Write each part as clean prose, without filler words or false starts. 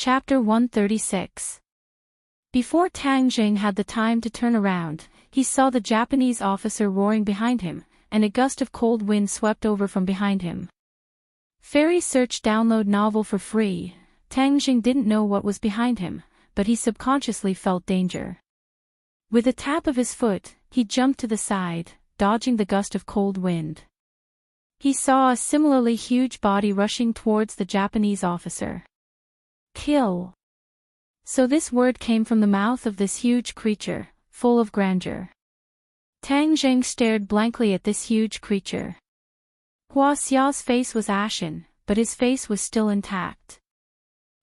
Chapter 136. Before Tang Jing had the time to turn around, he saw the Japanese officer roaring behind him, and a gust of cold wind swept over from behind him. Fairy Search download novel for free. Tang Jing didn't know what was behind him, but he subconsciously felt danger. With a tap of his foot, he jumped to the side, dodging the gust of cold wind. He saw a similarly huge body rushing towards the Japanese officer. Kill. So this word came from the mouth of this huge creature, full of grandeur. Tang Jing stared blankly at this huge creature. Hua Xiao's face was ashen, but his face was still intact.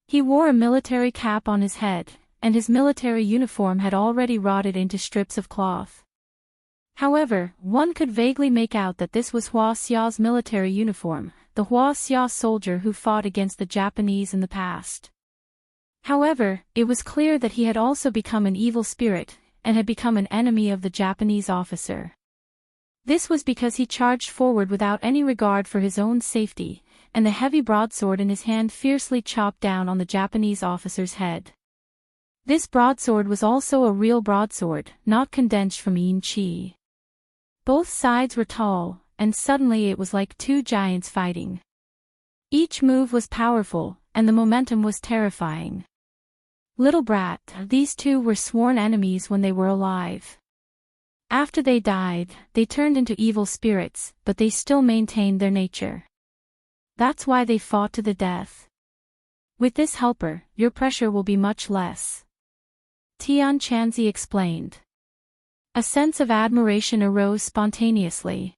He wore a military cap on his head, and his military uniform had already rotted into strips of cloth. However, one could vaguely make out that this was Hua Xiao's military uniform, the Hua Xia soldier who fought against the Japanese in the past. However, it was clear that he had also become an evil spirit, and had become an enemy of the Japanese officer. This was because he charged forward without any regard for his own safety, and the heavy broadsword in his hand fiercely chopped down on the Japanese officer's head. This broadsword was also a real broadsword, not condensed from yin qi. Both sides were tall, and suddenly it was like two giants fighting. Each move was powerful, and the momentum was terrifying. Little brat, these two were sworn enemies when they were alive. After they died, they turned into evil spirits, but they still maintained their nature. That's why they fought to the death. With this helper, your pressure will be much less. Tian Chanzi explained. A sense of admiration arose spontaneously.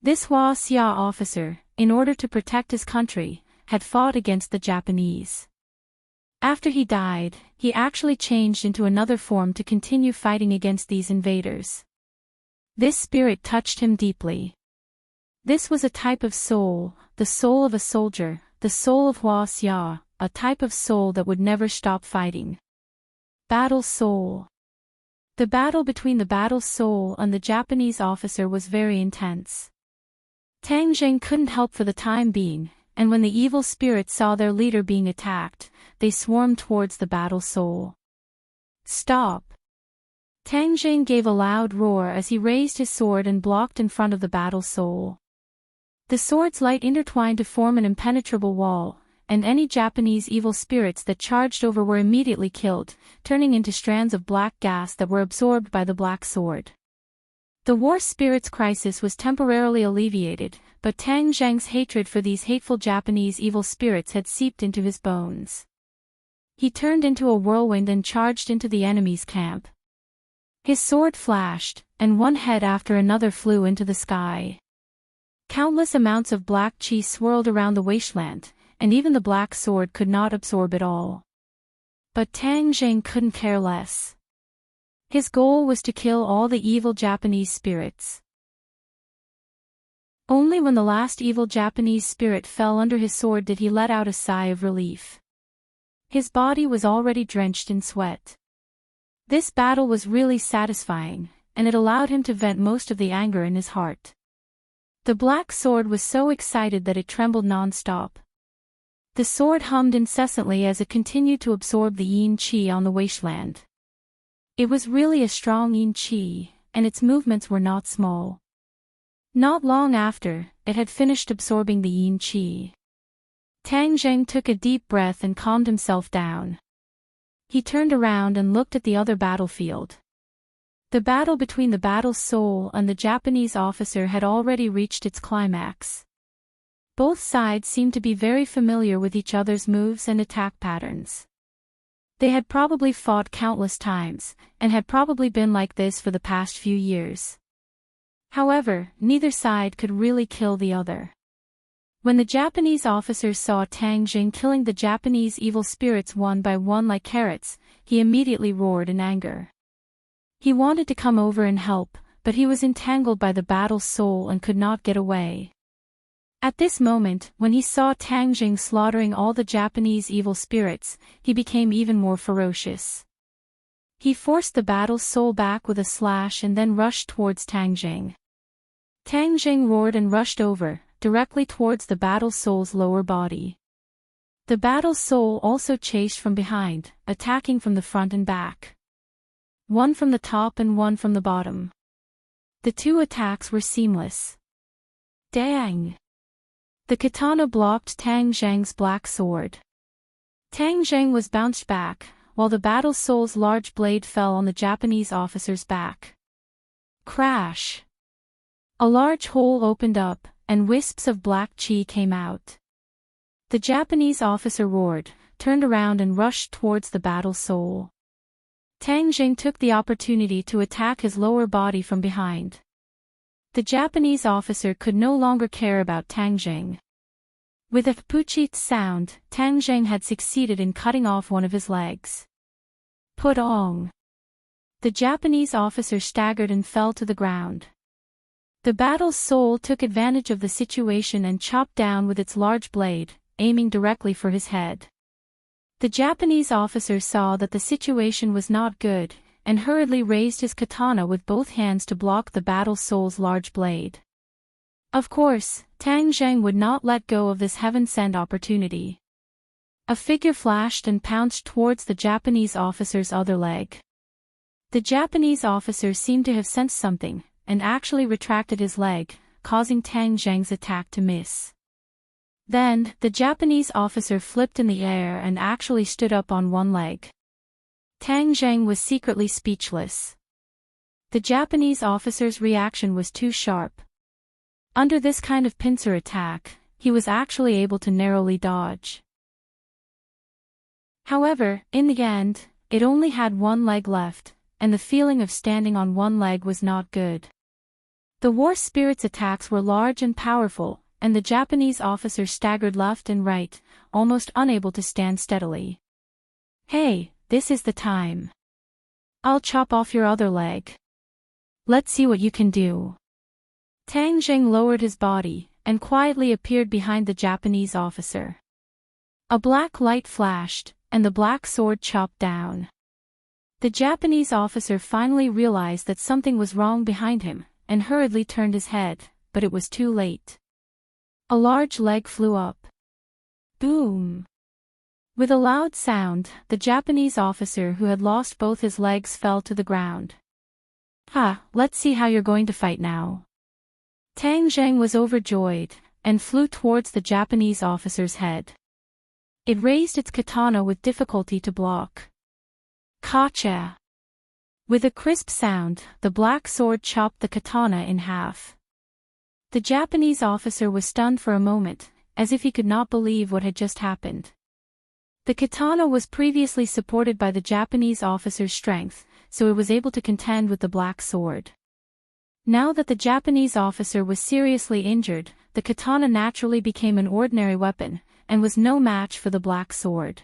This Hua Xia officer, in order to protect his country, had fought against the Japanese. After he died, he actually changed into another form to continue fighting against these invaders. This spirit touched him deeply. This was a type of soul, the soul of a soldier, the soul of Hua Xia, a type of soul that would never stop fighting. Battle soul. The battle between the battle soul and the Japanese officer was very intense. Tang Jing couldn't help for the time being, and when the evil spirits saw their leader being attacked, they swarmed towards the battle soul. Stop! Tang Jing gave a loud roar as he raised his sword and blocked in front of the battle soul. The sword's light intertwined to form an impenetrable wall, and any Japanese evil spirits that charged over were immediately killed, turning into strands of black gas that were absorbed by the black sword. The war spirit's crisis was temporarily alleviated, but Tang Jing's hatred for these hateful Japanese evil spirits had seeped into his bones. He turned into a whirlwind and charged into the enemy's camp. His sword flashed, and one head after another flew into the sky. Countless amounts of black chi swirled around the wasteland, and even the black sword could not absorb it all. But Tang Jing couldn't care less. His goal was to kill all the evil Japanese spirits. Only when the last evil Japanese spirit fell under his sword did he let out a sigh of relief. His body was already drenched in sweat. This battle was really satisfying, and it allowed him to vent most of the anger in his heart. The black sword was so excited that it trembled non-stop. The sword hummed incessantly as it continued to absorb the yin qi on the wasteland. It was really a strong yin qi, and its movements were not small. Not long after, it had finished absorbing the yin qi. Tang Jing took a deep breath and calmed himself down. He turned around and looked at the other battlefield. The battle between the battle soul and the Japanese officer had already reached its climax. Both sides seemed to be very familiar with each other's moves and attack patterns. They had probably fought countless times, and had probably been like this for the past few years. However, neither side could really kill the other. When the Japanese officers saw Tang Jing killing the Japanese evil spirits one by one like carrots, he immediately roared in anger. He wanted to come over and help, but he was entangled by the battle soul and could not get away. At this moment, when he saw Tang Jing slaughtering all the Japanese evil spirits, he became even more ferocious. He forced the battle soul back with a slash and then rushed towards Tang Jing. Tang Jing roared and rushed over, directly towards the battle soul's lower body. The battle soul also chased from behind, attacking from the front and back. One from the top and one from the bottom. The two attacks were seamless. Dang! The katana blocked Tang Zheng's black sword. Tang Zheng was bounced back, while the battle soul's large blade fell on the Japanese officer's back. Crash! A large hole opened up, and wisps of black chi came out. The Japanese officer roared, turned around and rushed towards the battle soul. Tang Zheng took the opportunity to attack his lower body from behind. The Japanese officer could no longer care about Tang Zheng. With a puchit sound, Tang Zheng had succeeded in cutting off one of his legs. Putong! The Japanese officer staggered and fell to the ground. The battle soul took advantage of the situation and chopped down with its large blade, aiming directly for his head. The Japanese officer saw that the situation was not good, and hurriedly raised his katana with both hands to block the battle soul's large blade. Of course, Tang Zheng would not let go of this heaven-sent opportunity. A figure flashed and pounced towards the Japanese officer's other leg. The Japanese officer seemed to have sensed something, and actually retracted his leg, causing Tang Zheng's attack to miss. Then, the Japanese officer flipped in the air and actually stood up on one leg. Tang Zheng was secretly speechless. The Japanese officer's reaction was too sharp. Under this kind of pincer attack, he was actually able to narrowly dodge. However, in the end, it only had one leg left, and the feeling of standing on one leg was not good. The war spirit's attacks were large and powerful, and the Japanese officer staggered left and right, almost unable to stand steadily. Hey, this is the time. I'll chop off your other leg. Let's see what you can do. Tang Zheng lowered his body, and quietly appeared behind the Japanese officer. A black light flashed, and the black sword chopped down. The Japanese officer finally realized that something was wrong behind him, and hurriedly turned his head, but it was too late. A large leg flew up. Boom! With a loud sound, the Japanese officer who had lost both his legs fell to the ground. Let's see how you're going to fight now. Tang Zheng was overjoyed, and flew towards the Japanese officer's head. It raised its katana with difficulty to block. Kacha! With a crisp sound, the black sword chopped the katana in half. The Japanese officer was stunned for a moment, as if he could not believe what had just happened. The katana was previously supported by the Japanese officer's strength, so it was able to contend with the black sword. Now that the Japanese officer was seriously injured, the katana naturally became an ordinary weapon, and was no match for the black sword.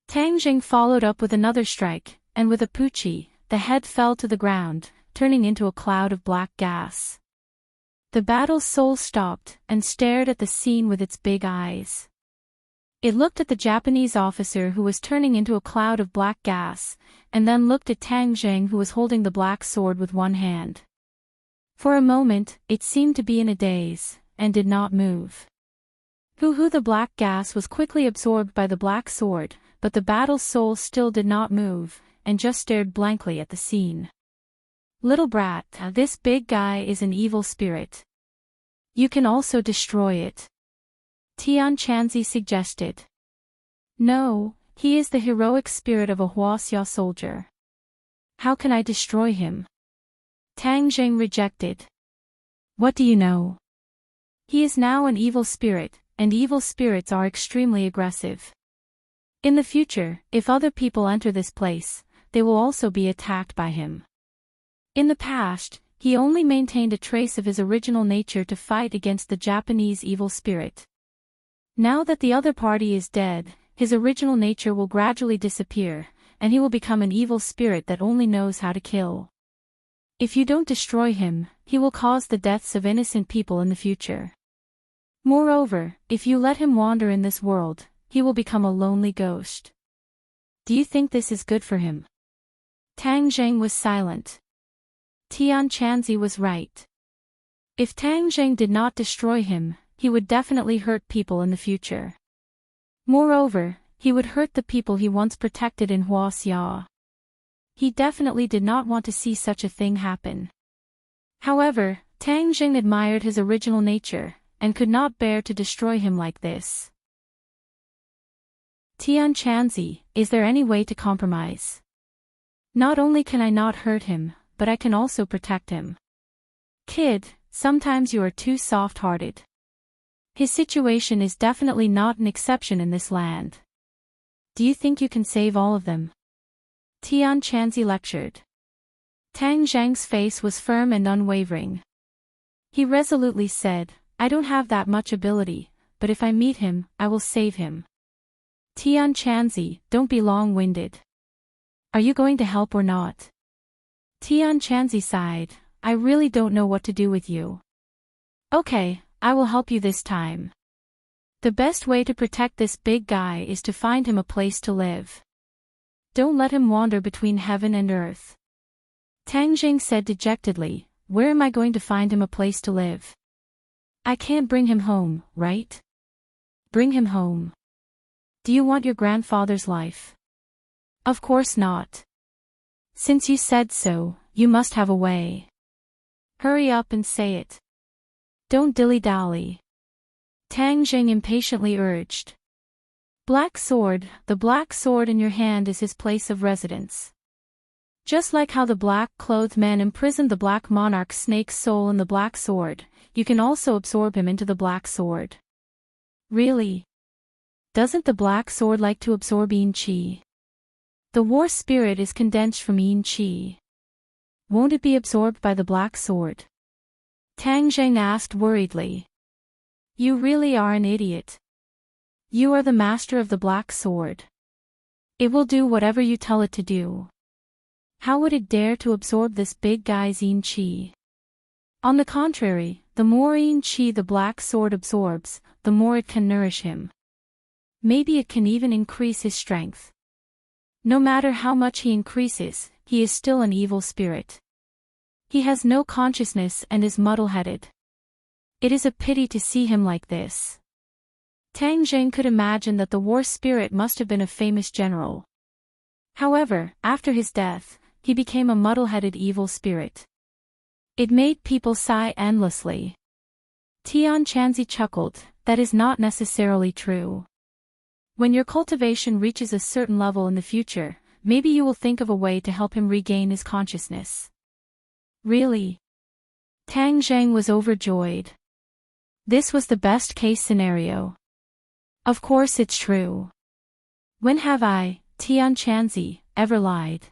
Tang Zheng followed up with another strike, and with a puchi, the head fell to the ground, turning into a cloud of black gas. The battle soul stopped, and stared at the scene with its big eyes. It looked at the Japanese officer who was turning into a cloud of black gas, and then looked at Tang Zheng who was holding the black sword with one hand. For a moment, it seemed to be in a daze, and did not move. The black gas was quickly absorbed by the black sword, but the battle soul still did not move, and just stared blankly at the scene. Little brat, this big guy is an evil spirit. You can also destroy it. Tian Chanzi suggested. No, he is the heroic spirit of a Huaxia soldier. How can I destroy him? Tang Zheng rejected. What do you know? He is now an evil spirit, and evil spirits are extremely aggressive. In the future, if other people enter this place, they will also be attacked by him. In the past, he only maintained a trace of his original nature to fight against the Japanese evil spirit. Now that the other party is dead, his original nature will gradually disappear, and he will become an evil spirit that only knows how to kill. If you don't destroy him, he will cause the deaths of innocent people in the future. Moreover, if you let him wander in this world, he will become a lonely ghost. Do you think this is good for him? Tang Zheng was silent. Tian Chanzi was right. If Tang Zheng did not destroy him, he would definitely hurt people in the future. Moreover, he would hurt the people he once protected in Huaxia. He definitely did not want to see such a thing happen. However, Tang Jing admired his original nature, and could not bear to destroy him like this. Tian Chanzi, is there any way to compromise? Not only can I not hurt him, but I can also protect him. Kid, sometimes you are too soft-hearted. His situation is definitely not an exception in this land. Do you think you can save all of them? Tian Chanzi lectured. Tang Zhang's face was firm and unwavering. He resolutely said, I don't have that much ability, but if I meet him, I will save him. Tian Chanzi, don't be long-winded. Are you going to help or not? Tian Chanzi sighed, I really don't know what to do with you. Okay, I will help you this time. The best way to protect this big guy is to find him a place to live. Don't let him wander between heaven and earth. Tang Jing said dejectedly, where am I going to find him a place to live? I can't bring him home, right? Bring him home. Do you want your grandfather's life? Of course not. Since you said so, you must have a way. Hurry up and say it. Don't dilly-dally. Tang Jing impatiently urged. Black sword, the black sword in your hand is his place of residence. Just like how the black-clothed man imprisoned the black monarch's snake's soul in the black sword, you can also absorb him into the black sword. Really? Doesn't the black sword like to absorb yin qi? The war spirit is condensed from yin qi. Won't it be absorbed by the black sword? Tang Zheng asked worriedly. You really are an idiot. You are the master of the black sword. It will do whatever you tell it to do. How would it dare to absorb this big guy's yin qi? On the contrary, the more yin qi the black sword absorbs, the more it can nourish him. Maybe it can even increase his strength. No matter how much he increases, he is still an evil spirit. He has no consciousness and is muddle-headed. It is a pity to see him like this. Tang Jing could imagine that the war spirit must have been a famous general. However, after his death, he became a muddle-headed evil spirit. It made people sigh endlessly. Tian Chanzi chuckled, that is not necessarily true. When your cultivation reaches a certain level in the future, maybe you will think of a way to help him regain his consciousness. Really? Tang Zheng was overjoyed. This was the best-case scenario. Of course it's true. When have I, Tian Chanzi, ever lied?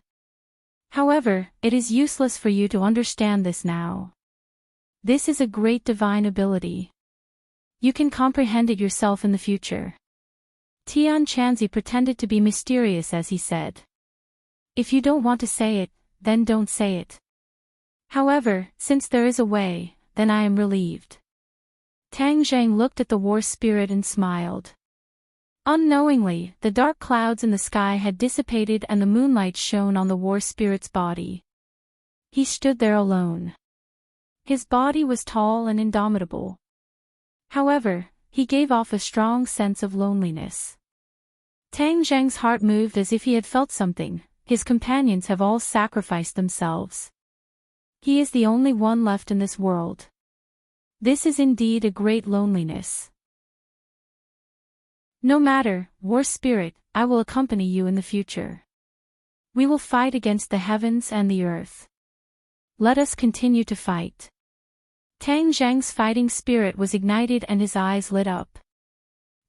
However, it is useless for you to understand this now. This is a great divine ability. You can comprehend it yourself in the future. Tian Chanzi pretended to be mysterious as he said. If you don't want to say it, then don't say it. However, since there is a way, then I am relieved. Tang Zheng looked at the war spirit and smiled. Unknowingly, the dark clouds in the sky had dissipated and the moonlight shone on the war spirit's body. He stood there alone. His body was tall and indomitable. However, he gave off a strong sense of loneliness. Tang Zheng's heart moved as if he had felt something. His companions have all sacrificed themselves. He is the only one left in this world. This is indeed a great loneliness. No matter, war spirit, I will accompany you in the future. We will fight against the heavens and the earth. Let us continue to fight. Tang Zheng's fighting spirit was ignited and his eyes lit up.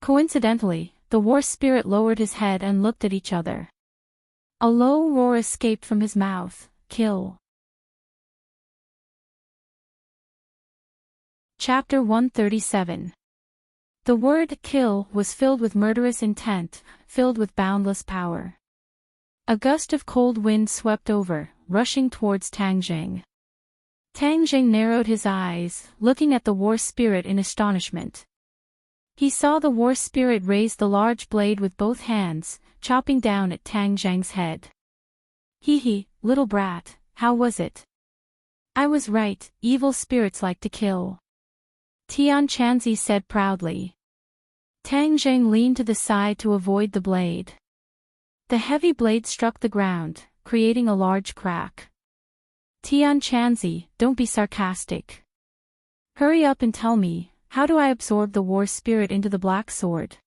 Coincidentally, the war spirit lowered his head and looked at each other. A low roar escaped from his mouth, kill. Chapter 137. The word kill was filled with murderous intent, filled with boundless power. A gust of cold wind swept over, rushing towards Tang Jing. Tang Jing narrowed his eyes, looking at the war spirit in astonishment. He saw the war spirit raise the large blade with both hands, chopping down at Tang Jing's head. Hee, little brat, how was it? I was right, evil spirits like to kill. Tian Chanzi said proudly. Tang Jing leaned to the side to avoid the blade. The heavy blade struck the ground, creating a large crack. Tian Chanzi, don't be sarcastic. Hurry up and tell me, how do I absorb the war spirit into the black sword?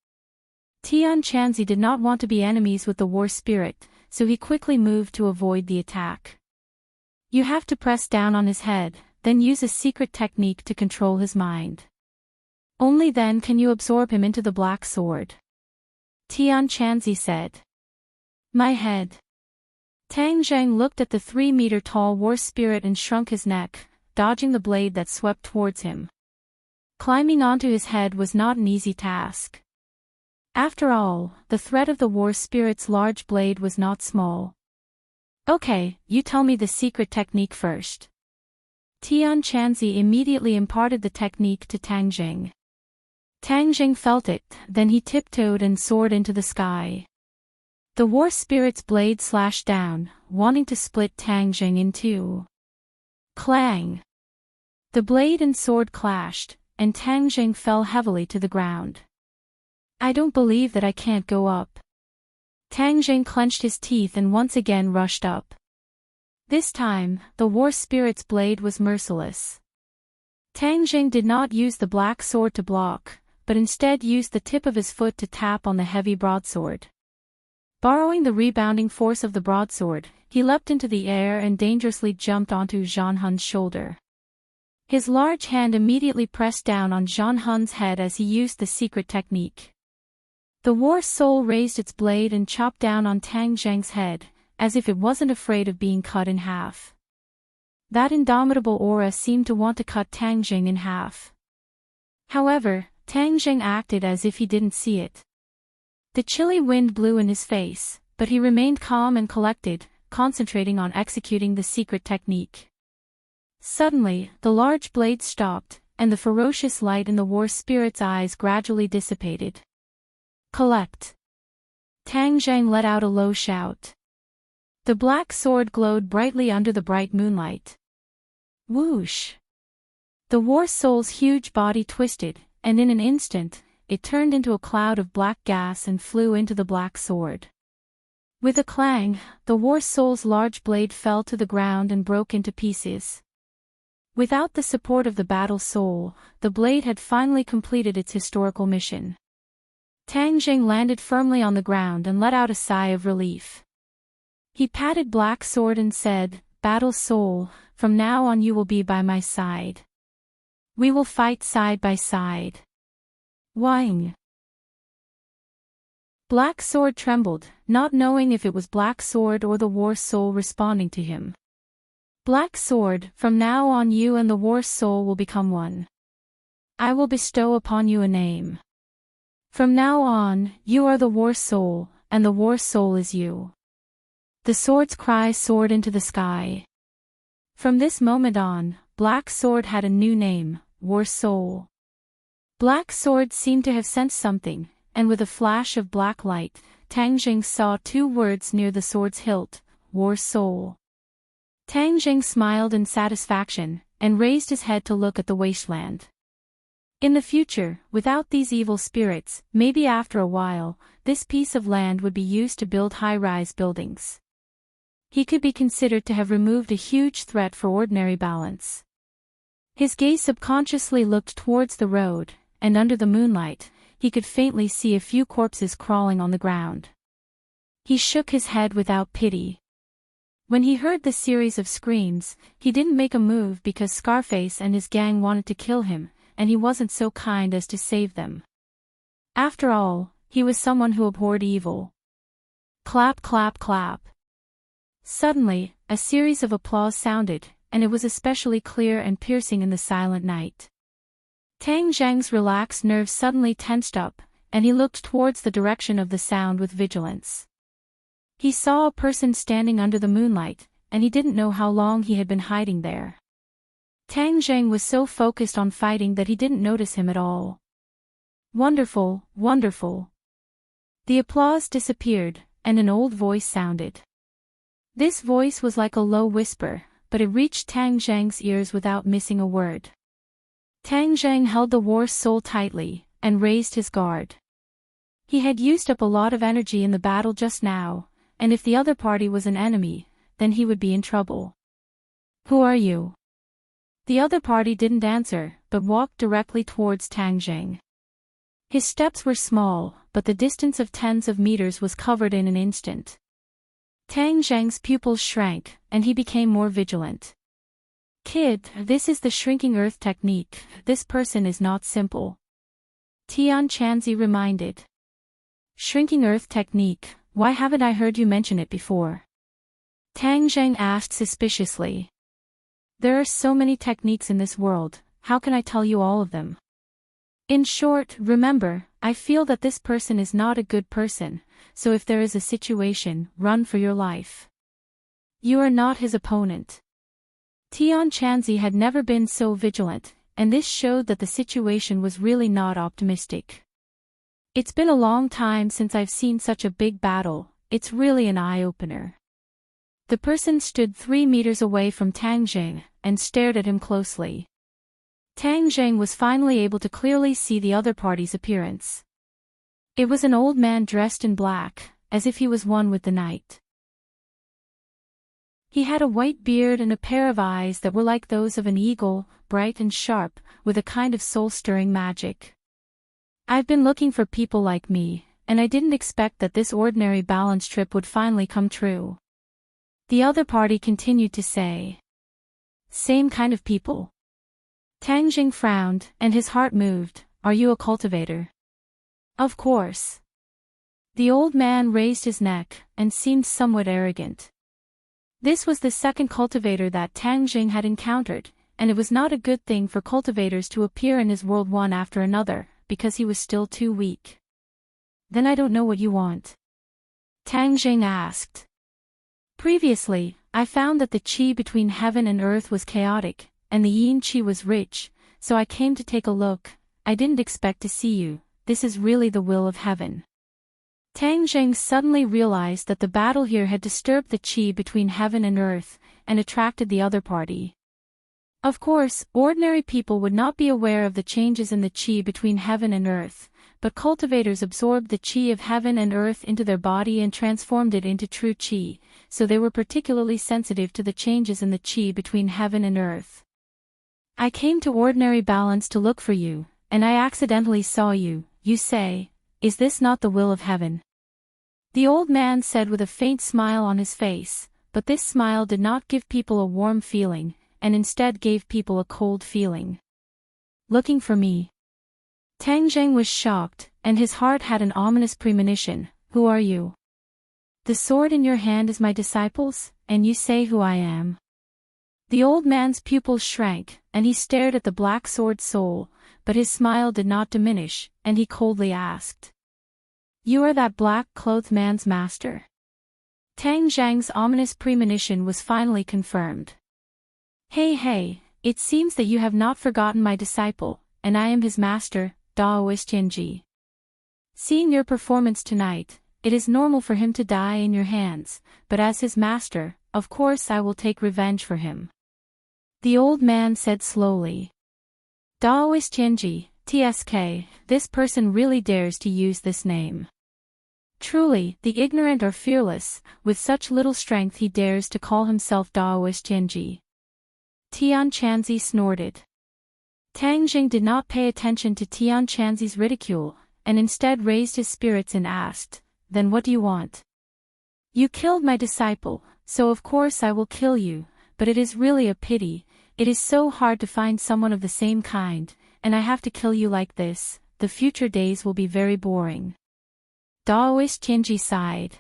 Tian Chanzi did not want to be enemies with the war spirit, so he quickly moved to avoid the attack. You have to press down on his head, then use a secret technique to control his mind. Only then can you absorb him into the black sword. Tian Chanzi said. My head. Tang Zheng looked at the 3-meter-tall war spirit and shrunk his neck, dodging the blade that swept towards him. Climbing onto his head was not an easy task. After all, the threat of the war spirit's large blade was not small. Okay, you tell me the secret technique first. Tian Chanzi immediately imparted the technique to Tang Jing. Tang Jing felt it, then he tiptoed and soared into the sky. The war spirit's blade slashed down, wanting to split Tang Jing in two. Clang! The blade and sword clashed, and Tang Jing fell heavily to the ground. I don't believe that I can't go up. Tang Jing clenched his teeth and once again rushed up. This time, the war spirit's blade was merciless. Tang Jing did not use the black sword to block, but instead used the tip of his foot to tap on the heavy broadsword. Borrowing the rebounding force of the broadsword, he leapt into the air and dangerously jumped onto Zhan Hun's shoulder. His large hand immediately pressed down on Zhan Hun's head as he used the secret technique. The war soul raised its blade and chopped down on Tang Zheng's head, as if it wasn't afraid of being cut in half. That indomitable aura seemed to want to cut Tang Jing in half. However, Tang Jing acted as if he didn't see it. The chilly wind blew in his face, but he remained calm and collected, concentrating on executing the secret technique. Suddenly, the large blade stopped, and the ferocious light in the war spirit's eyes gradually dissipated. Collect! Tang Zheng let out a low shout. The black sword glowed brightly under the bright moonlight. Whoosh! The war soul's huge body twisted, and in an instant, it turned into a cloud of black gas and flew into the black sword. With a clang, the war soul's large blade fell to the ground and broke into pieces. Without the support of the battle soul, the blade had finally completed its historical mission. Tang Jing landed firmly on the ground and let out a sigh of relief. He patted Black Sword and said, "Battle soul, from now on you will be by my side. We will fight side by side." Wang. Black Sword trembled, not knowing if it was Black Sword or the War Soul responding to him. Black Sword, from now on you and the War Soul will become one. I will bestow upon you a name. From now on, you are the War Soul, and the War Soul is you. The sword's cry soared into the sky. From this moment on, Black Sword had a new name, War Soul. Black Sword seemed to have sensed something, and with a flash of black light, Tang Jing saw two words near the sword's hilt, War Soul. Tang Jing smiled in satisfaction, and raised his head to look at the wasteland. In the future, without these evil spirits, maybe after a while, this piece of land would be used to build high-rise buildings. He could be considered to have removed a huge threat for ordinary balance. His gaze subconsciously looked towards the road, and under the moonlight, he could faintly see a few corpses crawling on the ground. He shook his head without pity. When he heard the series of screams, he didn't make a move because Scarface and his gang wanted to kill him, and he wasn't so kind as to save them. After all, he was someone who abhorred evil. Clap, clap, clap. Suddenly, a series of applause sounded, and it was especially clear and piercing in the silent night. Tang Zheng's relaxed nerves suddenly tensed up, and he looked towards the direction of the sound with vigilance. He saw a person standing under the moonlight, and he didn't know how long he had been hiding there. Tang Zheng was so focused on fighting that he didn't notice him at all. Wonderful, wonderful. The applause disappeared, and an old voice sounded. This voice was like a low whisper, but it reached Tang Zheng's ears without missing a word. Tang Zheng held the War Soul tightly, and raised his guard. He had used up a lot of energy in the battle just now, and if the other party was an enemy, then he would be in trouble. Who are you? The other party didn't answer, but walked directly towards Tang Jing. His steps were small, but the distance of tens of meters was covered in an instant. Tang Zheng's pupils shrank, and he became more vigilant. Kid, this is the shrinking earth technique, this person is not simple. Tian Chanzi reminded. Shrinking earth technique, why haven't I heard you mention it before? Tang Zheng asked suspiciously. There are so many techniques in this world, how can I tell you all of them? In short, remember, I feel that this person is not a good person, so if there is a situation, run for your life. You are not his opponent. Tian Chanzi had never been so vigilant, and this showed that the situation was really not optimistic. It's been a long time since I've seen such a big battle, it's really an eye-opener. The person stood 3 meters away from Tang Jing, and stared at him closely. Tang Jing was finally able to clearly see the other party's appearance. It was an old man dressed in black, as if he was one with the night. He had a white beard and a pair of eyes that were like those of an eagle, bright and sharp, with a kind of soul-stirring magic. I've been looking for people like me, and I didn't expect that this ordinary balance trip would finally come true. The other party continued to say. Same kind of people. Tang Jing frowned, and his heart moved. Are you a cultivator? Of course. The old man raised his neck, and seemed somewhat arrogant. This was the second cultivator that Tang Jing had encountered, and it was not a good thing for cultivators to appear in his world one after another, because he was still too weak. Then I don't know what you want. Tang Jing asked. Previously, I found that the qi between heaven and earth was chaotic, and the yin qi was rich, so I came to take a look. I didn't expect to see you, this is really the will of heaven. Tang Jing suddenly realized that the battle here had disturbed the qi between heaven and earth, and attracted the other party. Of course, ordinary people would not be aware of the changes in the qi between heaven and earth, but cultivators absorbed the qi of heaven and earth into their body and transformed it into true qi, so they were particularly sensitive to the changes in the qi between heaven and earth. I came to ordinary balance to look for you, and I accidentally saw you, you say, is this not the will of heaven? The old man said with a faint smile on his face, but this smile did not give people a warm feeling, and instead gave people a cold feeling. Looking for me? Tang Jing was shocked, and his heart had an ominous premonition. Who are you? The sword in your hand is my disciples, and you say who I am. The old man's pupils shrank, and he stared at the black sword soul, but his smile did not diminish, and he coldly asked. You are that black-clothed man's master? Tang Zhang's ominous premonition was finally confirmed. Hey, it seems that you have not forgotten my disciple, and I am his master, Daoist Tianji. Seeing your performance tonight, it is normal for him to die in your hands, but as his master, of course I will take revenge for him. The old man said slowly. Daoist Tianji, TSK, this person really dares to use this name. Truly, the ignorant are fearless, with such little strength he dares to call himself Daoist Tianji. Tian Chanzi snorted. Tang Jing did not pay attention to Tian Chanzi's ridicule, and instead raised his spirits and asked, Then what do you want? You killed my disciple, so of course I will kill you, but it is really a pity, it is so hard to find someone of the same kind, and I have to kill you like this, the future days will be very boring. Daoist Tianji sighed.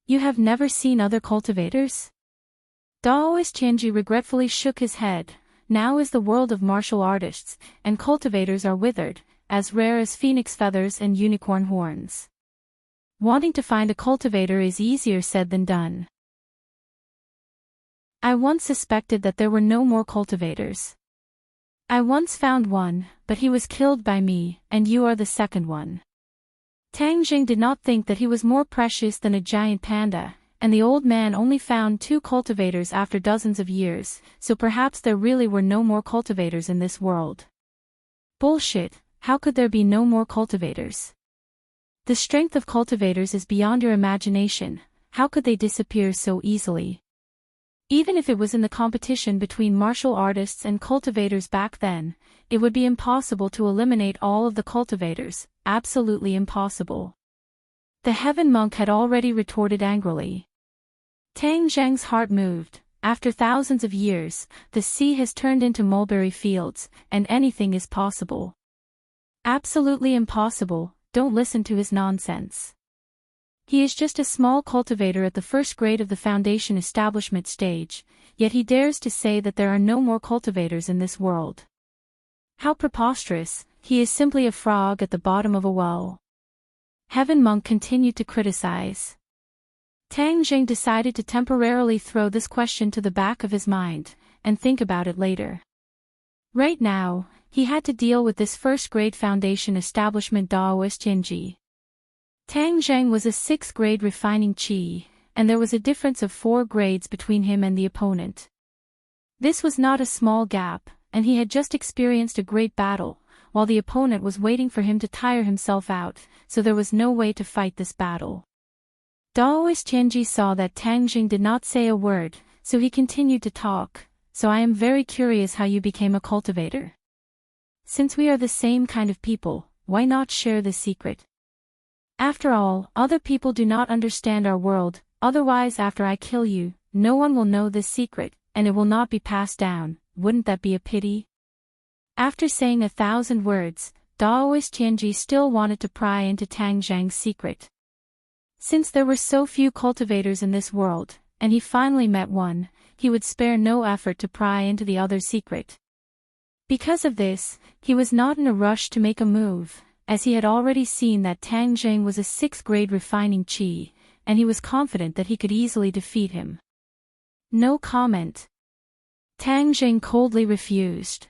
You have never seen other cultivators? Daoist Tianji regretfully shook his head. Now is the world of martial artists, and cultivators are withered, as rare as phoenix feathers and unicorn horns. Wanting to find a cultivator is easier said than done. I once suspected that there were no more cultivators. I once found one, but he was killed by me, and you are the second one. Tang Jing did not think that he was more precious than a giant panda, and the old man only found 2 cultivators after dozens of years, so perhaps there really were no more cultivators in this world. Bullshit, how could there be no more cultivators? The strength of cultivators is beyond your imagination. How could they disappear so easily? Even if it was in the competition between martial artists and cultivators back then, it would be impossible to eliminate all of the cultivators, absolutely impossible. The heaven monk had already retorted angrily. Tang Zheng's heart moved. After thousands of years, the sea has turned into mulberry fields, and anything is possible. Absolutely impossible, don't listen to his nonsense. He is just a small cultivator at the first grade of the foundation establishment stage, yet he dares to say that there are no more cultivators in this world. How preposterous, he is simply a frog at the bottom of a well. Heaven monk continued to criticize. Tang Zheng decided to temporarily throw this question to the back of his mind, and think about it later. Right now, he had to deal with this first-grade foundation establishment Daoist Jinji. Tang Zheng was a 6th grade refining Qi, and there was a difference of 4 grades between him and the opponent. This was not a small gap, and he had just experienced a great battle, while the opponent was waiting for him to tire himself out, so there was no way to fight this battle. Daoist Tianji saw that Tang Zheng did not say a word, so he continued to talk. So I am very curious how you became a cultivator. Since we are the same kind of people, why not share this secret? After all, other people do not understand our world, otherwise after I kill you, no one will know this secret, and it will not be passed down. Wouldn't that be a pity? After saying 1,000 words, Daoist Tianji still wanted to pry into Tang Zheng's secret. Since there were so few cultivators in this world, and he finally met one, he would spare no effort to pry into the other's secret. Because of this, he was not in a rush to make a move, as he had already seen that Tang Zheng was a 6th grade refining Qi, and he was confident that he could easily defeat him. No comment. Tang Zheng coldly refused.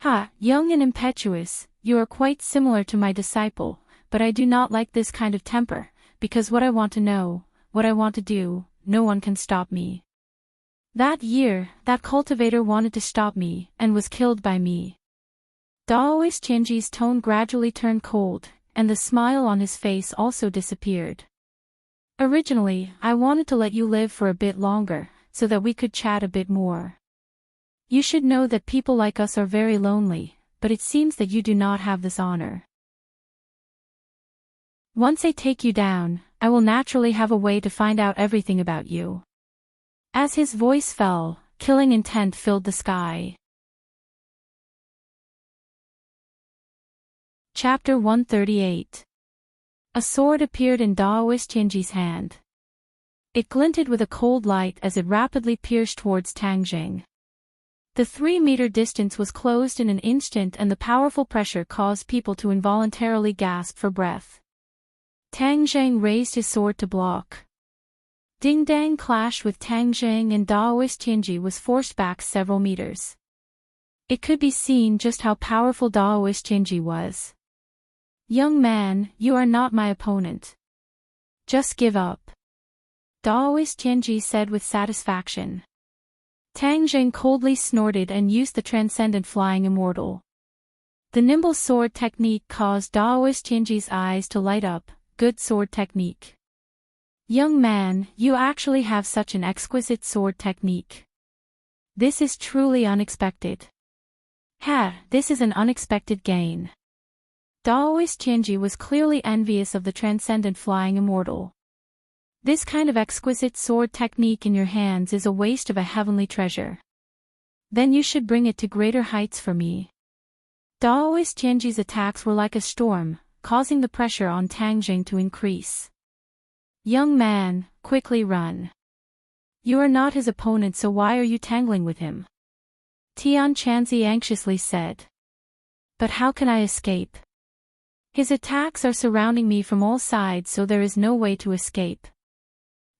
Ha, young and impetuous, you are quite similar to my disciple, but I do not like this kind of temper, because what I want to know, what I want to do, no one can stop me. That year, that cultivator wanted to stop me, and was killed by me. Daoist Tianji's tone gradually turned cold, and the smile on his face also disappeared. Originally, I wanted to let you live for a bit longer, so that we could chat a bit more. You should know that people like us are very lonely, but it seems that you do not have this honor. Once I take you down, I will naturally have a way to find out everything about you. As his voice fell, killing intent filled the sky. Chapter 138. A sword appeared in Daoist Tianji's hand. It glinted with a cold light as it rapidly pierced towards Tang Zheng. The 3-meter distance was closed in an instant, and the powerful pressure caused people to involuntarily gasp for breath. Tang Zheng raised his sword to block. Ding-dang clash with Tang Zheng and Daoist Tianji was forced back several meters. It could be seen just how powerful Daoist Tianji was. Young man, you are not my opponent. Just give up. Daoist Tianji said with satisfaction. Tang Zheng coldly snorted and used the transcendent flying immortal. The nimble sword technique caused Daoist Tianji's eyes to light up. Good sword technique. Young man, you actually have such an exquisite sword technique. This is truly unexpected. Ha, this is an unexpected gain. Daoist Tianji was clearly envious of the transcendent flying immortal. This kind of exquisite sword technique in your hands is a waste of a heavenly treasure. Then you should bring it to greater heights for me. Daoist Tianji's attacks were like a storm, causing the pressure on Tang Zheng to increase. Young man, quickly run. You are not his opponent, so why are you tangling with him? Tian Chanzi anxiously said. But how can I escape? His attacks are surrounding me from all sides, so there is no way to escape.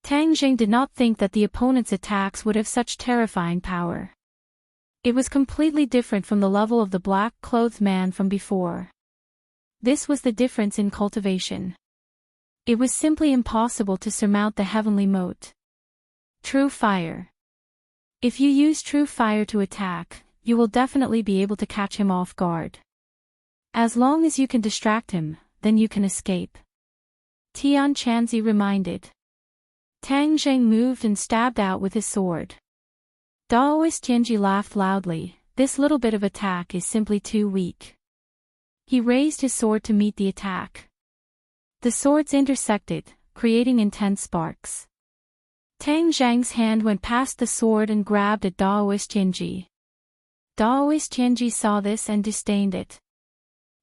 Tang Zheng did not think that the opponent's attacks would have such terrifying power. It was completely different from the level of the black-clothed man from before. This was the difference in cultivation. It was simply impossible to surmount the heavenly moat. True fire. If you use true fire to attack, you will definitely be able to catch him off guard. As long as you can distract him, then you can escape. Tian Chanzi reminded. Tang Zheng moved and stabbed out with his sword. Daoist Tianji laughed loudly. This little bit of attack is simply too weak. He raised his sword to meet the attack. The swords intersected, creating intense sparks. Tang Zheng's hand went past the sword and grabbed at Daoist Tianji. Daoist Tianji saw this and disdained it.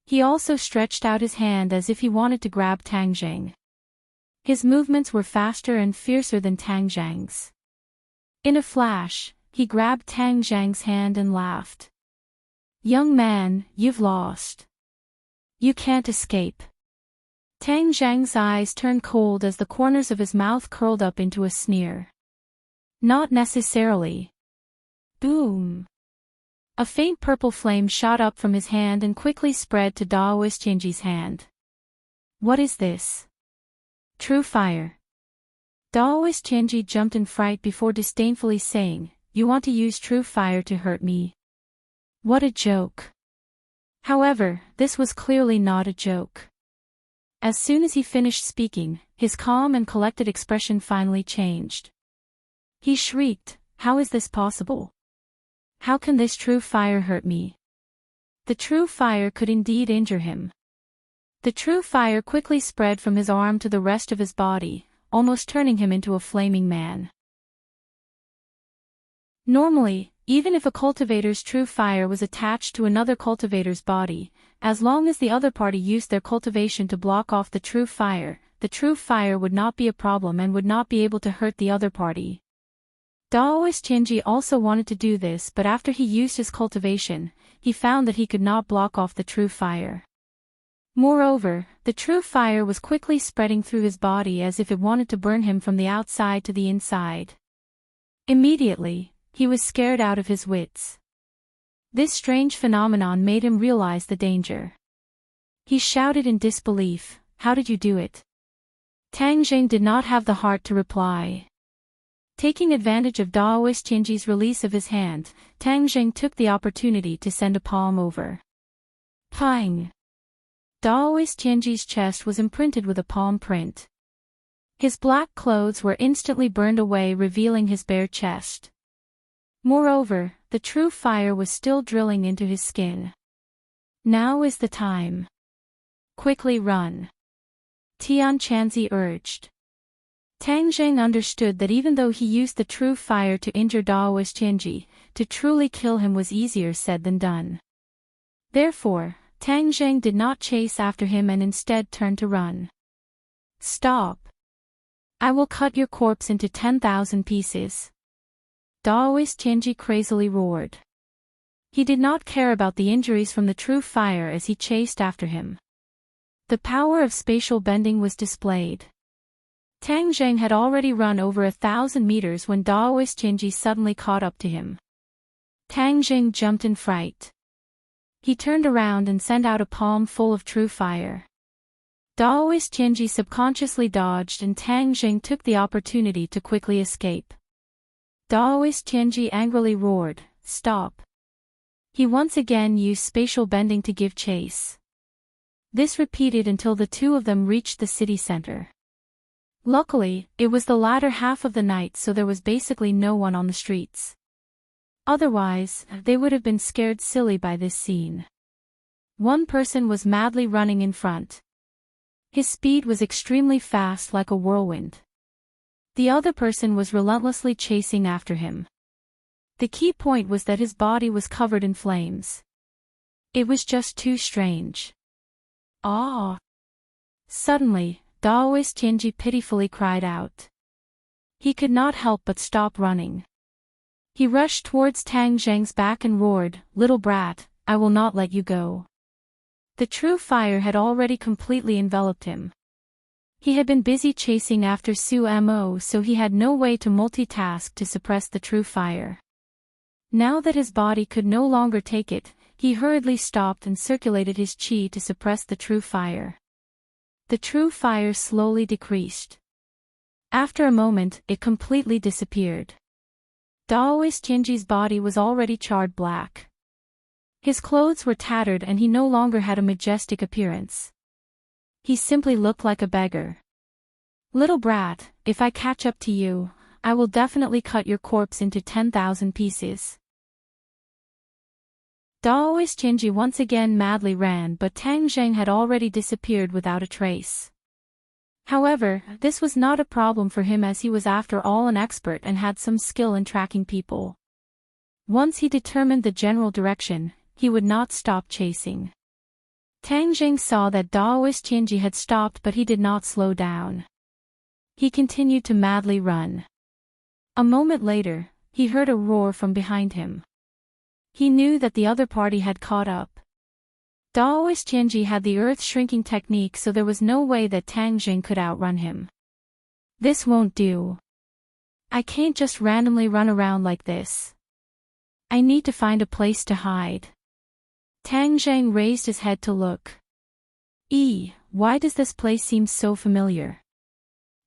He also stretched out his hand as if he wanted to grab Tang Zheng. His movements were faster and fiercer than Tang Zheng's. In a flash, he grabbed Tang Zheng's hand and laughed. "Young man, you've lost. You can't escape." Tang Zheng's eyes turned cold as the corners of his mouth curled up into a sneer. "Not necessarily." Boom! A faint purple flame shot up from his hand and quickly spread to Daoist Tianji's hand. "What is this?" "True fire." Daoist Tianji jumped in fright before disdainfully saying, "You want to use true fire to hurt me? What a joke." However, this was clearly not a joke. As soon as he finished speaking, his calm and collected expression finally changed. He shrieked, "How is this possible? How can this true fire hurt me?" The true fire could indeed injure him. The true fire quickly spread from his arm to the rest of his body, almost turning him into a flaming man. Normally, even if a cultivator's true fire was attached to another cultivator's body, as long as the other party used their cultivation to block off the true fire would not be a problem and would not be able to hurt the other party. Daoist Tianji also wanted to do this, but after he used his cultivation, he found that he could not block off the true fire. Moreover, the true fire was quickly spreading through his body as if it wanted to burn him from the outside to the inside. Immediately, he was scared out of his wits. This strange phenomenon made him realize the danger. He shouted in disbelief, "How did you do it?" Tang Zheng did not have the heart to reply. Taking advantage of Daoist Tianji's release of his hand, Tang Zheng took the opportunity to send a palm over. Pang! Daoist Tianji's chest was imprinted with a palm print. His black clothes were instantly burned away, revealing his bare chest. Moreover, the true fire was still drilling into his skin. "Now is the time. Quickly run," Tian Chanzi urged. Tang Zheng understood that even though he used the true fire to injure Daoist Tianji, to truly kill him was easier said than done. Therefore, Tang Zheng did not chase after him and instead turned to run. "Stop! I will cut your corpse into 10,000 pieces." Daoist Tianji crazily roared. He did not care about the injuries from the true fire as he chased after him. The power of spatial bending was displayed. Tang Zheng had already run over 1,000 meters when Daoist Tianji suddenly caught up to him. Tang Zheng jumped in fright. He turned around and sent out a palm full of true fire. Daoist Tianji subconsciously dodged and Tang Zheng took the opportunity to quickly escape. Daoist Tianji angrily roared, "Stop!" He once again used spatial bending to give chase. This repeated until the two of them reached the city center. Luckily, it was the latter half of the night, so there was basically no one on the streets. Otherwise, they would have been scared silly by this scene. One person was madly running in front. His speed was extremely fast, like a whirlwind. The other person was relentlessly chasing after him. The key point was that his body was covered in flames. It was just too strange. Ah! Suddenly, Daoist Tianji pitifully cried out. He could not help but stop running. He rushed towards Tang Zheng's back and roared, "Little brat, I will not let you go." The true fire had already completely enveloped him. He had been busy chasing after Su Mo, so he had no way to multitask to suppress the true fire. Now that his body could no longer take it, he hurriedly stopped and circulated his qi to suppress the true fire. The true fire slowly decreased. After a moment, it completely disappeared. Daoist Tianji's body was already charred black. His clothes were tattered and he no longer had a majestic appearance. He simply looked like a beggar. Little brat, if I catch up to you, I will definitely cut your corpse into 10,000 pieces. Daoist Jinji once again madly ran, but Tang Zheng had already disappeared without a trace. However, this was not a problem for him, as he was after all an expert and had some skill in tracking people. Once he determined the general direction, he would not stop chasing. Tang Zheng saw that Daoist Jinji had stopped, but he did not slow down. He continued to madly run. A moment later, he heard a roar from behind him. He knew that the other party had caught up. Daoist Jinji had the earth-shrinking technique, so there was no way that Tang Zheng could outrun him. This won't do. I can't just randomly run around like this. I need to find a place to hide. Tang Zheng raised his head to look. Why does this place seem so familiar?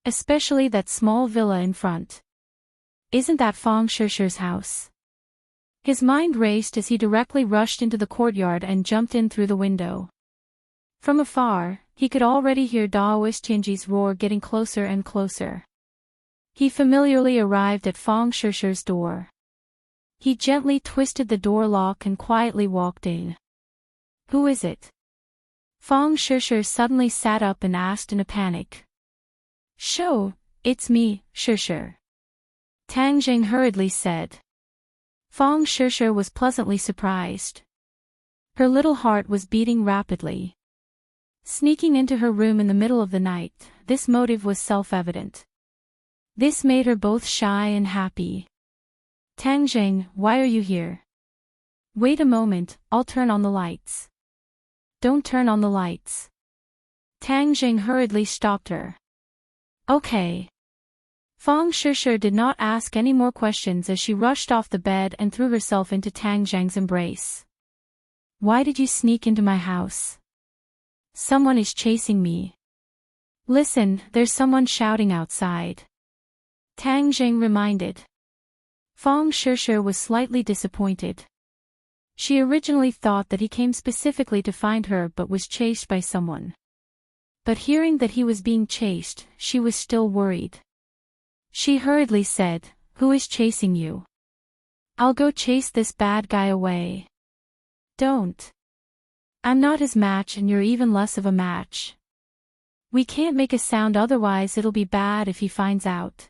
Especially that small villa in front. Isn't that Fang Shishi's house? His mind raced as he directly rushed into the courtyard and jumped in through the window. From afar, he could already hear Daoist Jinji's roar getting closer and closer. He familiarly arrived at Fang Shishi's door. He gently twisted the door lock and quietly walked in. Who is it? Fang Shishi suddenly sat up and asked in a panic. Sho, it's me, Shishi. Tang Zheng hurriedly said. Fang Shishi was pleasantly surprised. Her little heart was beating rapidly. Sneaking into her room in the middle of the night, this motive was self-evident. This made her both shy and happy. Tang Zheng, why are you here? Wait a moment, I'll turn on the lights. Don't turn on the lights. Tang Zheng hurriedly stopped her. Okay. Fang Shishi did not ask any more questions as she rushed off the bed and threw herself into Tang Zheng's embrace. Why did you sneak into my house? Someone is chasing me. Listen, there's someone shouting outside. Tang Zheng reminded. Fang Shishi was slightly disappointed. She originally thought that he came specifically to find her but was chased by someone. But hearing that he was being chased, she was still worried. She hurriedly said, Who is chasing you? I'll go chase this bad guy away. Don't. I'm not his match and you're even less of a match. We can't make a sound, otherwise it'll be bad if he finds out.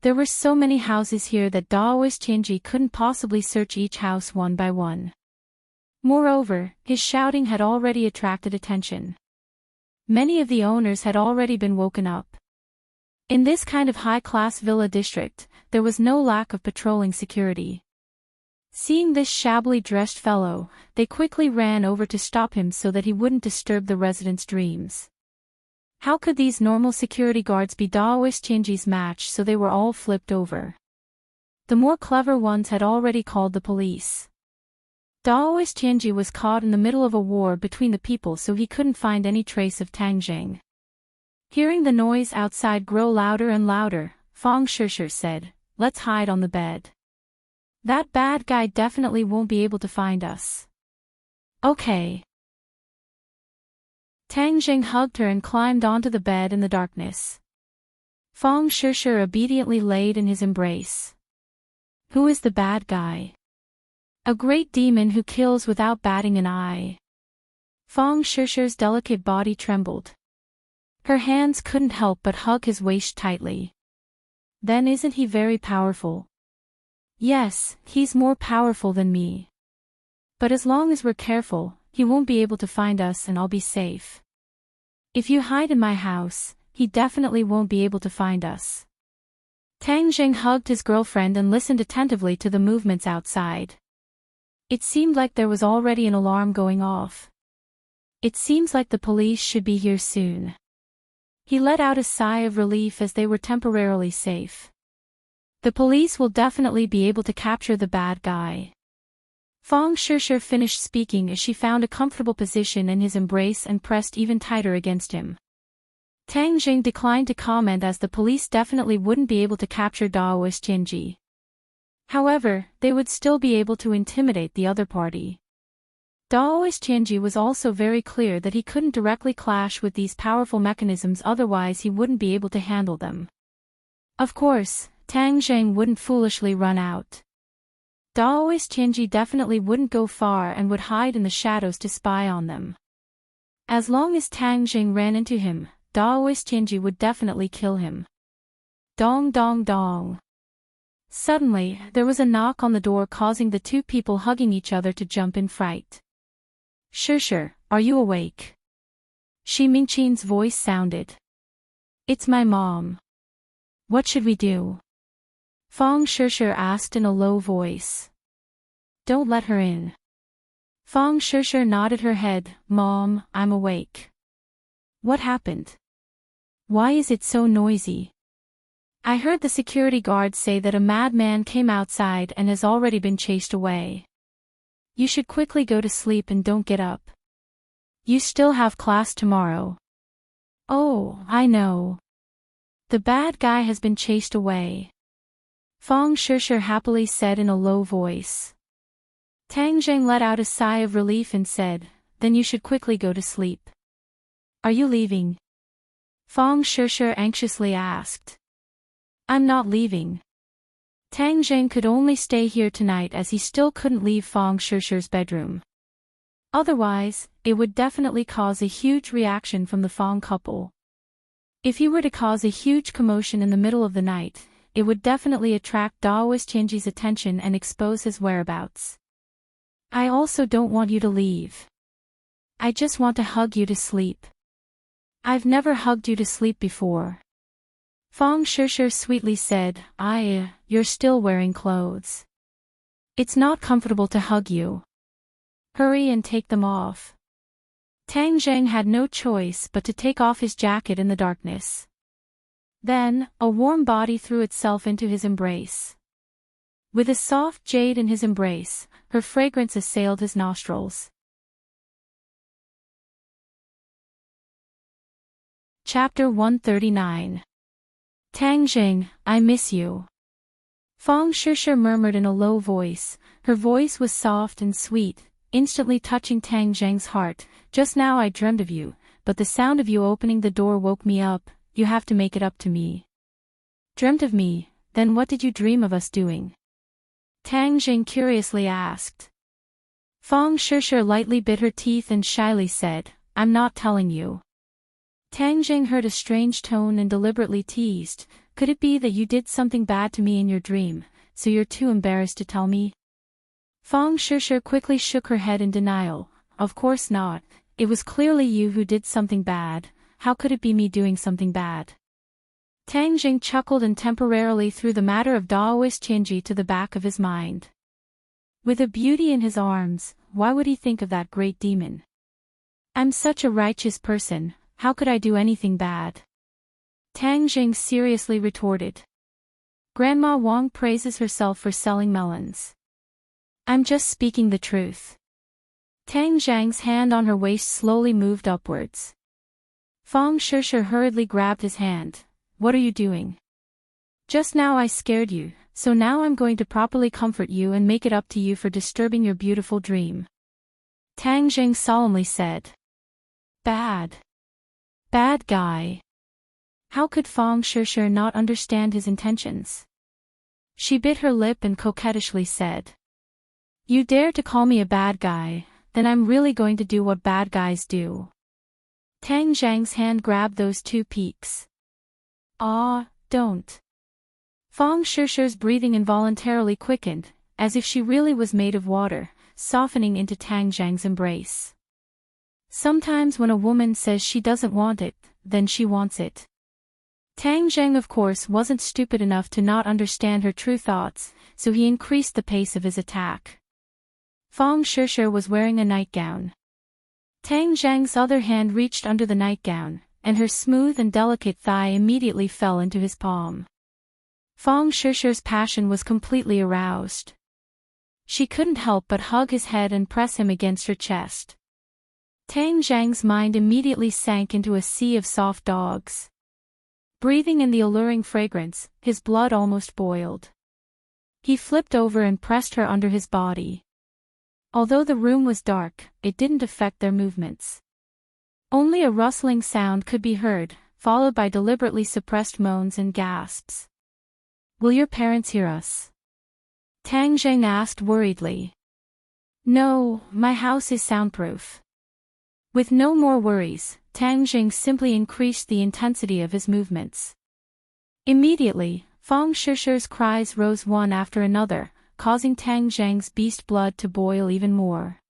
There were so many houses here that Daoist Jinji couldn't possibly search each house one by one. Moreover, his shouting had already attracted attention. Many of the owners had already been woken up. In this kind of high-class villa district, there was no lack of patrolling security. Seeing this shabbily dressed fellow, they quickly ran over to stop him so that he wouldn't disturb the residents' dreams. How could these normal security guards be Daoist Jinji's match, so they were all flipped over. The more clever ones had already called the police. Daoist Jinji was caught in the middle of a war between the people, so he couldn't find any trace of Tang Zheng. Hearing the noise outside grow louder and louder, Fang Shishi said, Let's hide on the bed. That bad guy definitely won't be able to find us. Okay. Tang Zheng hugged her and climbed onto the bed in the darkness. Fang Shishi obediently laid in his embrace. Who is the bad guy? A great demon who kills without batting an eye. Fang Shishi's delicate body trembled. Her hands couldn't help but hug his waist tightly. Then isn't he very powerful? Yes, he's more powerful than me. But as long as we're careful, he won't be able to find us and I'll be safe. If you hide in my house, he definitely won't be able to find us. Tang Zheng hugged his girlfriend and listened attentively to the movements outside. It seemed like there was already an alarm going off. It seems like the police should be here soon. He let out a sigh of relief as they were temporarily safe. The police will definitely be able to capture the bad guy. Fang Shishi finished speaking as she found a comfortable position in his embrace and pressed even tighter against him. Tang Zheng declined to comment as the police definitely wouldn't be able to capture Daoist Jinji. However, they would still be able to intimidate the other party. Daoist Tianji was also very clear that he couldn't directly clash with these powerful mechanisms, otherwise he wouldn't be able to handle them. Of course, Tang Zheng wouldn't foolishly run out. Daoist Tianji definitely wouldn't go far and would hide in the shadows to spy on them. As long as Tang Zheng ran into him, Daoist Tianji would definitely kill him. Dong dong dong. Suddenly, there was a knock on the door, causing the two people hugging each other to jump in fright. Shishir, are you awake? Shi Mingqin's voice sounded. It's my mom. What should we do? Fang Shishir asked in a low voice. Don't let her in. Fang Shishir nodded her head. Mom, I'm awake. What happened? Why is it so noisy? I heard the security guard say that a madman came outside and has already been chased away. You should quickly go to sleep and don't get up. You still have class tomorrow. Oh, I know. The bad guy has been chased away. Fang Shishir happily said in a low voice. Tang Zheng let out a sigh of relief and said, then you should quickly go to sleep. Are you leaving? Fang Shishir anxiously asked. I'm not leaving. Tang Zheng could only stay here tonight as he still couldn't leave Fang Shishir's bedroom. Otherwise, it would definitely cause a huge reaction from the Fang couple. If he were to cause a huge commotion in the middle of the night, it would definitely attract Daoist Tianji's attention and expose his whereabouts. I also don't want you to leave. I just want to hug you to sleep. I've never hugged you to sleep before. Fang Shishir sweetly said, you're still wearing clothes. It's not comfortable to hug you. Hurry and take them off. Tang Zheng had no choice but to take off his jacket in the darkness. Then, a warm body threw itself into his embrace. With a soft jade in his embrace, her fragrance assailed his nostrils. Chapter 139. Tang Zheng, I miss you. Fang Shishir murmured in a low voice. Her voice was soft and sweet, instantly touching Tang Zheng's heart. Just now I dreamed of you, but the sound of you opening the door woke me up. You have to make it up to me. Dreamt of me? Then what did you dream of us doing? Tang Zheng curiously asked. Fang Shishir lightly bit her teeth and shyly said, I'm not telling you. Tang Zheng heard a strange tone and deliberately teased, could it be that you did something bad to me in your dream, so you're too embarrassed to tell me? Fang Shishir quickly shook her head in denial. Of course not, it was clearly you who did something bad. How could it be me doing something bad? Tang Zheng chuckled and temporarily threw the matter of Daoist Tianji to the back of his mind. With a beauty in his arms, why would he think of that great demon? I'm such a righteous person, how could I do anything bad? Tang Zheng seriously retorted. Grandma Wang praises herself for selling melons. I'm just speaking the truth. Tang Zheng's hand on her waist slowly moved upwards. Fang Shishir hurriedly grabbed his hand. What are you doing? Just now I scared you, so now I'm going to properly comfort you and make it up to you for disturbing your beautiful dream. Tang Zheng solemnly said. Bad guy. How could Fang Shishir not understand his intentions? She bit her lip and coquettishly said. You dare to call me a bad guy, then I'm really going to do what bad guys do. Tang Zheng's hand grabbed those two peaks. Don't. Fang Shishir's breathing involuntarily quickened, as if she really was made of water, softening into Tang Zheng's embrace. Sometimes when a woman says she doesn't want it, then she wants it. Tang Zheng of course wasn't stupid enough to not understand her true thoughts, so he increased the pace of his attack. Fang Shishir was wearing a nightgown. Tang Zheng's other hand reached under the nightgown, and her smooth and delicate thigh immediately fell into his palm. Fang Shishir's passion was completely aroused. She couldn't help but hug his head and press him against her chest. Tang Zheng's mind immediately sank into a sea of soft dogs. Breathing in the alluring fragrance, his blood almost boiled. He flipped over and pressed her under his body. Although the room was dark, it didn't affect their movements. Only a rustling sound could be heard, followed by deliberately suppressed moans and gasps. "Will your parents hear us?" Tang Zheng asked worriedly. "No, my house is soundproof." With no more worries, Tang Zheng simply increased the intensity of his movements. Immediately, Fang Shishi's cries rose one after another, causing Tang Zheng's beast blood to boil even more.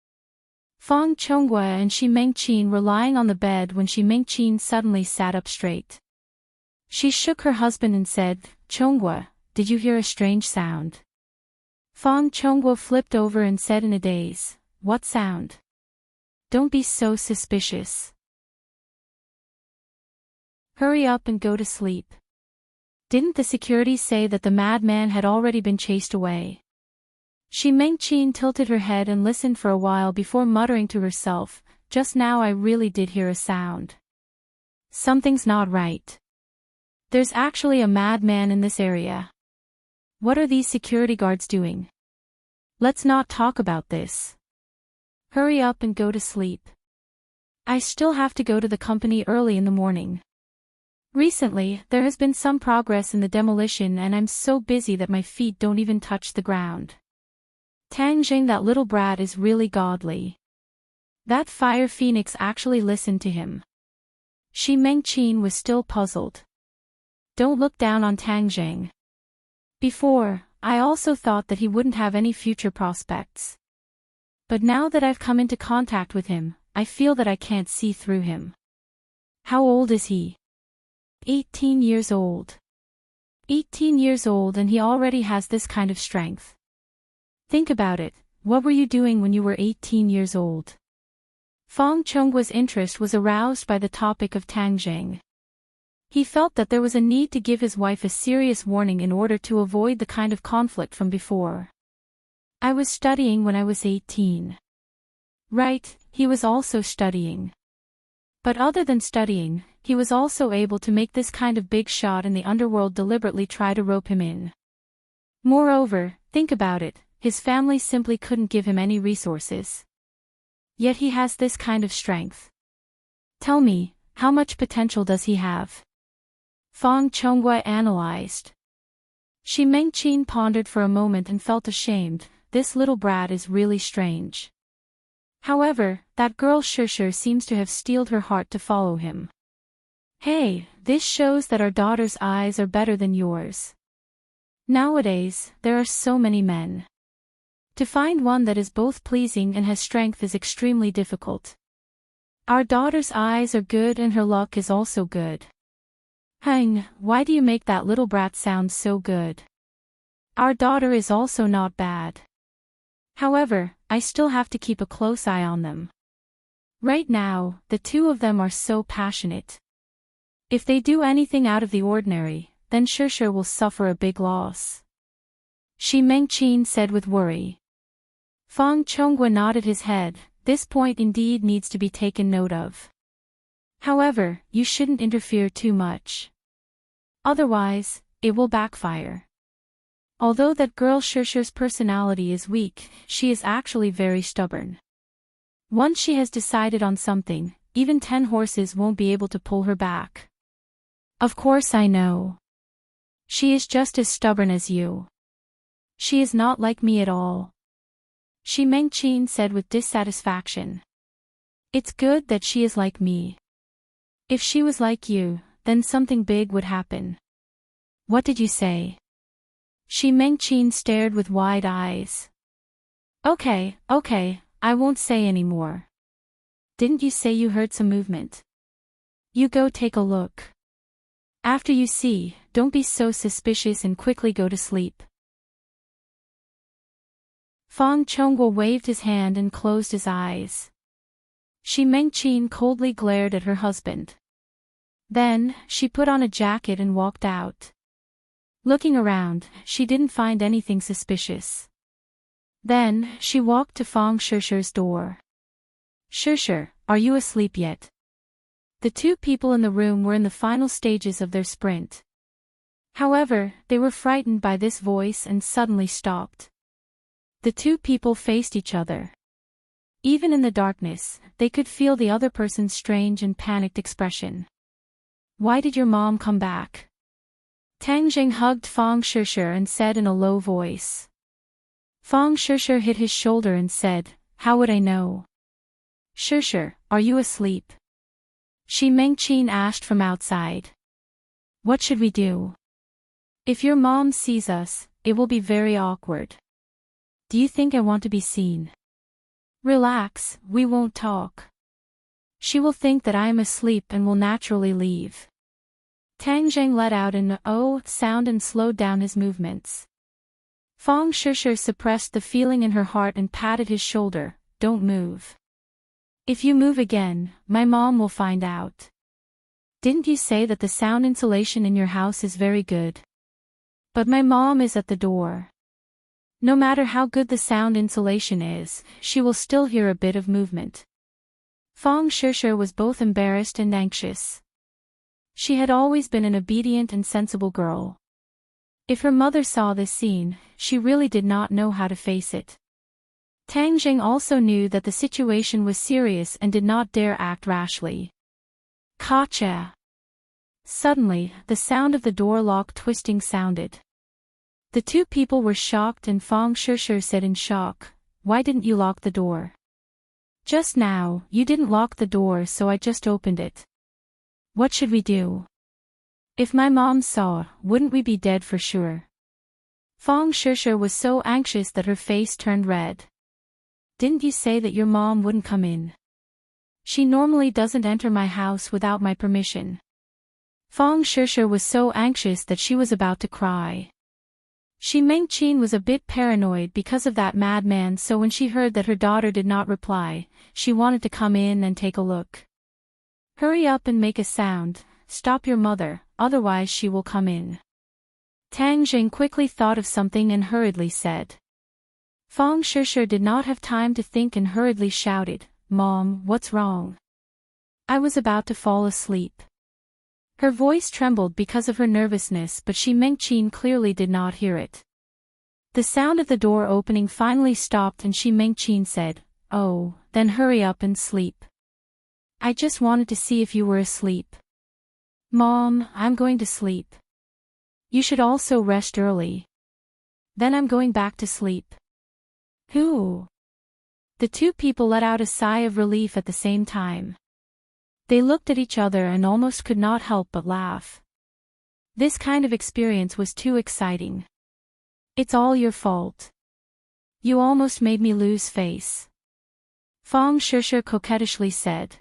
Fang Chonghua and Shi Mengqin were lying on the bed when Shi Mengqin suddenly sat up straight. She shook her husband and said, "Chonghua, did you hear a strange sound?" Fang Chonghua flipped over and said in a daze, "What sound? Don't be so suspicious. Hurry up and go to sleep. Didn't the security say that the madman had already been chased away?" Shi Mengqin tilted her head and listened for a while before muttering to herself, "Just now I really did hear a sound. Something's not right. There's actually a madman in this area. What are these security guards doing? Let's not talk about this. Hurry up and go to sleep. I still have to go to the company early in the morning. Recently, there has been some progress in the demolition and I'm so busy that my feet don't even touch the ground. Tang Zheng, that little brat is really godly. That fire phoenix actually listened to him." Shi Mengqin was still puzzled. "Don't look down on Tang Zheng. Before, I also thought that he wouldn't have any future prospects. But now that I've come into contact with him, I feel that I can't see through him." "How old is he?" 18 years old. 18 years old and he already has this kind of strength. Think about it, what were you doing when you were 18 years old? Fang Chonggua's interest was aroused by the topic of Tang Zheng. He felt that there was a need to give his wife a serious warning in order to avoid the kind of conflict from before. "I was studying when I was 18. Right, he was also studying. But other than studying, he was also able to make this kind of big shot in the underworld deliberately try to rope him in. Moreover, think about it, his family simply couldn't give him any resources. Yet he has this kind of strength. Tell me, how much potential does he have?" Fang Chonghua analyzed. Shi Mengqin pondered for a moment and felt ashamed. This little brat is really strange. However, that girl Shishi seems to have steeled her heart to follow him. "Hey, this shows that our daughter's eyes are better than yours. Nowadays, there are so many men. To find one that is both pleasing and has strength is extremely difficult. Our daughter's eyes are good and her luck is also good. Hang, why do you make that little brat sound so good? Our daughter is also not bad. However, I still have to keep a close eye on them. Right now, the two of them are so passionate. If they do anything out of the ordinary, then Shishi will suffer a big loss." Shi Mengqin said with worry. Fang Chonghua nodded his head. This point indeed needs to be taken note of. However, you shouldn't interfere too much. Otherwise, it will backfire. Although that girl Shishi's personality is weak, she is actually very stubborn. Once she has decided on something, even 10 horses won't be able to pull her back. Of course I know. She is just as stubborn as you. She is not like me at all. Shi Mengqin said with dissatisfaction. It's good that she is like me. If she was like you, then something big would happen. What did you say? Shi Mengqin stared with wide eyes. Okay, I won't say any more. Didn't you say you heard some movement? You go take a look. After you see, don't be so suspicious and quickly go to sleep. Fang Chonghua waved his hand and closed his eyes. Shi Mengqin coldly glared at her husband. Then, she put on a jacket and walked out. Looking around, she didn't find anything suspicious. Then, she walked to Fang Shishi's door. "Shishi, are you asleep yet?" The two people in the room were in the final stages of their sprint. However, they were frightened by this voice and suddenly stopped. The two people faced each other. Even in the darkness, they could feel the other person's strange and panicked expression. "Why did your mom come back?" Tang Jing hugged Fang Shishir and said in a low voice. Fang Shishir hit his shoulder and said, "How would I know?" "Shishir, are you asleep?" Shi Mengqin asked from outside. "What should we do? If your mom sees us, it will be very awkward." "Do you think I want to be seen?" "Relax, we won't talk. She will think that I am asleep and will naturally leave." Tang Zheng let out an "oh" sound and slowed down his movements. Fang Shishir suppressed the feeling in her heart and patted his shoulder. "Don't move. If you move again, my mom will find out. Didn't you say that the sound insulation in your house is very good? But my mom is at the door. No matter how good the sound insulation is, she will still hear a bit of movement." Fang Shishir was both embarrassed and anxious. She had always been an obedient and sensible girl. If her mother saw this scene, she really did not know how to face it. Tang Jing also knew that the situation was serious and did not dare act rashly. "Gotcha!" Suddenly, the sound of the door lock twisting sounded. The two people were shocked and Fang Shishir said in shock, "Why didn't you lock the door?" "Just now, you didn't lock the door, so I just opened it." "What should we do? If my mom saw, wouldn't we be dead for sure?" Fang Shishir was so anxious that her face turned red. "Didn't you say that your mom wouldn't come in? She normally doesn't enter my house without my permission." Fang Shishir was so anxious that she was about to cry. Shi Mengqin was a bit paranoid because of that madman, so when she heard that her daughter did not reply, she wanted to come in and take a look. "Hurry up and make a sound, stop your mother, otherwise she will come in." Tang Jing quickly thought of something and hurriedly said. Fang Shishir did not have time to think and hurriedly shouted, "Mom, what's wrong?" "I was about to fall asleep." Her voice trembled because of her nervousness, but Shi Mengqin clearly did not hear it. The sound of the door opening finally stopped and Shi Mengqin said, "Oh, then hurry up and sleep. I just wanted to see if you were asleep." "Mom, I'm going to sleep. You should also rest early." "Then I'm going back to sleep." "Who?" The two people let out a sigh of relief at the same time. They looked at each other and almost could not help but laugh. This kind of experience was too exciting. "It's all your fault. You almost made me lose face," Fang Shishir coquettishly said.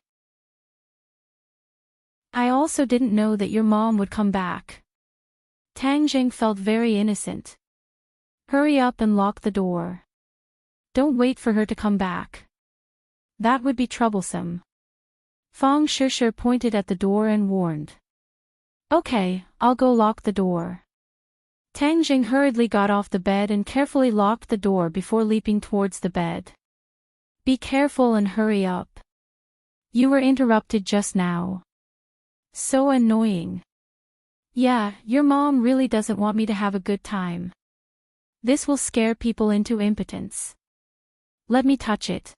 "I also didn't know that your mom would come back." Tang Jing felt very innocent. "Hurry up and lock the door. Don't wait for her to come back. That would be troublesome." Fang Shishir pointed at the door and warned. "Okay, I'll go lock the door." Tang Jing hurriedly got off the bed and carefully locked the door before leaping towards the bed. "Be careful and hurry up. You were interrupted just now. So annoying. Yeah, your mom really doesn't want me to have a good time. This will scare people into impotence. Let me touch it."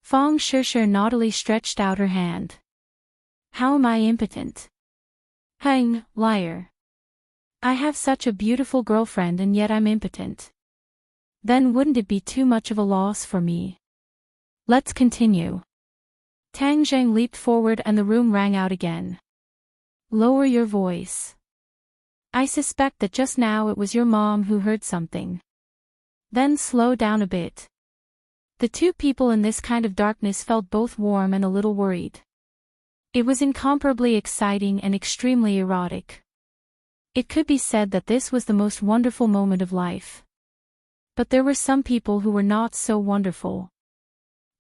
Fang Shishir naughtily stretched out her hand. "How am I impotent? Hang, liar. I have such a beautiful girlfriend and yet I'm impotent. Then wouldn't it be too much of a loss for me? Let's continue." Tang Zheng leaped forward and the room rang out again. "Lower your voice. I suspect that just now it was your mom who heard something. Then slow down a bit." The two people in this kind of darkness felt both warm and a little worried. It was incomparably exciting and extremely erotic. It could be said that this was the most wonderful moment of life. But there were some people who were not so wonderful.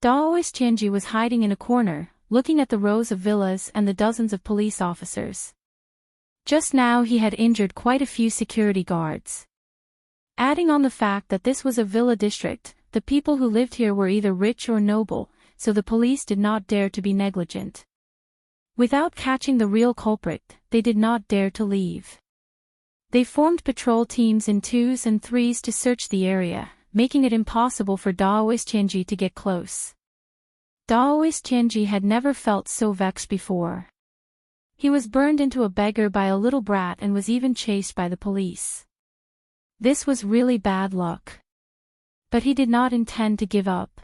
Daoist Tianji was hiding in a corner, looking at the rows of villas and the dozens of police officers. Just now he had injured quite a few security guards. Adding on the fact that this was a villa district, the people who lived here were either rich or noble, so the police did not dare to be negligent. Without catching the real culprit, they did not dare to leave. They formed patrol teams in 2s and 3s to search the area, making it impossible for Daoist Tianji to get close. Daoist Tianji had never felt so vexed before. He was burned into a beggar by a little brat and was even chased by the police. This was really bad luck. But he did not intend to give up.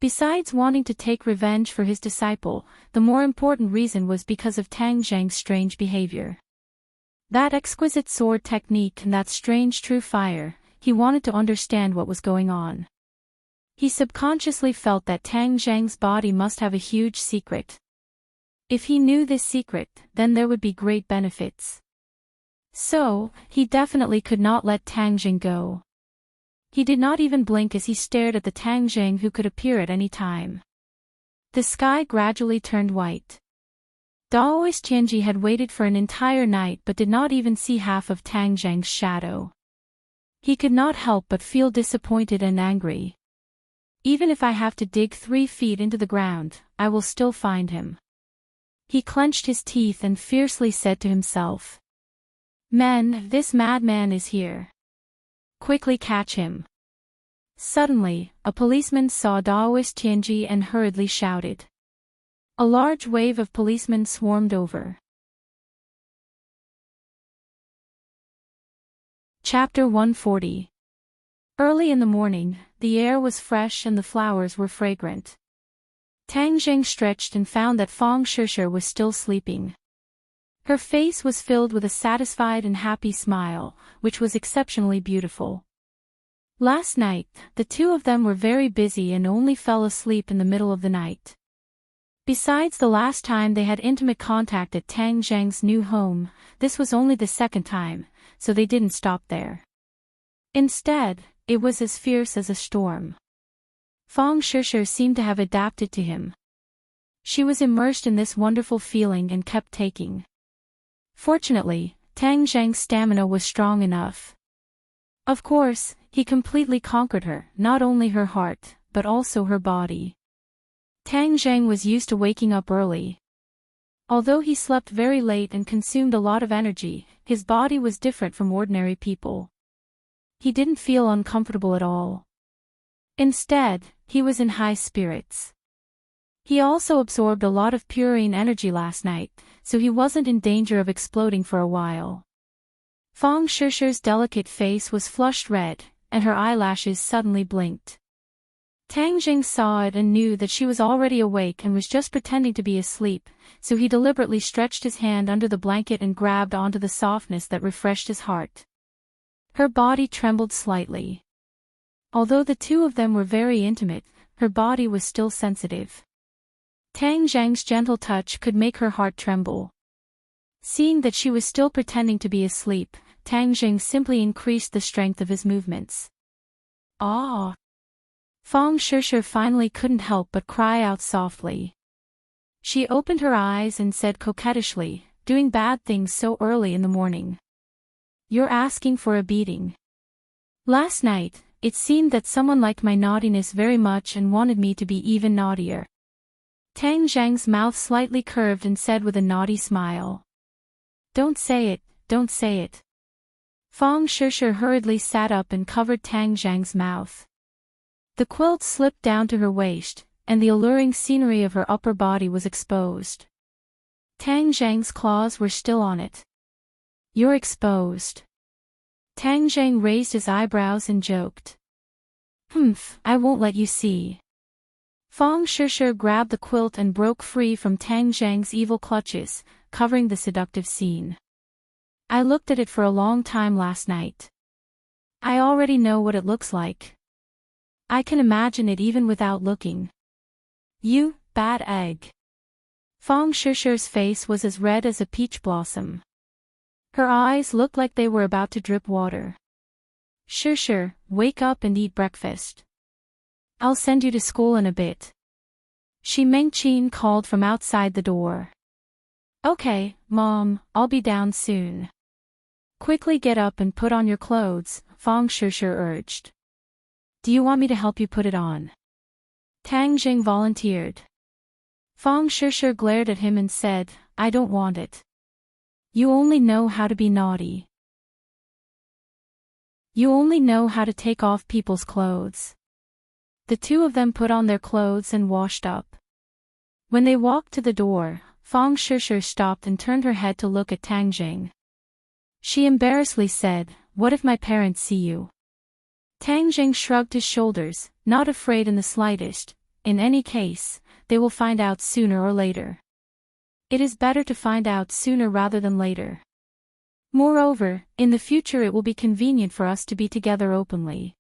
Besides wanting to take revenge for his disciple, the more important reason was because of Tang Zheng's strange behavior. That exquisite sword technique and that strange true fire, he wanted to understand what was going on. He subconsciously felt that Tang Zheng's body must have a huge secret. If he knew this secret, then there would be great benefits. So, he definitely could not let Tang Zheng go. He did not even blink as he stared at the Tang Zheng who could appear at any time. The sky gradually turned white. Daoist Tianji had waited for an entire night but did not even see half of Tang Zheng's shadow. He could not help but feel disappointed and angry. Even if I have to dig 3 feet into the ground, I will still find him. He clenched his teeth and fiercely said to himself, "Men, this madman is here. Quickly catch him." Suddenly, a policeman saw Daoist Tianji and hurriedly shouted. A large wave of policemen swarmed over. Chapter 140. Early in the morning, the air was fresh and the flowers were fragrant. Tang Zheng stretched and found that Fang Shishir was still sleeping. Her face was filled with a satisfied and happy smile, which was exceptionally beautiful. Last night, the two of them were very busy and only fell asleep in the middle of the night. Besides the last time they had intimate contact at Tang Zheng's new home, this was only the second time, so they didn't stop there. Instead, it was as fierce as a storm. Fang Shishir seemed to have adapted to him. She was immersed in this wonderful feeling and kept taking. Fortunately, Tang Zheng's stamina was strong enough. Of course, he completely conquered her, not only her heart, but also her body. Tang Zheng was used to waking up early. Although he slept very late and consumed a lot of energy, his body was different from ordinary people. He didn't feel uncomfortable at all. Instead, he was in high spirits. He also absorbed a lot of purine energy last night, so he wasn't in danger of exploding for a while. Fang Shishir's delicate face was flushed red, and her eyelashes suddenly blinked. Tang Zheng saw it and knew that she was already awake and was just pretending to be asleep, so he deliberately stretched his hand under the blanket and grabbed onto the softness that refreshed his heart. Her body trembled slightly. Although the two of them were very intimate, her body was still sensitive. Tang Zheng's gentle touch could make her heart tremble. Seeing that she was still pretending to be asleep, Tang Zheng simply increased the strength of his movements. "Ah!" Fang Shishir finally couldn't help but cry out softly. She opened her eyes and said coquettishly, "Doing bad things so early in the morning. You're asking for a beating. Last night, it seemed that someone liked my naughtiness very much and wanted me to be even naughtier." Tang Zheng's mouth slightly curved and said with a naughty smile. "Don't say it, don't say it." Fang Shishir hurriedly sat up and covered Tang Zheng's mouth. The quilt slipped down to her waist, and the alluring scenery of her upper body was exposed. Tang Zheng's claws were still on it. "You're exposed." Tang Zheng raised his eyebrows and joked. "Humph, I won't let you see." Fang Shishir grabbed the quilt and broke free from Tang Zheng's evil clutches, covering the seductive scene. "I looked at it for a long time last night. I already know what it looks like. I can imagine it even without looking. You, bad egg." Fang Shishir's face was as red as a peach blossom. Her eyes looked like they were about to drip water. "Shishir, wake up and eat breakfast. I'll send you to school in a bit." Shi Mengqin called from outside the door. "Okay, Mom, I'll be down soon." "Quickly get up and put on your clothes," Fang Shishir urged. "Do you want me to help you put it on?" Tang Zheng volunteered. Fang Shishir glared at him and said, "I don't want it. You only know how to be naughty. You only know how to take off people's clothes." The two of them put on their clothes and washed up. When they walked to the door, Fang Shishir stopped and turned her head to look at Tang Jing. She embarrassedly said, "What if my parents see you?" Tang Jing shrugged his shoulders, not afraid in the slightest. In any case, they will find out sooner or later. It is better to find out sooner rather than later. Moreover, in the future it will be convenient for us to be together openly.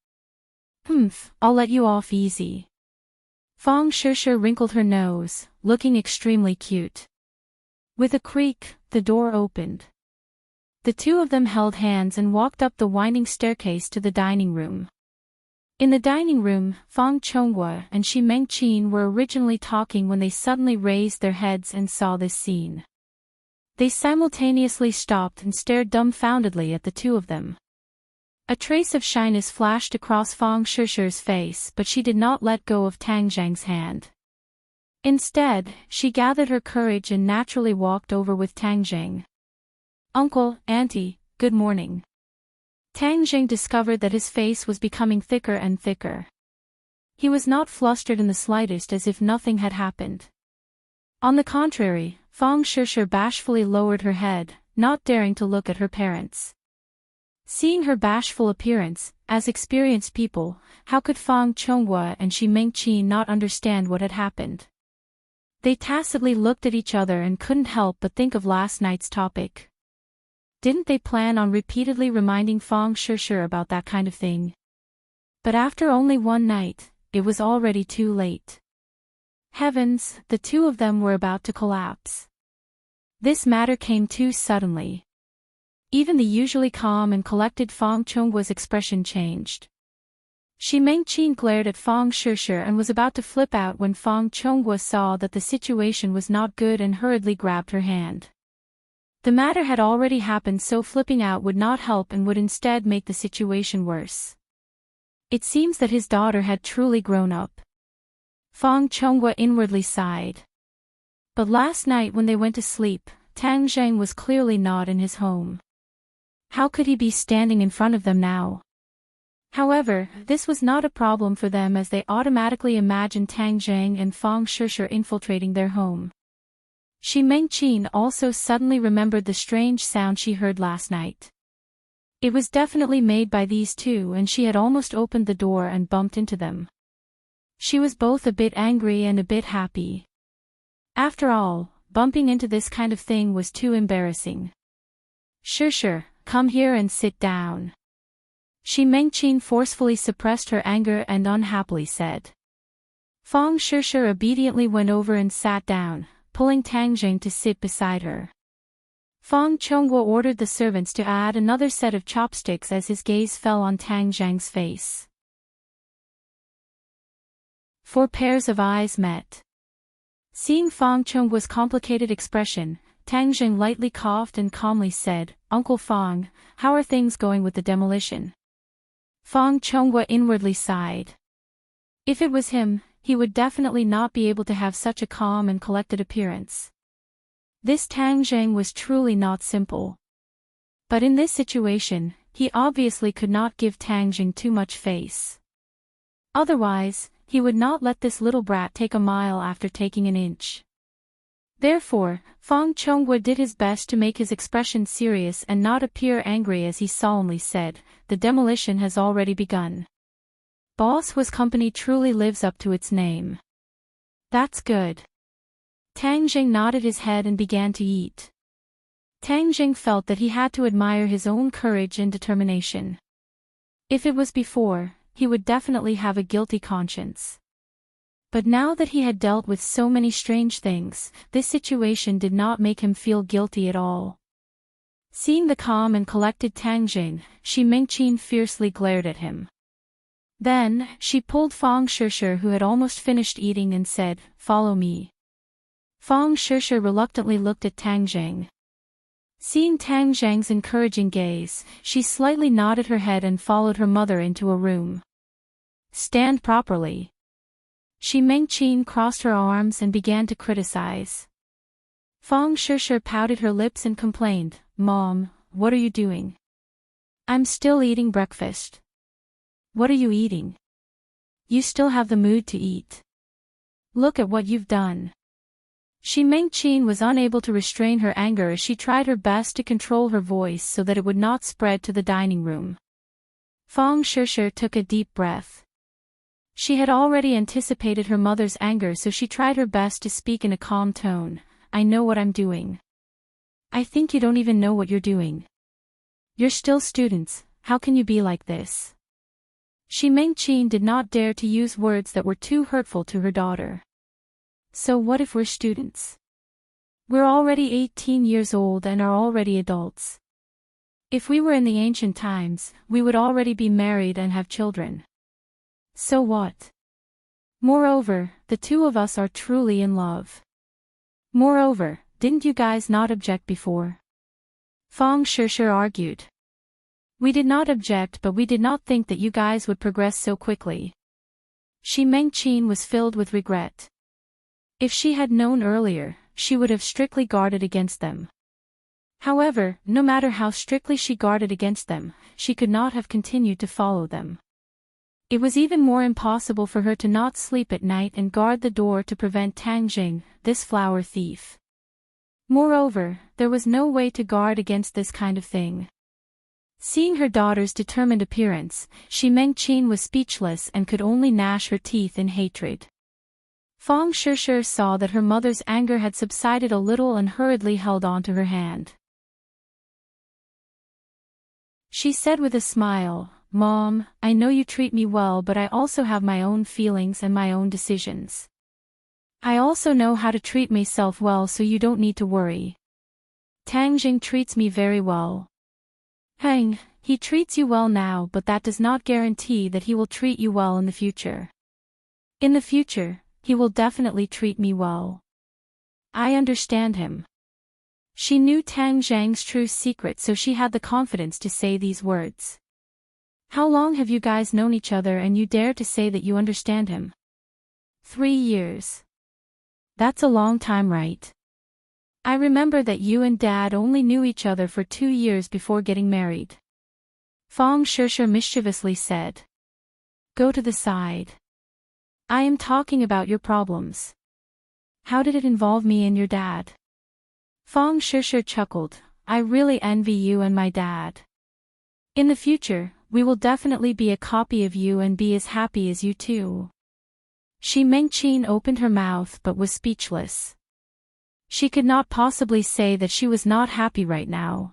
I'll let you off easy. Fang Shishir wrinkled her nose, looking extremely cute. With a creak, the door opened. The two of them held hands and walked up the winding staircase to the dining room. In the dining room, Fang Chonghua and Shi Mengqin were originally talking when they suddenly raised their heads and saw this scene. They simultaneously stopped and stared dumbfoundedly at the two of them. A trace of shyness flashed across Fang Shishir's face, but she did not let go of Tang Zhang's hand. Instead, she gathered her courage and naturally walked over with Tang Zhang. "Uncle, Auntie, good morning." Tang Jing discovered that his face was becoming thicker and thicker. He was not flustered in the slightest, as if nothing had happened. On the contrary, Fang Shishir bashfully lowered her head, not daring to look at her parents. Seeing her bashful appearance, as experienced people, how could Fang Chonghua and Shi Mengqin not understand what had happened? They tacitly looked at each other and couldn't help but think of last night's topic. Didn't they plan on repeatedly reminding Fang Shishir about that kind of thing? But after only one night, it was already too late. Heavens, the two of them were about to collapse. This matter came too suddenly. Even the usually calm and collected Fang Chonghua's expression changed. Shi Mengqin glared at Fang Shishir and was about to flip out when Fang Chonghua saw that the situation was not good and hurriedly grabbed her hand. The matter had already happened, so flipping out would not help and would instead make the situation worse. It seems that his daughter had truly grown up. Fang Chonghua inwardly sighed. But last night when they went to sleep, Tang Zhang was clearly not in his home. How could he be standing in front of them now? However, this was not a problem for them, as they automatically imagined Tang Zhang and Fang Shishir infiltrating their home. Shi Mengqin also suddenly remembered the strange sound she heard last night. It was definitely made by these two, and she had almost opened the door and bumped into them. She was both a bit angry and a bit happy. After all, bumping into this kind of thing was too embarrassing. "Shishir, come here and sit down." Shi Mengqin forcefully suppressed her anger and unhappily said. Fang Shishir obediently went over and sat down, pulling Tang Jing to sit beside her. Fang Chonghua ordered the servants to add another set of chopsticks as his gaze fell on Tang Zhang's face. 4 pairs of eyes met. Seeing Fang Chonghua's complicated expression, Tang Jing lightly coughed and calmly said, "Uncle Fang, how are things going with the demolition?" Fang Chonghua inwardly sighed. If it was him, he would definitely not be able to have such a calm and collected appearance. This Tang Zhang was truly not simple. But in this situation, he obviously could not give Tang Jing too much face. Otherwise, he would not let this little brat take a mile after taking an inch. Therefore, Fang Chonghua did his best to make his expression serious and not appear angry as he solemnly said, "The demolition has already begun. Boss whose company truly lives up to its name." "That's good." Tang Jing nodded his head and began to eat. Tang Jing felt that he had to admire his own courage and determination. If it was before, he would definitely have a guilty conscience. But now that he had dealt with so many strange things, this situation did not make him feel guilty at all. Seeing the calm and collected Tang Jing, Shi Mengqin fiercely glared at him. Then, she pulled Fang Shishir, who had almost finished eating, and said, "Follow me." Fang Shishir reluctantly looked at Tang Jing. Seeing Tang Zhang's encouraging gaze, she slightly nodded her head and followed her mother into a room. "Stand properly." Shi Mengqin crossed her arms and began to criticize. Fang Shishir pouted her lips and complained, "Mom, what are you doing?" "I'm still eating breakfast." "What are you eating?" You still have the mood to eat. Look at what you've done. Shi Mengqin was unable to restrain her anger as she tried her best to control her voice so that it would not spread to the dining room. Fang Shishir took a deep breath. She had already anticipated her mother's anger, so she tried her best to speak in a calm tone. I know what I'm doing. I think you don't even know what you're doing. You're still students, how can you be like this? Shi Mengqin did not dare to use words that were too hurtful to her daughter. So what if we're students? We're already 18 years old and are already adults. If we were in the ancient times, we would already be married and have children. So what? Moreover, the two of us are truly in love. Moreover, didn't you guys not object before? Fang Shishir argued. We did not object, but we did not think that you guys would progress so quickly. Shi Mengqin was filled with regret. If she had known earlier, she would have strictly guarded against them. However, no matter how strictly she guarded against them, she could not have continued to follow them. It was even more impossible for her to not sleep at night and guard the door to prevent Tang Jing, this flower thief. Moreover, there was no way to guard against this kind of thing. Seeing her daughter's determined appearance, Shi Mengqin was speechless and could only gnash her teeth in hatred. Fang Shishir saw that her mother's anger had subsided a little and hurriedly held on to her hand. She said with a smile, Mom, I know you treat me well, but I also have my own feelings and my own decisions. I also know how to treat myself well, so you don't need to worry. Tang Jing treats me very well. Hang, he treats you well now, but that does not guarantee that he will treat you well in the future. In the future, he will definitely treat me well. I understand him. She knew Tang Zhang's true secret, so she had the confidence to say these words. How long have you guys known each other and you dare to say that you understand him? 3 years. That's a long time, right? I remember that you and Dad only knew each other for 2 years before getting married. Fang Shishir mischievously said. Go to the side. I am talking about your problems. How did it involve me and your dad? Fang Shishir chuckled. I really envy you and my dad. In the future, we will definitely be a copy of you and be as happy as you too. Shi Mengqin opened her mouth but was speechless. She could not possibly say that she was not happy right now.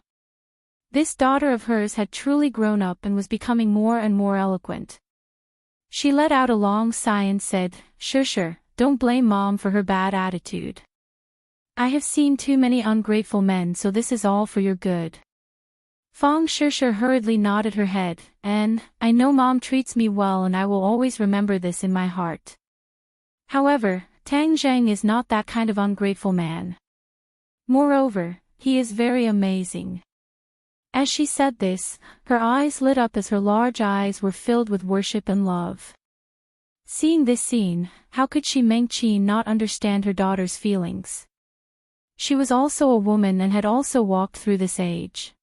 This daughter of hers had truly grown up and was becoming more and more eloquent. She let out a long sigh and said, Shishir, don't blame Mom for her bad attitude. I have seen too many ungrateful men, so this is all for your good. Fang Shishir hurriedly nodded her head, and, I know Mom treats me well and I will always remember this in my heart. However, Tang Zhang is not that kind of ungrateful man. Moreover, he is very amazing. As she said this, her eyes lit up as her large eyes were filled with worship and love. Seeing this scene, how could Shi Mengqin not understand her daughter's feelings? She was also a woman and had also walked through this age.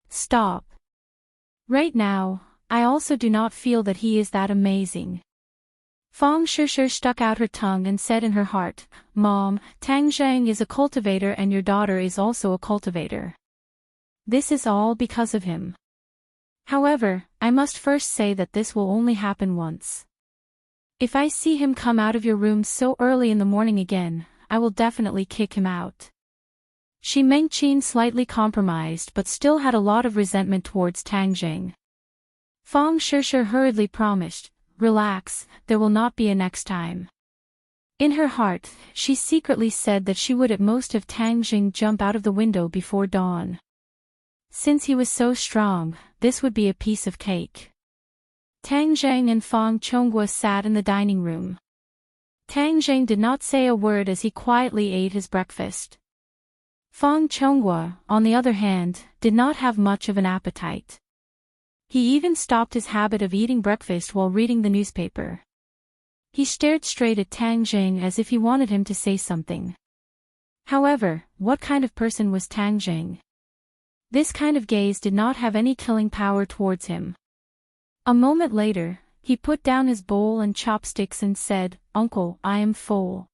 Stop. Right now, I also do not feel that he is that amazing. Fang Shishir stuck out her tongue and said in her heart, Mom, Tang Zhang is a cultivator and your daughter is also a cultivator. This is all because of him. However, I must first say that this will only happen once. If I see him come out of your room so early in the morning again, I will definitely kick him out. Shi Mengqin slightly compromised but still had a lot of resentment towards Tang Jing. Fang Shishir hurriedly promised, Relax, there will not be a next time. In her heart, she secretly said that she would at most have Tang Jing jump out of the window before dawn. Since he was so strong, this would be a piece of cake. Tang Zhang and Fang Chonghua sat in the dining room. Tang Zhang did not say a word as he quietly ate his breakfast. Fang Chonghua, on the other hand, did not have much of an appetite. He even stopped his habit of eating breakfast while reading the newspaper. He stared straight at Tang Jing as if he wanted him to say something. However, what kind of person was Tang Jing? This kind of gaze did not have any killing power towards him. A moment later, He put down his bowl and chopsticks and said, "Uncle, I am full.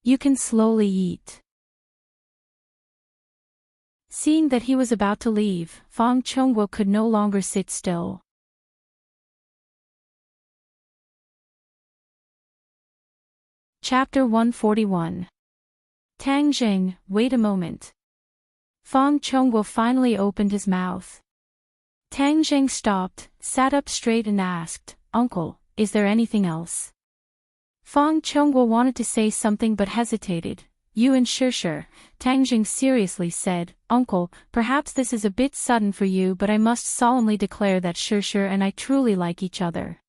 You can slowly eat." Seeing that he was about to leave, Fang Chongguo could no longer sit still. Chapter 141. Tang Jing, wait a moment. Fang Chongguo finally opened his mouth. Tang Jing stopped, sat up straight and asked, "Uncle, is there anything else?" Fang Chongguo wanted to say something but hesitated. "You and Shishir," Tang Jing seriously said, "Uncle, perhaps this is a bit sudden for you, but I must solemnly declare that Shishir and I truly like each other.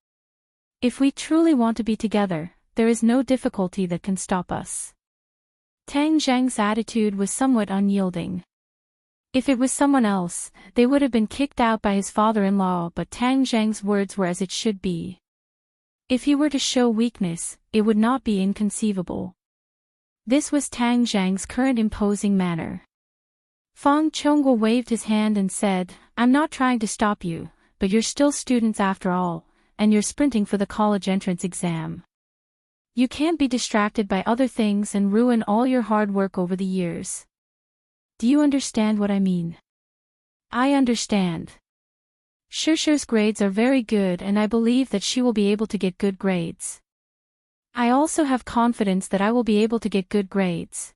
If we truly want to be together, there is no difficulty that can stop us." Tang Zhang's attitude was somewhat unyielding. If it was someone else, they would have been kicked out by his father-in-law, but Tang Zhang's words were as it should be. If he were to show weakness, it would not be inconceivable. This was Tang Zhang's current imposing manner. Fang Chongguo waved his hand and said, "I'm not trying to stop you, but you're still students after all, and you're sprinting for the college entrance exam. You can't be distracted by other things and ruin all your hard work over the years. Do you understand what I mean?" "I understand. Shishir's grades are very good and I believe that she will be able to get good grades. I also have confidence that I will be able to get good grades."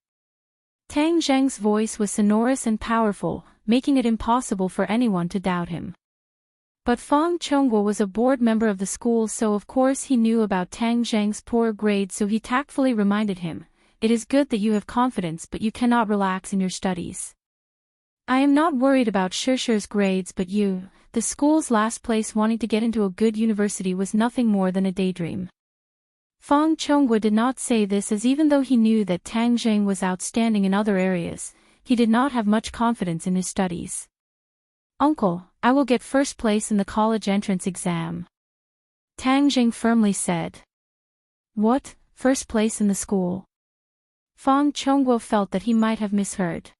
Tang Zheng's voice was sonorous and powerful, making it impossible for anyone to doubt him. But Fang Chongguo was a board member of the school, so of course he knew about Tang Zheng's poor grades, so he tactfully reminded him, "It is good that you have confidence, but you cannot relax in your studies. I am not worried about Shishir's grades, but you, the school's last place wanting to get into a good university was nothing more than a daydream." Fang Chongguo did not say this as even though he knew that Tang Zheng was outstanding in other areas, he did not have much confidence in his studies. "Uncle, I will get first place in the college entrance exam," Tang Zheng firmly said. "What, first place in the school?" Fang Chongguo felt that he might have misheard.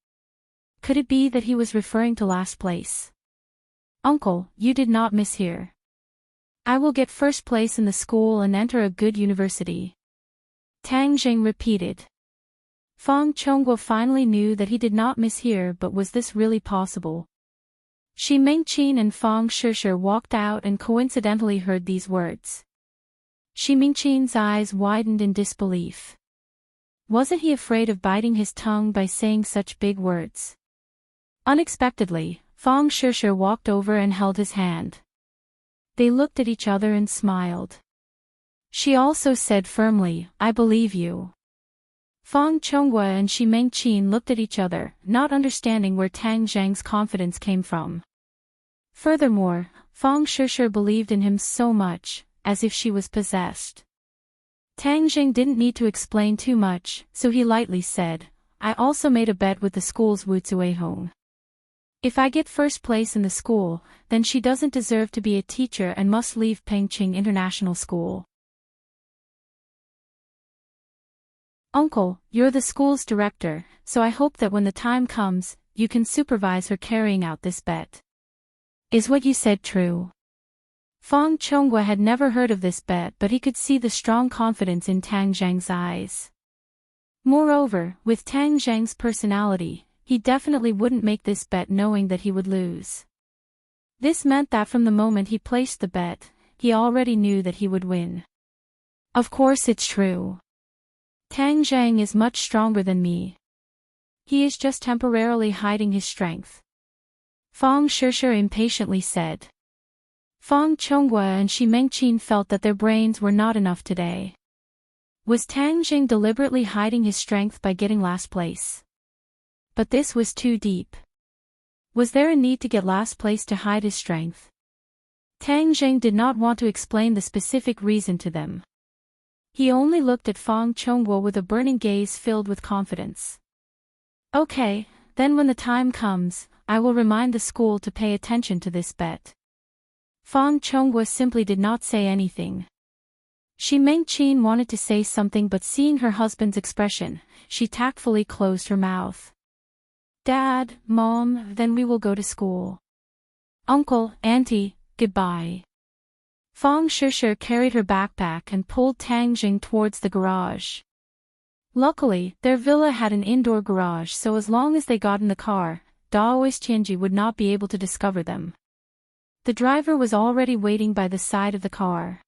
Could it be that he was referring to last place? "Uncle, you did not mishear. I will get first place in the school and enter a good university," Tang Zheng repeated. Fang Chongguo finally knew that he did not mishear, but was this really possible? Shi Mingqin and Fang Shishir walked out and coincidentally heard these words. Shi Mingqin's eyes widened in disbelief. Wasn't he afraid of biting his tongue by saying such big words? Unexpectedly, Fang Shishir walked over and held his hand. They looked at each other and smiled. She also said firmly, "I believe you." Fang Chongguo and Shi Mingqin looked at each other, not understanding where Tang Zheng's confidence came from. Furthermore, Fang Shishir believed in him so much, as if she was possessed. Tang Zheng didn't need to explain too much, so he lightly said, "I also made a bet with the school's Wu Zuihong. If I get first place in the school, then she doesn't deserve to be a teacher and must leave Pengqing International School." "Uncle, you're the school's director, so I hope that when the time comes, you can supervise her carrying out this bet. Is what you said true?" Fang Chongguo had never heard of this bet, but he could see the strong confidence in Tang Zheng's eyes. Moreover, with Tang Zheng's personality, he definitely wouldn't make this bet knowing that he would lose. This meant that from the moment he placed the bet, he already knew that he would win. "Of course it's true. Tang Zheng is much stronger than me. He is just temporarily hiding his strength," Fang Shishir impatiently said. Fang Chongguo and Shi Mingqin felt that their brains were not enough today. Was Tang Zheng deliberately hiding his strength by getting last place? But this was too deep. Was there a need to get last place to hide his strength? Tang Zheng did not want to explain the specific reason to them. He only looked at Fang Chongguo with a burning gaze filled with confidence. "Okay, then when the time comes, I will remind the school to pay attention to this bet." Fang Chongguo simply did not say anything. Shi Mingqin wanted to say something, but seeing her husband's expression, she tactfully closed her mouth. "Dad, Mom, then we will go to school. Uncle, Auntie, goodbye." Fang Shishir carried her backpack and pulled Tang Jing towards the garage. Luckily, their villa had an indoor garage, so as long as they got in the car, Daoist Tianji would not be able to discover them. The driver was already waiting by the side of the car.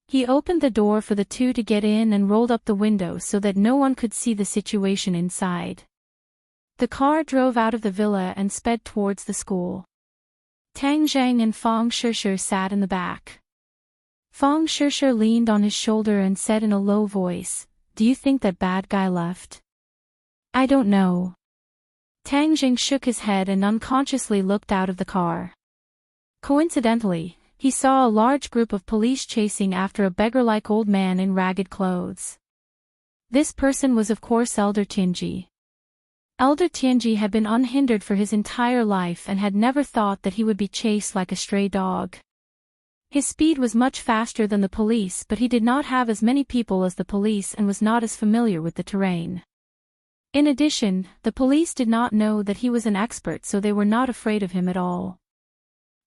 He opened the door for the two to get in and rolled up the window so that no one could see the situation inside. The car drove out of the villa and sped towards the school. Tang Zhang and Fang Shishir sat in the back. Fang Shishir leaned on his shoulder and said in a low voice, "Do you think that bad guy left?" "I don't know." Tang Jing shook his head and unconsciously looked out of the car. Coincidentally, he saw a large group of police chasing after a beggar-like old man in ragged clothes. This person was of course Elder Tianji. Elder Tianji had been unhindered for his entire life and had never thought that he would be chased like a stray dog. His speed was much faster than the police, but he did not have as many people as the police and was not as familiar with the terrain. In addition, the police did not know that he was an expert, so they were not afraid of him at all.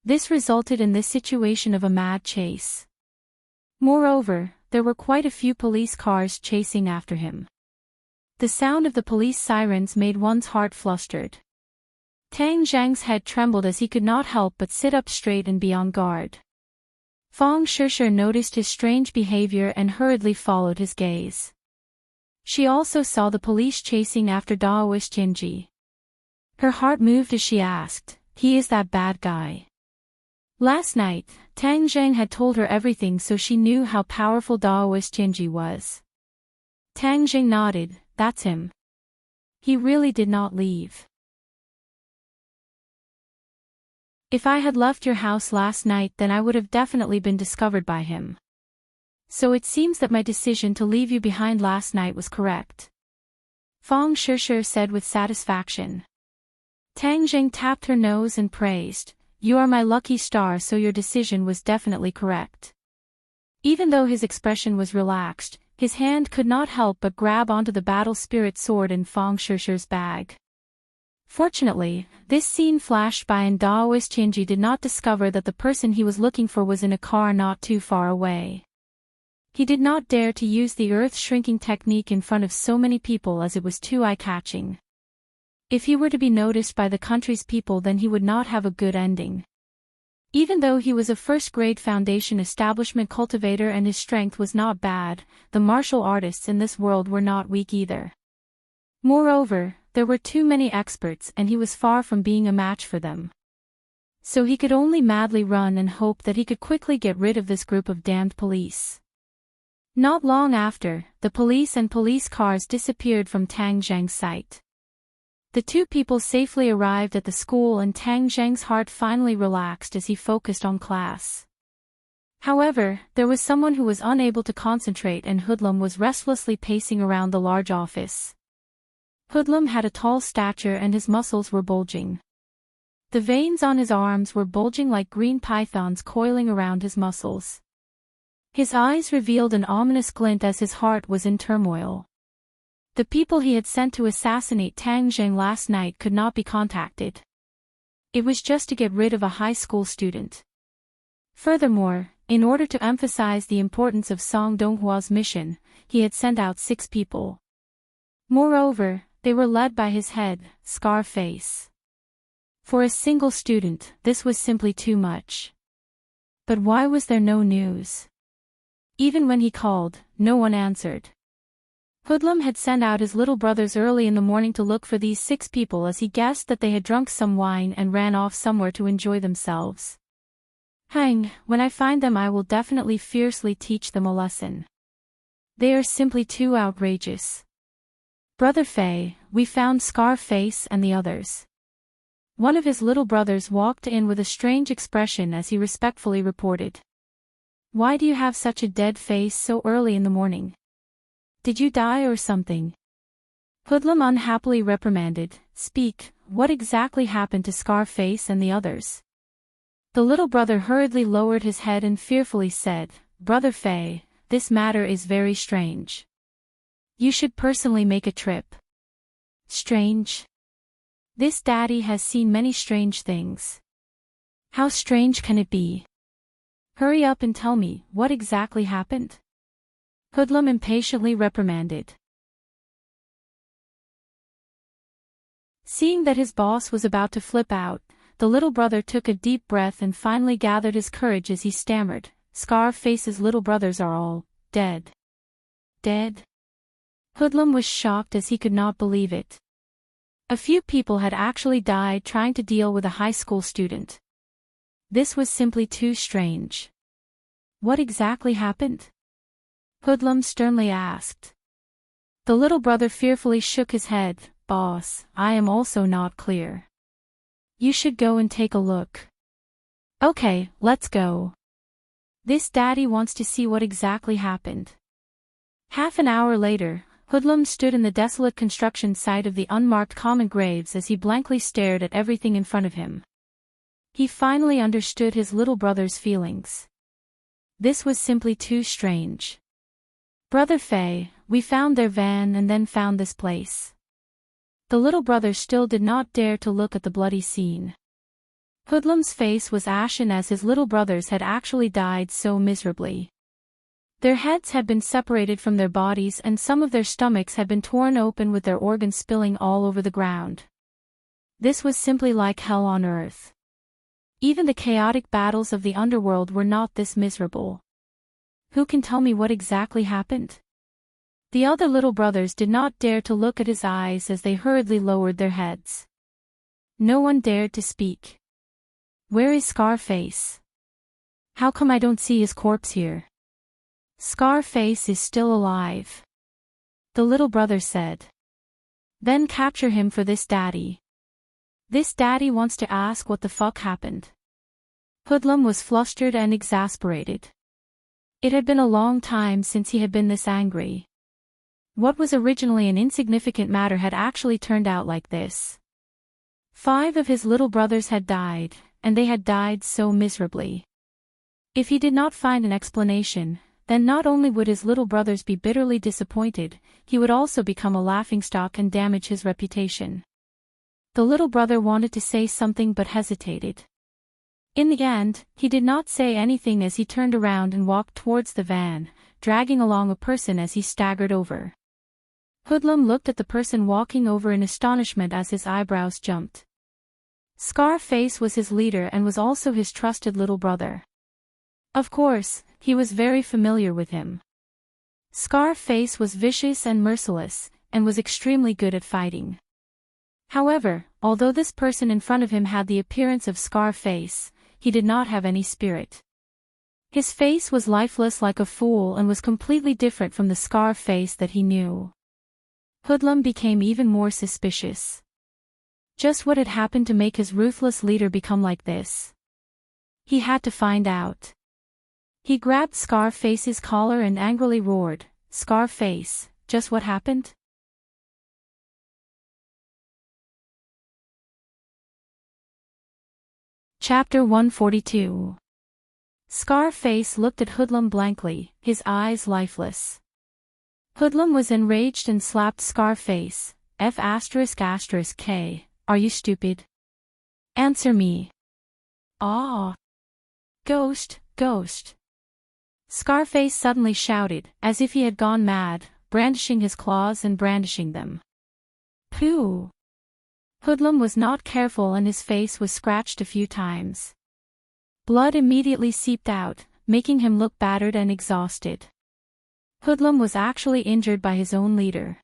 This resulted in this situation of a mad chase. Moreover, there were quite a few police cars chasing after him. The sound of the police sirens made one's heart flustered. Tang Zhang's head trembled as he could not help but sit up straight and be on guard. Fang Shishir noticed his strange behavior and hurriedly followed his gaze. She also saw the police chasing after Daoist Tianji. Her heart moved as she asked, "He is that bad guy?" Last night, Tang Zhang had told her everything, so she knew how powerful Daoist Tianji was. Tang Zhang nodded, "That's him. He really did not leave. If I had left your house last night, then I would have definitely been discovered by him. So it seems that my decision to leave you behind last night was correct." Fang Shishir said with satisfaction. Tang Jing tapped her nose and praised, "You are my lucky star, so your decision was definitely correct." Even though his expression was relaxed, his hand could not help but grab onto the battle spirit sword in Fang Shishir's bag. Fortunately, this scene flashed by and Daoist Tianji did not discover that the person he was looking for was in a car not too far away. He did not dare to use the earth-shrinking technique in front of so many people as it was too eye-catching. If he were to be noticed by the country's people, then he would not have a good ending. Even though he was a first-grade foundation establishment cultivator and his strength was not bad, the martial artists in this world were not weak either. Moreover, there were too many experts and he was far from being a match for them. So he could only madly run and hope that he could quickly get rid of this group of damned police. Not long after, the police and police cars disappeared from Tang Zhang's sight. The two people safely arrived at the school and Tang Zhang's heart finally relaxed as he focused on class. However, there was someone who was unable to concentrate, and Hoodlum was restlessly pacing around the large office. Hoodlum had a tall stature and his muscles were bulging. The veins on his arms were bulging like green pythons coiling around his muscles. His eyes revealed an ominous glint as his heart was in turmoil. The people he had sent to assassinate Tang Zhang last night could not be contacted. It was just to get rid of a high school student. Furthermore, in order to emphasize the importance of Song Donghua's mission, he had sent out 6 people. Moreover, they were led by his head, Scarface. For a single student, this was simply too much. But why was there no news? Even when he called, no one answered. Hoodlum had sent out his little brothers early in the morning to look for these 6 people, as he guessed that they had drunk some wine and ran off somewhere to enjoy themselves. "Hang, when I find them I will definitely fiercely teach them a lesson. They are simply too outrageous." "Brother Fei, we found Scarface and the others." One of his little brothers walked in with a strange expression as he respectfully reported. "Why do you have such a dead face so early in the morning? Did you die or something?" Hoodlum unhappily reprimanded, "Speak, what exactly happened to Scarface and the others?" The little brother hurriedly lowered his head and fearfully said, "Brother Fei, this matter is very strange. You should personally make a trip." "Strange? This daddy has seen many strange things. How strange can it be?" Hurry up and tell me, what exactly happened? Hoodlum impatiently reprimanded. Seeing that his boss was about to flip out, the little brother took a deep breath and finally gathered his courage as he stammered, Scarface's little brothers are all dead. Dead? Hoodlum was shocked as he could not believe it. A few people had actually died trying to deal with a high school student. This was simply too strange. What exactly happened? Hoodlum sternly asked. The little brother fearfully shook his head. Boss, I am also not clear. You should go and take a look. Okay, let's go. This daddy wants to see what exactly happened. Half an hour later, Hoodlum stood in the desolate construction site of the unmarked common graves as he blankly stared at everything in front of him. He finally understood his little brother's feelings. This was simply too strange. Brother Faye, we found their van and then found this place. The little brother still did not dare to look at the bloody scene. Hoodlum's face was ashen as his little brothers had actually died so miserably. Their heads had been separated from their bodies and some of their stomachs had been torn open with their organs spilling all over the ground. This was simply like hell on earth. Even the chaotic battles of the underworld were not this miserable. Who can tell me what exactly happened? The other little brothers did not dare to look at his eyes as they hurriedly lowered their heads. No one dared to speak. Where is Scarface? How come I don't see his corpse here? Scarface is still alive. The little brother said. Then capture him for this daddy. This daddy wants to ask what the fuck happened. Hoodlum was flustered and exasperated. It had been a long time since he had been this angry. What was originally an insignificant matter had actually turned out like this. 5 of his little brothers had died, and they had died so miserably. If he did not find an explanation, then not only would his little brothers be bitterly disappointed, he would also become a laughingstock and damage his reputation. The little brother wanted to say something but hesitated. In the end, he did not say anything as he turned around and walked towards the van, dragging along a person as he staggered over. Hoodlum looked at the person walking over in astonishment as his eyebrows jumped. Scarface was his leader and was also his trusted little brother. Of course, he was very familiar with him. Scarface was vicious and merciless, and was extremely good at fighting. However, although this person in front of him had the appearance of Scarface, he did not have any spirit. His face was lifeless like a fool and was completely different from the Scarface that he knew. Hoodlum became even more suspicious. Just what had happened to make his ruthless leader become like this? He had to find out. He grabbed Scarface's collar and angrily roared, Scarface, just what happened? Chapter 142. Scarface looked at Hoodlum blankly, his eyes lifeless. Hoodlum was enraged and slapped Scarface. F***K, are you stupid? Answer me. Ah. Ghost, ghost. Scarface suddenly shouted, as if he had gone mad, brandishing his claws and brandishing them. Pooh. Hoodlum was not careful and his face was scratched a few times. Blood immediately seeped out, making him look battered and exhausted. Hoodlum was actually injured by his own leader.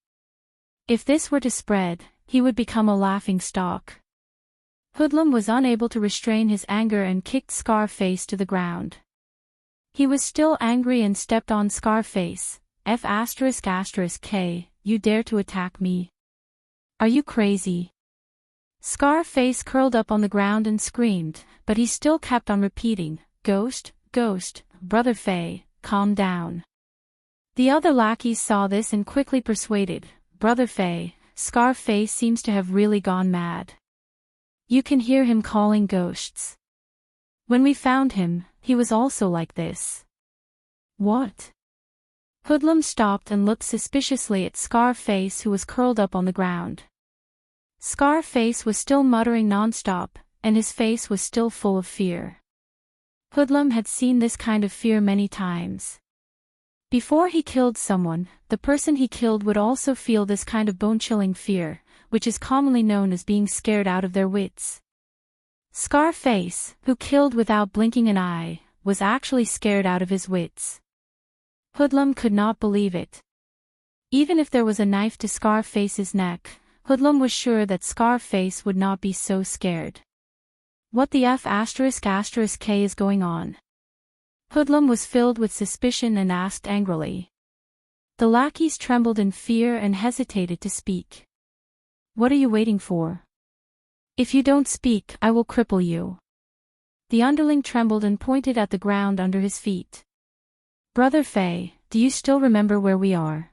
If this were to spread, he would become a laughingstock. Hoodlum was unable to restrain his anger and kicked Scarface to the ground. He was still angry and stepped on Scarface. F***K, you dare to attack me? Are you crazy? Scarface curled up on the ground and screamed, but he still kept on repeating, Ghost, ghost, Brother Faye, calm down. The other lackeys saw this and quickly persuaded, Brother Faye, Scarface seems to have really gone mad. You can hear him calling ghosts. When we found him, he was also like this. What? Hoodlum stopped and looked suspiciously at Scarface who was curled up on the ground. Scarface was still muttering non-stop, and his face was still full of fear. Hoodlum had seen this kind of fear many times. Before he killed someone, the person he killed would also feel this kind of bone-chilling fear, which is commonly known as being scared out of their wits. Scarface, who killed without blinking an eye, was actually scared out of his wits. Hoodlum could not believe it. Even if there was a knife to Scarface's neck, Hoodlum was sure that Scarface would not be so scared. What the F*** is going on? Hoodlum was filled with suspicion and asked angrily. The lackeys trembled in fear and hesitated to speak. What are you waiting for? If you don't speak, I will cripple you. The underling trembled and pointed at the ground under his feet. Brother Fei, do you still remember where we are?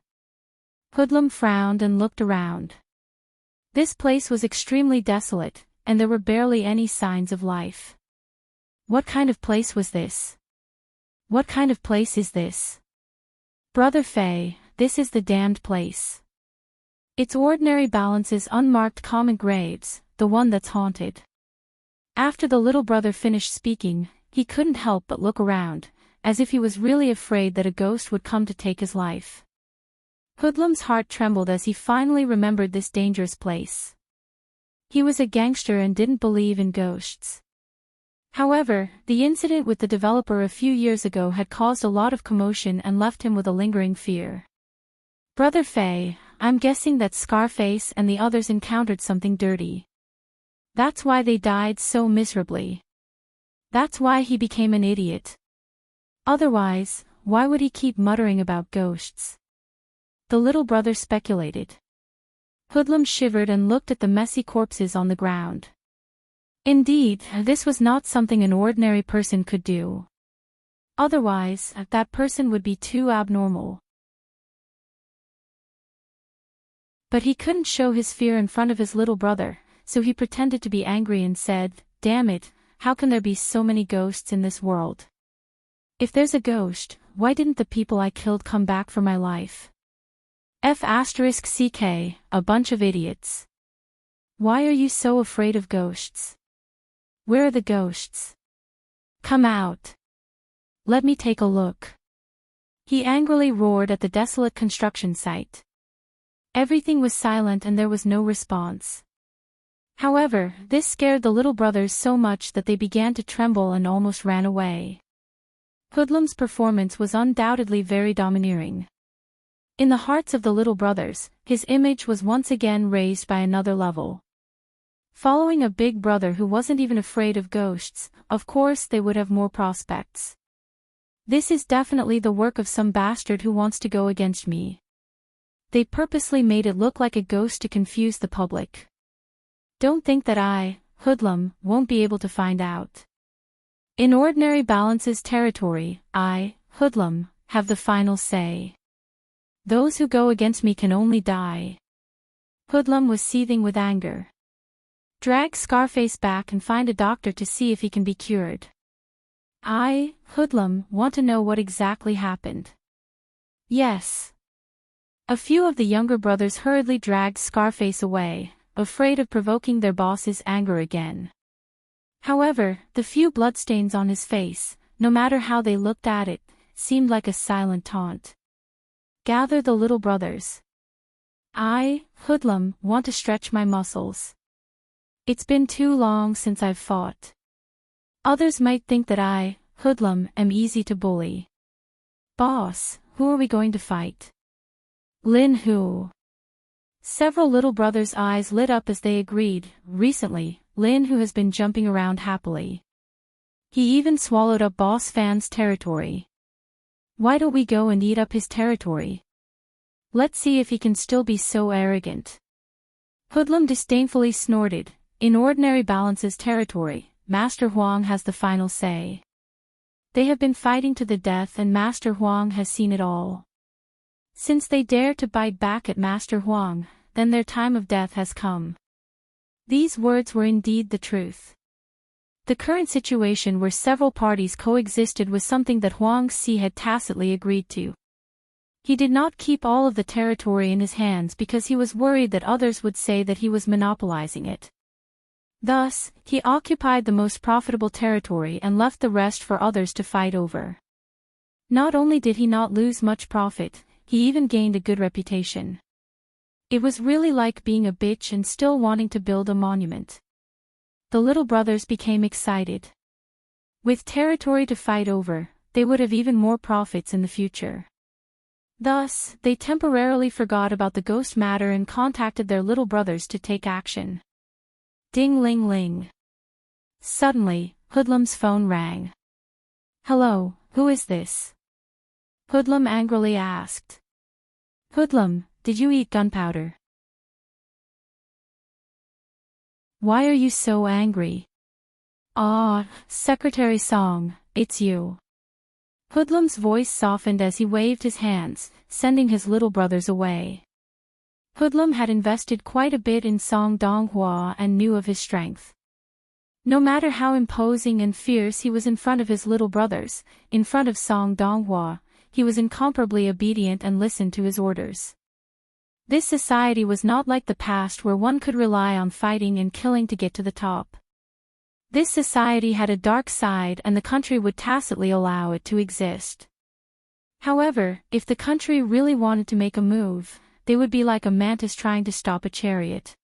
Hoodlum frowned and looked around. This place was extremely desolate, and there were barely any signs of life. What kind of place was this? What kind of place is this? Brother Fei, this is the damned place. Its ordinary balances unmarked common graves, the one that's haunted. After the little brother finished speaking, he couldn't help but look around, as if he was really afraid that a ghost would come to take his life. Hoodlum's heart trembled as he finally remembered this dangerous place. He was a gangster and didn't believe in ghosts. However, the incident with the developer a few years ago had caused a lot of commotion and left him with a lingering fear. Brother Fei, I'm guessing that Scarface and the others encountered something dirty. That's why they died so miserably. That's why he became an idiot. Otherwise, why would he keep muttering about ghosts? The little brother speculated. Hoodlum shivered and looked at the messy corpses on the ground. Indeed, this was not something an ordinary person could do. Otherwise, that person would be too abnormal. But he couldn't show his fear in front of his little brother, so he pretended to be angry and said, "Damn it, how can there be so many ghosts in this world? If there's a ghost, why didn't the people I killed come back for my life? F***ck, a bunch of idiots. Why are you so afraid of ghosts? Where are the ghosts? Come out. Let me take a look." He angrily roared at the desolate construction site. Everything was silent and there was no response. However, this scared the little brothers so much that they began to tremble and almost ran away. Hoodlum's performance was undoubtedly very domineering. In the hearts of the little brothers, his image was once again raised by another level. Following a big brother who wasn't even afraid of ghosts, of course they would have more prospects. This is definitely the work of some bastard who wants to go against me. They purposely made it look like a ghost to confuse the public. Don't think that I, Hoodlum, won't be able to find out. In ordinary balances territory, I, Hoodlum, have the final say. Those who go against me can only die. Hoodlum was seething with anger. Drag Scarface back and find a doctor to see if he can be cured. I, Hoodlum, want to know what exactly happened. Yes. A few of the younger brothers hurriedly dragged Scarface away, afraid of provoking their boss's anger again. However, the few bloodstains on his face, no matter how they looked at it, seemed like a silent taunt. Gather the little brothers. I, Hoodlum, want to stretch my muscles. It's been too long since I've fought. Others might think that I, Hoodlum, am easy to bully. Boss, who are we going to fight? Lin who? Several little brothers' eyes lit up as they agreed. Recently, Lin who has been jumping around happily. He even swallowed up Boss Fan's territory. Why don't we go and eat up his territory? Let's see if he can still be so arrogant. Hoodlum disdainfully snorted. In ordinary balances territory, Master Huang has the final say. They have been fighting to the death and Master Huang has seen it all. Since they dare to bite back at Master Huang, then their time of death has come. These words were indeed the truth. The current situation where several parties coexisted was something that Huang Si had tacitly agreed to. He did not keep all of the territory in his hands because he was worried that others would say that he was monopolizing it. Thus, he occupied the most profitable territory and left the rest for others to fight over. Not only did he not lose much profit, he even gained a good reputation. It was really like being a bitch and still wanting to build a monument. The little brothers became excited. With territory to fight over, they would have even more profits in the future. Thus, they temporarily forgot about the ghost matter and contacted their little brothers to take action. Ding-ling-ling. Suddenly, Hoodlum's phone rang. "Hello, who is this?" Hoodlum angrily asked. "Hoodlum, did you eat gunpowder? Why are you so angry?" "Ah, Secretary Song, it's you." Hoodlum's voice softened as he waved his hands, sending his little brothers away. Hoodlum had invested quite a bit in Song Donghua and knew of his strength. No matter how imposing and fierce he was in front of his little brothers, in front of Song Donghua, he was incomparably obedient and listened to his orders. This society was not like the past where one could rely on fighting and killing to get to the top. This society had a dark side and the country would tacitly allow it to exist. However, if the country really wanted to make a move, they would be like a mantis trying to stop a chariot.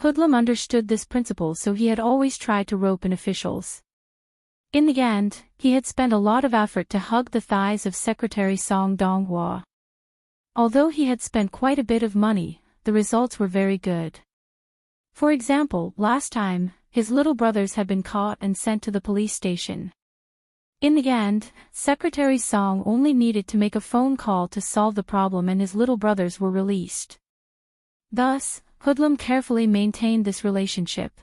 Hoodlum understood this principle, so he had always tried to rope in officials. In the end, he had spent a lot of effort to hug the thighs of Secretary Song Donghua. Although he had spent quite a bit of money, the results were very good. For example, last time, his little brothers had been caught and sent to the police station. In the end, Secretary Song only needed to make a phone call to solve the problem and his little brothers were released. Thus, Hoodlum carefully maintained this relationship.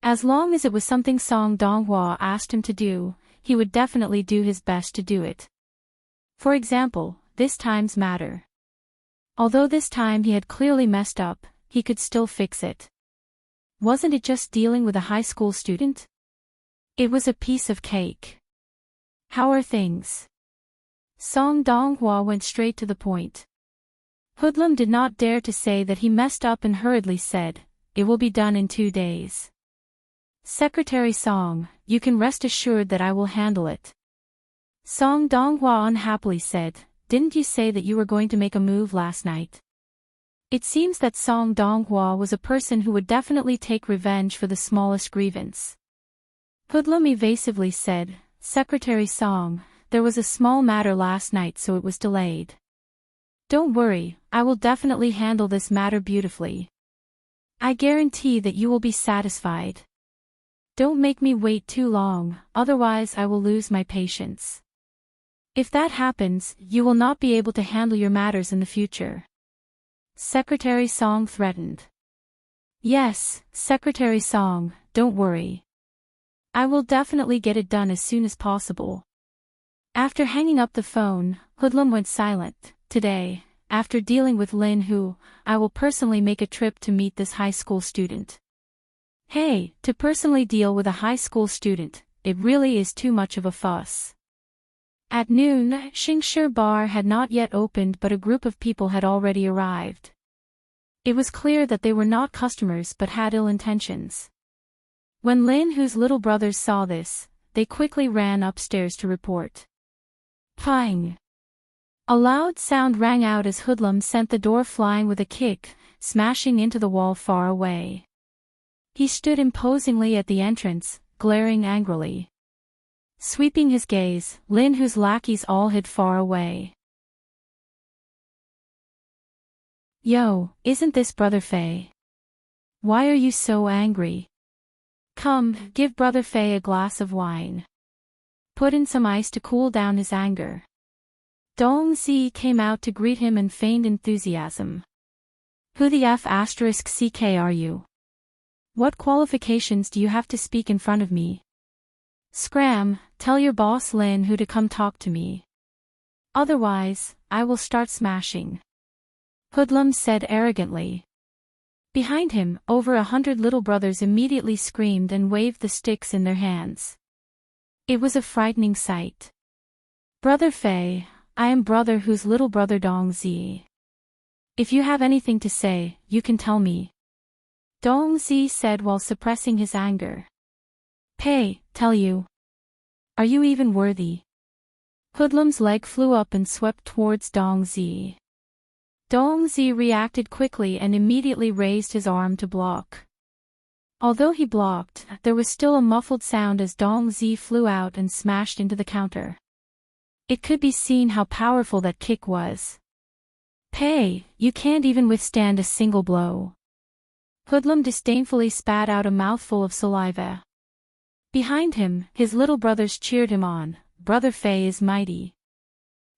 As long as it was something Song Donghua asked him to do, he would definitely do his best to do it. For example, this time's matter. Although this time he had clearly messed up, he could still fix it. Wasn't it just dealing with a high school student? It was a piece of cake. "How are things?" Song Donghua went straight to the point. Hoodlum did not dare to say that he messed up and hurriedly said, "It will be done in 2 days. Secretary Song, you can rest assured that I will handle it." Song Donghua unhappily said, "Didn't you say that you were going to make a move last night?" It seems that Song Donghua was a person who would definitely take revenge for the smallest grievance. Hoodlum evasively said, "Secretary Song, there was a small matter last night so it was delayed. Don't worry, I will definitely handle this matter beautifully. I guarantee that you will be satisfied. Don't make me wait too long, otherwise I will lose my patience. If that happens, you will not be able to handle your matters in the future." Secretary Song threatened. "Yes, Secretary Song, don't worry. I will definitely get it done as soon as possible." After hanging up the phone, Hoodlum went silent. "Today, after dealing with Lin Hu, I will personally make a trip to meet this high school student." Hey, to personally deal with a high school student, it really is too much of a fuss. At noon, Xingshi Bar had not yet opened but a group of people had already arrived. It was clear that they were not customers but had ill intentions. When Lin Hu's little brothers saw this, they quickly ran upstairs to report. Pang! A loud sound rang out as Hoodlum sent the door flying with a kick, smashing into the wall far away. He stood imposingly at the entrance, glaring angrily. Sweeping his gaze, Lin Hu's lackeys all hid far away. Yo, isn't this Brother Fei? Why are you so angry? Come, give Brother Fei a glass of wine. Put in some ice to cool down his anger. Dong Zi came out to greet him and feigned enthusiasm. Who the F***ck are you? What qualifications do you have to speak in front of me? Scram, tell your boss Lin Hu to come talk to me. Otherwise, I will start smashing. Hoodlum said arrogantly. Behind him, over 100 little brothers immediately screamed and waved the sticks in their hands. It was a frightening sight. Brother Fei, I am Brother Hu's little brother Dong Zi. If you have anything to say, you can tell me. Dongzi said while suppressing his anger. Pei, tell you. Are you even worthy? Hoodlum's leg flew up and swept towards Dongzi. Dongzi reacted quickly and immediately raised his arm to block. Although he blocked, there was still a muffled sound as Dongzi flew out and smashed into the counter. It could be seen how powerful that kick was. Pei, you can't even withstand a single blow. Hoodlum disdainfully spat out a mouthful of saliva. Behind him, his little brothers cheered him on. Brother Fei is mighty.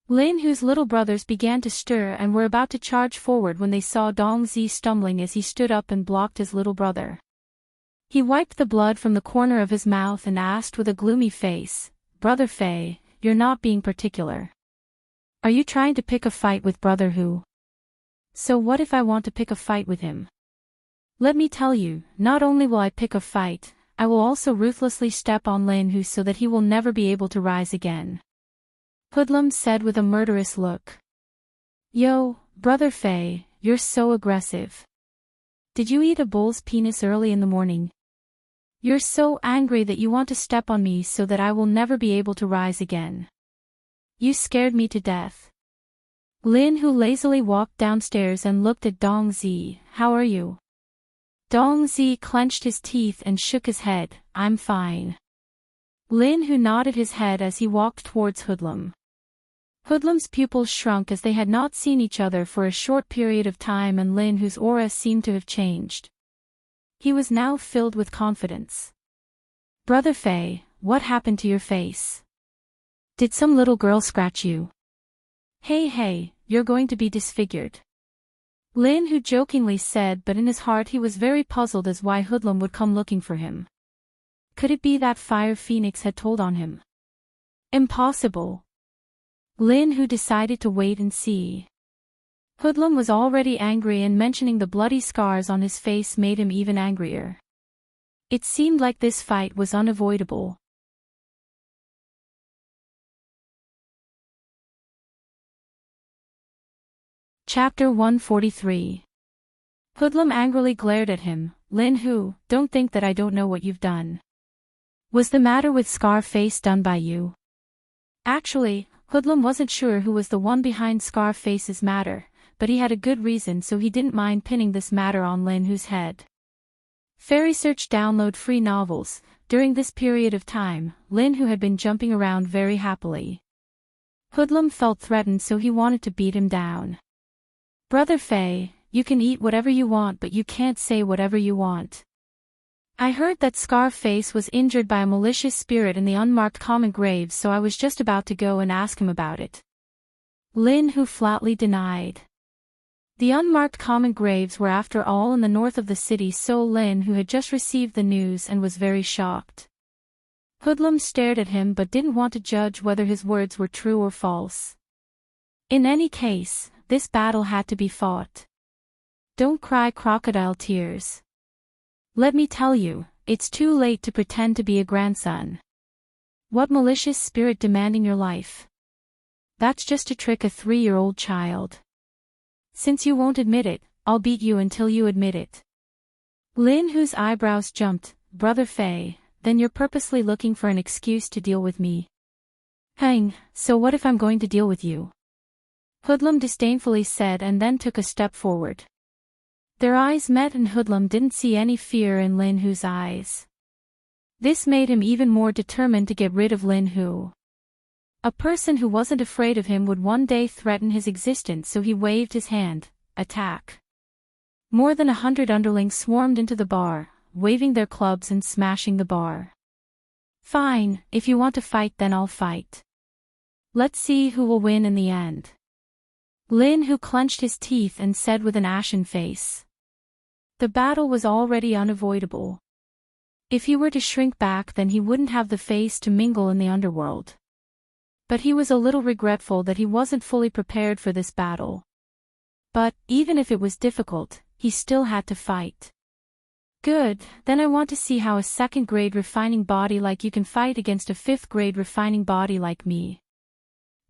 Lin Hu's little brothers began to stir and were about to charge forward when they saw Dongzi stumbling as he stood up and blocked his little brother. He wiped the blood from the corner of his mouth and asked with a gloomy face, Brother Fei, you're not being particular. Are you trying to pick a fight with Brother Hu? So what if I want to pick a fight with him? Let me tell you, not only will I pick a fight, I will also ruthlessly step on Lin Hu so that he will never be able to rise again. Hoodlum said with a murderous look. Yo, Brother Fei, you're so aggressive. Did you eat a bull's penis early in the morning? You're so angry that you want to step on me so that I will never be able to rise again. You scared me to death. Lin Hu lazily walked downstairs and looked at Dongzi. How are you? Dongzi clenched his teeth and shook his head. I'm fine. Lin Hu nodded his head as he walked towards Hoodlum. Hoodlum's pupils shrunk as they had not seen each other for a short period of time, and Lin Hu's aura seemed to have changed. He was now filled with confidence. Brother Fei, what happened to your face? Did some little girl scratch you? Hey, you're going to be disfigured. Lin Hu jokingly said, but in his heart he was very puzzled as why Hoodlum would come looking for him. Could it be that Fire Phoenix had told on him? Impossible. Lin Hu decided to wait and see. Hoodlum was already angry, and mentioning the bloody scars on his face made him even angrier. It seemed like this fight was unavoidable. Chapter 143. Hoodlum angrily glared at him. Lin Hu, don't think that I don't know what you've done. Was the matter with Scarface done by you? Actually, Hoodlum wasn't sure who was the one behind Scarface's matter, but he had a good reason, so he didn't mind pinning this matter on Lin Hu's head. Fairy Search download free novels. During this period of time, Lin Hu had been jumping around very happily. Hoodlum felt threatened, so he wanted to beat him down. Brother Fei, you can eat whatever you want, but you can't say whatever you want. I heard that Scarface was injured by a malicious spirit in the unmarked common graves, so I was just about to go and ask him about it. Lin Hu flatly denied. The unmarked common graves were after all in the north of the city, so Lin Hu had just received the news and was very shocked. Hoodlum stared at him but didn't want to judge whether his words were true or false. In any case, this battle had to be fought. Don't cry crocodile tears. Let me tell you, it's too late to pretend to be a grandson. What malicious spirit demanding your life? That's just to trick a 3-year-old child. Since you won't admit it, I'll beat you until you admit it. Lin Hu's eyebrows jumped. Brother Fei, then you're purposely looking for an excuse to deal with me. So what if I'm going to deal with you? Hoodlum disdainfully said, and then took a step forward. Their eyes met, and Hoodlum didn't see any fear in Lin Hu's eyes. This made him even more determined to get rid of Lin Hu. A person who wasn't afraid of him would one day threaten his existence, so he waved his hand. Attack. More than 100 underlings swarmed into the bar, waving their clubs and smashing the bar. Fine, if you want to fight, then I'll fight. Let's see who will win in the end. Lin Hu clenched his teeth and said with an ashen face. The battle was already unavoidable. If he were to shrink back, then he wouldn't have the face to mingle in the underworld. But he was a little regretful that he wasn't fully prepared for this battle. But, even if it was difficult, he still had to fight. Good, then I want to see how a 2nd-grade refining body like you can fight against a 5th-grade refining body like me.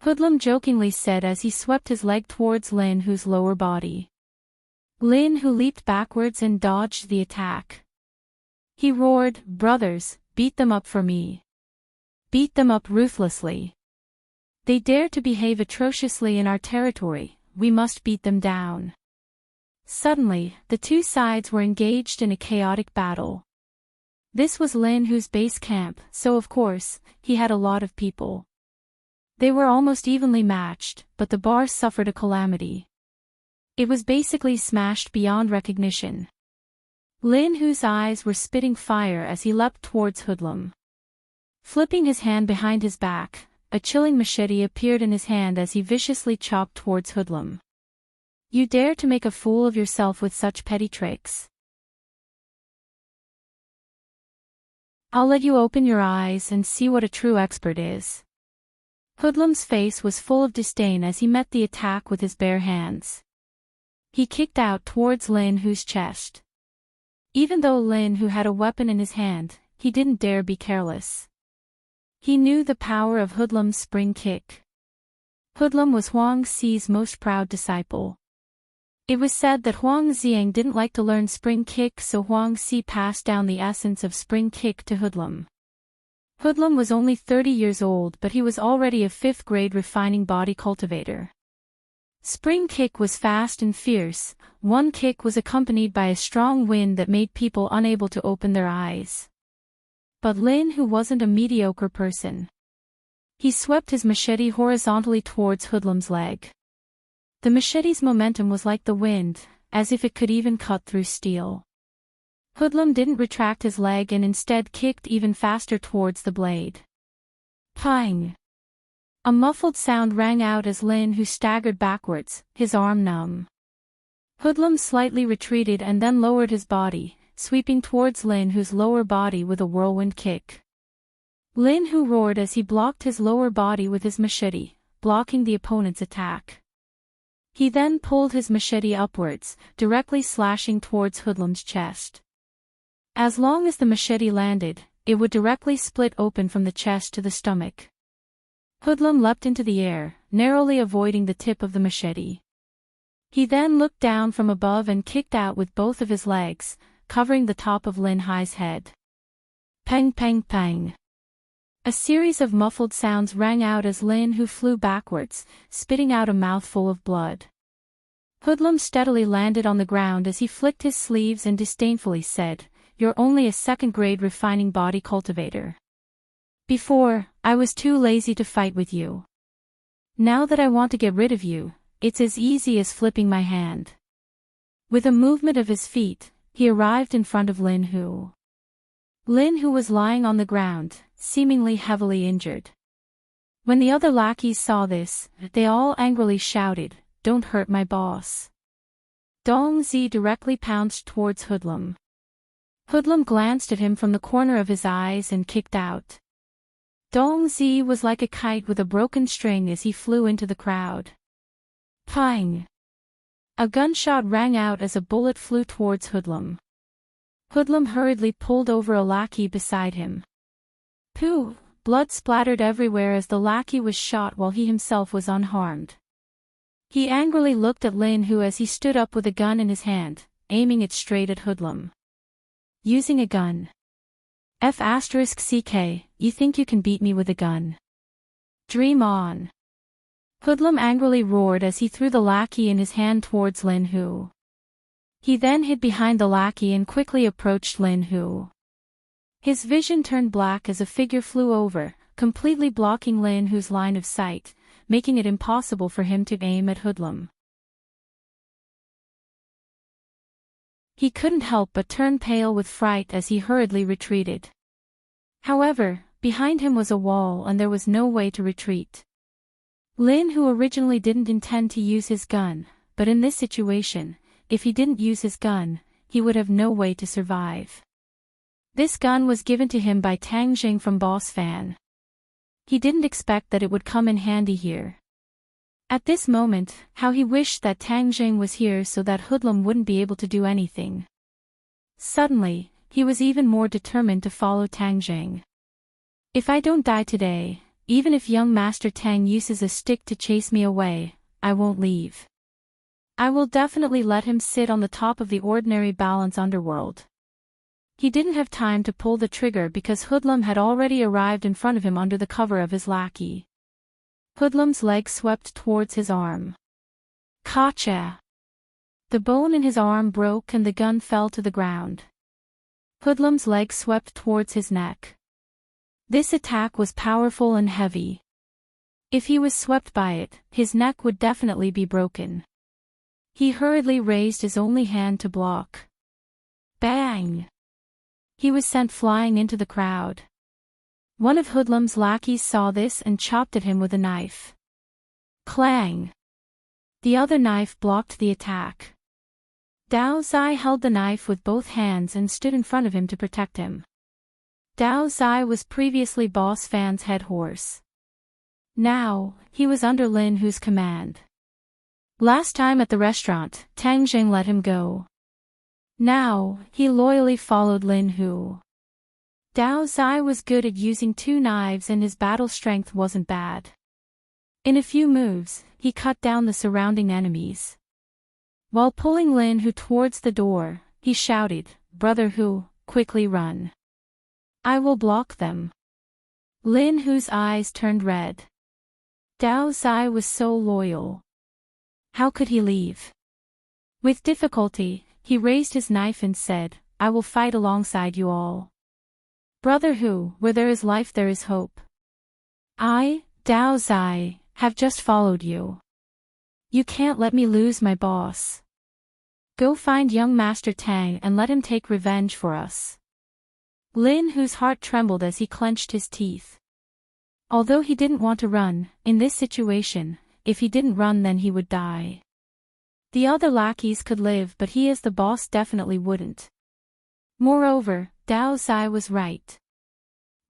Hoodlum jokingly said as he swept his leg towards Lin Hu's lower body. Lin Hu leaped backwards and dodged the attack. He roared, "Brothers, beat them up for me. Beat them up ruthlessly. They dare to behave atrociously in our territory, we must beat them down." Suddenly, the two sides were engaged in a chaotic battle. This was Lin Hu's base camp, so of course, he had a lot of people. They were almost evenly matched, but the bar suffered a calamity. It was basically smashed beyond recognition. Lin Hu's eyes were spitting fire as he leapt towards Hoodlum. Flipping his hand behind his back, a chilling machete appeared in his hand as he viciously chopped towards Hoodlum. "You dare to make a fool of yourself with such petty tricks? I'll let you open your eyes and see what a true expert is." Hoodlum's face was full of disdain as he met the attack with his bare hands. He kicked out towards Lin Hu's chest. Even though Lin Hu had a weapon in his hand, he didn't dare be careless. He knew the power of Hoodlum's spring kick. Hoodlum was Huang Xi's most proud disciple. It was said that Huang Xiang didn't like to learn spring kick, so Huang Xi passed down the essence of spring kick to Hoodlum. Hoodlum was only 30 years old, but he was already a 5th grade refining body cultivator. Spring kick was fast and fierce. One kick was accompanied by a strong wind that made people unable to open their eyes. But Lin Hu wasn't a mediocre person. He swept his machete horizontally towards Hoodlum's leg. The machete's momentum was like the wind, as if it could even cut through steel. Hoodlum didn't retract his leg and instead kicked even faster towards the blade. Pang! A muffled sound rang out as Lin Hu staggered backwards, his arm numb. Hoodlum slightly retreated and then lowered his body, sweeping towards Lin Hu's lower body with a whirlwind kick. Lin Hu roared as he blocked his lower body with his machete, blocking the opponent's attack. He then pulled his machete upwards, directly slashing towards Hoodlum's chest. As long as the machete landed, it would directly split open from the chest to the stomach. Hoodlum leapt into the air, narrowly avoiding the tip of the machete. He then looked down from above and kicked out with both of his legs, covering the top of Lin Hu's head. Pang pang pang. A series of muffled sounds rang out as Lin Hu flew backwards, spitting out a mouthful of blood. Hoodlum steadily landed on the ground as he flicked his sleeves and disdainfully said, "You're only a 2nd grade refining body cultivator. Before, I was too lazy to fight with you. Now that I want to get rid of you, it's as easy as flipping my hand." With a movement of his feet, he arrived in front of Lin Hu. Lin Hu was lying on the ground, seemingly heavily injured. When the other lackeys saw this, they all angrily shouted, "Don't hurt my boss." Dong Zi directly pounced towards Hoodlum. Hoodlum glanced at him from the corner of his eyes and kicked out. Dong Zi was like a kite with a broken string as he flew into the crowd. Pang! A gunshot rang out as a bullet flew towards Hoodlum. Hoodlum hurriedly pulled over a lackey beside him. Pooh! Blood splattered everywhere as the lackey was shot while he himself was unharmed. He angrily looked at Lin Hu as he stood up with a gun in his hand, aiming it straight at Hoodlum. Using a gun. F***ck, you think you can beat me with a gun? Dream on. Hoodlum angrily roared as he threw the lackey in his hand towards Lin Hu. He then hid behind the lackey and quickly approached Lin Hu. His vision turned black as a figure flew over, completely blocking Lin Hu's line of sight, making it impossible for him to aim at Hoodlum. He couldn't help but turn pale with fright as he hurriedly retreated. However, behind him was a wall and there was no way to retreat. Lin Hu originally didn't intend to use his gun, but in this situation, if he didn't use his gun, he would have no way to survive. This gun was given to him by Tang Jing from Boss Fan. He didn't expect that it would come in handy here. At this moment, how he wished that Tang Jing was here so that Hoodlum wouldn't be able to do anything. Suddenly, he was even more determined to follow Tang Jing. If I don't die today, even if young Master Tang uses a stick to chase me away, I won't leave. I will definitely let him sit on the top of the ordinary balance underworld. He didn't have time to pull the trigger because Hoodlum had already arrived in front of him under the cover of his lackey. Hoodlum's leg swept towards his arm. Gotcha! The bone in his arm broke and the gun fell to the ground. Hoodlum's leg swept towards his neck. This attack was powerful and heavy. If he was swept by it, his neck would definitely be broken. He hurriedly raised his only hand to block. Bang! He was sent flying into the crowd. One of Hoodlum's lackeys saw this and chopped at him with a knife. Clang! The other knife blocked the attack. Dao Zai held the knife with both hands and stood in front of him to protect him. Dao Zai was previously Boss Fan's head horse. Now, he was under Lin Hu's command. Last time at the restaurant, Tang Jing let him go. Now, he loyally followed Lin Hu. Dao Zai was good at using two knives and his battle strength wasn't bad. In a few moves, he cut down the surrounding enemies. While pulling Lin Hu towards the door, he shouted, "Brother Hu, quickly run. I will block them." Lin Hu's eyes turned red. Dao Zai was so loyal. How could he leave? With difficulty, he raised his knife and said, "I will fight alongside you all. Brother Hu, where there is life there is hope. I, Dao Zai, have just followed you. You can't let me lose my boss. Go find young Master Tang and let him take revenge for us." Lin Hu's heart trembled as he clenched his teeth. Although he didn't want to run, in this situation, if he didn't run then he would die. The other lackeys could live but he as the boss definitely wouldn't. Moreover, Dao Zai was right.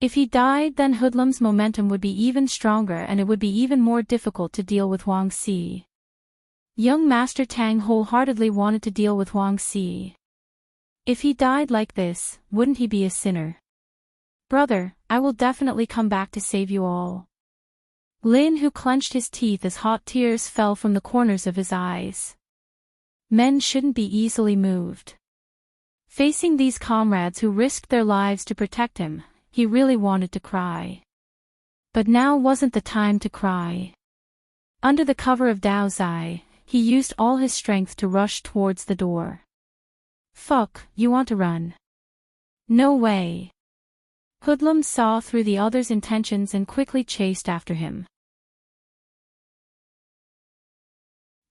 If he died then Hoodlum's momentum would be even stronger and it would be even more difficult to deal with Wang Xi. Young Master Tang wholeheartedly wanted to deal with Wang Xi. If he died like this, wouldn't he be a sinner? "Brother, I will definitely come back to save you all." Lin Hu clenched his teeth as hot tears fell from the corners of his eyes. Men shouldn't be easily moved. Facing these comrades who risked their lives to protect him, he really wanted to cry. But now wasn't the time to cry. Under the cover of Dao Zai, he used all his strength to rush towards the door. "Fuck, you want to run? No way." Hoodlum saw through the other's intentions and quickly chased after him.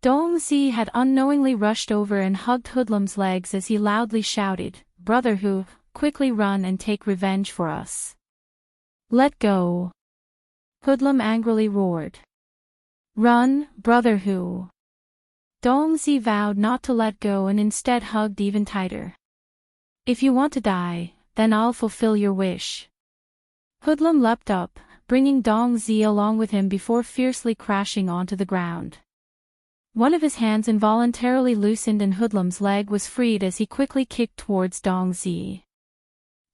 Dong Zi had unknowingly rushed over and hugged Hoodlum's legs as he loudly shouted, "Brother Hu, quickly run and take revenge for us." "Let go!" Hoodlum angrily roared. "Run, Brother Hu." Dong Zi vowed not to let go and instead hugged even tighter. "If you want to die, then I'll fulfill your wish." Hoodlum leapt up, bringing Dong Zi along with him before fiercely crashing onto the ground. One of his hands involuntarily loosened and Hoodlum's leg was freed as he quickly kicked towards Dong Zi.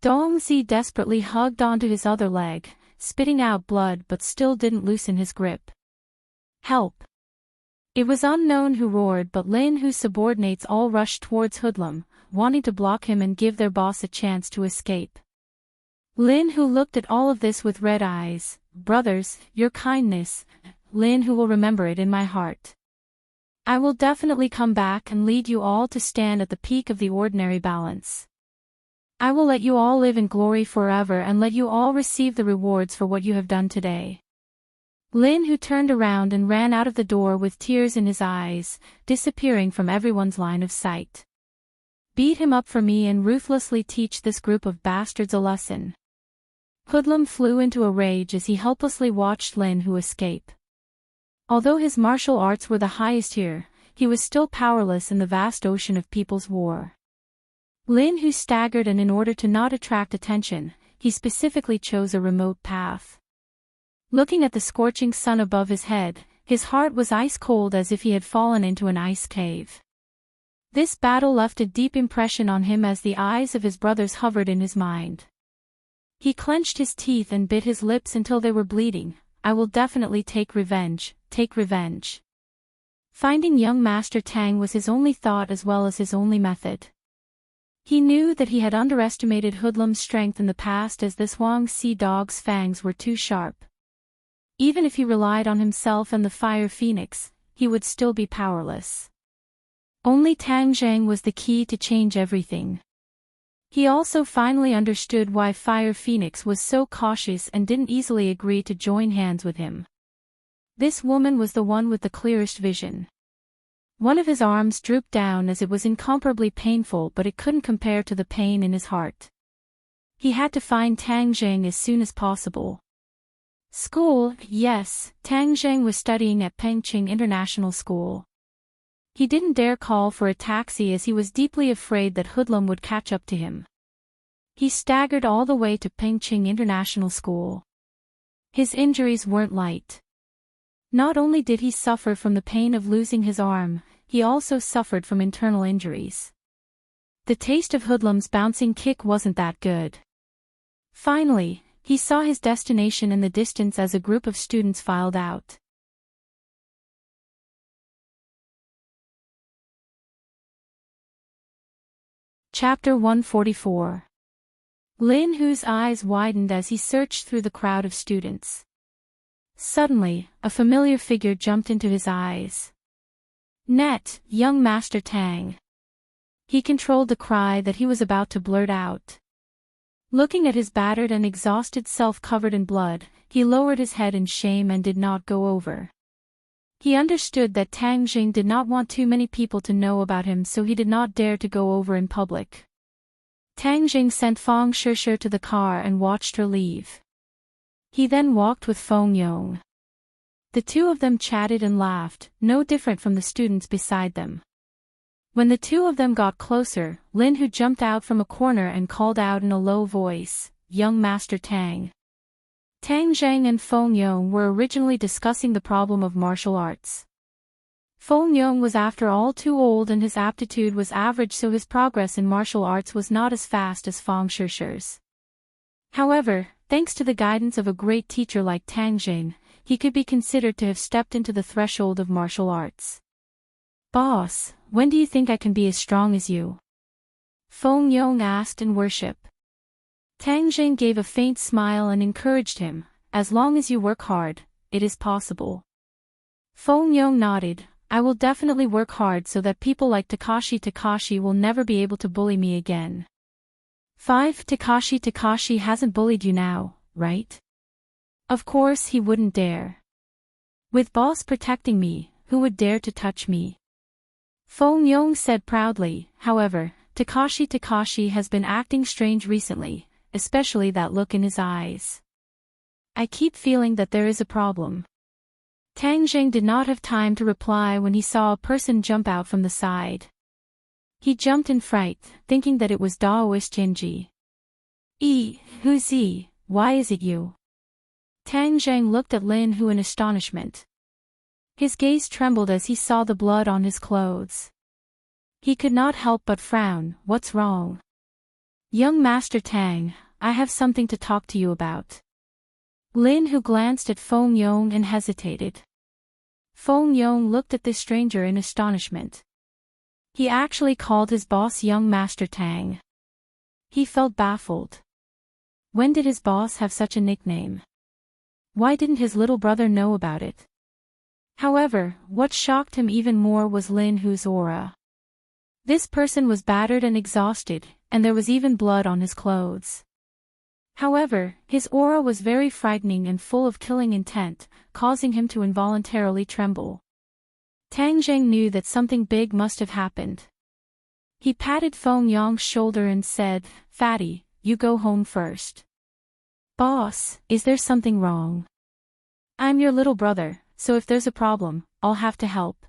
Dong Zi desperately hugged onto his other leg, spitting out blood but still didn't loosen his grip. "Help!" It was unknown who roared but Lin Hu's subordinates all rushed towards Hoodlum, wanting to block him and give their boss a chance to escape. Lin Hu looked at all of this with red eyes. "Brothers, your kindness, Lin Hu will remember it in my heart. I will definitely come back and lead you all to stand at the peak of the ordinary balance. I will let you all live in glory forever and let you all receive the rewards for what you have done today." Lin Hu turned around and ran out of the door with tears in his eyes, disappearing from everyone's line of sight. "Beat him up for me and ruthlessly teach this group of bastards a lesson." Hoodlum flew into a rage as he helplessly watched Lin Hu escape. Although his martial arts were the highest here, he was still powerless in the vast ocean of people's war. Lin Hu staggered and in order to not attract attention, he specifically chose a remote path. Looking at the scorching sun above his head, his heart was ice cold as if he had fallen into an ice cave. This battle left a deep impression on him as the eyes of his brothers hovered in his mind. He clenched his teeth and bit his lips until they were bleeding. "I will definitely take revenge, take revenge." Finding young Master Tang was his only thought as well as his only method. He knew that he had underestimated Hoodlum's strength in the past, as this Huang Si dog's fangs were too sharp. Even if he relied on himself and the fire phoenix, he would still be powerless. Only Tang Zhang was the key to change everything. He also finally understood why Fire Phoenix was so cautious and didn't easily agree to join hands with him. This woman was the one with the clearest vision. One of his arms drooped down as it was incomparably painful, but it couldn't compare to the pain in his heart. He had to find Tang Zhang as soon as possible. School, yes, Tang Zhang was studying at Pengqing International School. He didn't dare call for a taxi as he was deeply afraid that Hoodlum would catch up to him. He staggered all the way to Pengqing International School. His injuries weren't light. Not only did he suffer from the pain of losing his arm, he also suffered from internal injuries. The taste of Hoodlum's bouncing kick wasn't that good. Finally, he saw his destination in the distance as a group of students filed out. Chapter 144. Lin Hu's eyes widened as he searched through the crowd of students. Suddenly, a familiar figure jumped into his eyes. Net, young Master Tang. He controlled the cry that he was about to blurt out. Looking at his battered and exhausted self covered in blood, he lowered his head in shame and did not go over. He understood that Tang Jing did not want too many people to know about him, so he did not dare to go over in public. Tang Jing sent Feng Shishir to the car and watched her leave. He then walked with Feng Yong. The two of them chatted and laughed, no different from the students beside them. When the two of them got closer, Lin Hu jumped out from a corner and called out in a low voice, "Young Master Tang." Tang Zhang and Feng Yong were originally discussing the problem of martial arts. Feng Yong was after all too old and his aptitude was average, so his progress in martial arts was not as fast as Feng Shishir's. However, thanks to the guidance of a great teacher like Tang Jing, he could be considered to have stepped into the threshold of martial arts. "Boss, when do you think I can be as strong as you?" Feng Yong asked in worship. Tang Jing gave a faint smile and encouraged him, "As long as you work hard, it is possible." Feng Yong nodded, "I will definitely work hard so that people like Takashi will never be able to bully me again." 5. Takashi hasn't bullied you now, right? Of course he wouldn't dare. With boss protecting me, who would dare to touch me? Feng Yong said proudly. However, Takashi has been acting strange recently, especially that look in his eyes. I keep feeling that there is a problem. Tang Jing did not have time to reply when he saw a person jump out from the side. He jumped in fright, thinking that it was Daoist Jinji. Who's he? Why is it you?" Tang Zhang looked at Lin Hu in astonishment. His gaze trembled as he saw the blood on his clothes. He could not help but frown. "What's wrong?" "Young Master Tang, I have something to talk to you about." Lin Hu glanced at Feng Yong and hesitated. Feng Yong looked at this stranger in astonishment. He actually called his boss young Master Tang. He felt baffled. When did his boss have such a nickname? Why didn't his little brother know about it? However, what shocked him even more was Lin Hu's aura. This person was battered and exhausted, and there was even blood on his clothes. However, his aura was very frightening and full of killing intent, causing him to involuntarily tremble. Tang Zheng knew that something big must have happened. He patted Feng Yong's shoulder and said, "Fatty, you go home first." "Boss, is there something wrong?" "I'm your little brother, so if there's a problem, I'll have to help."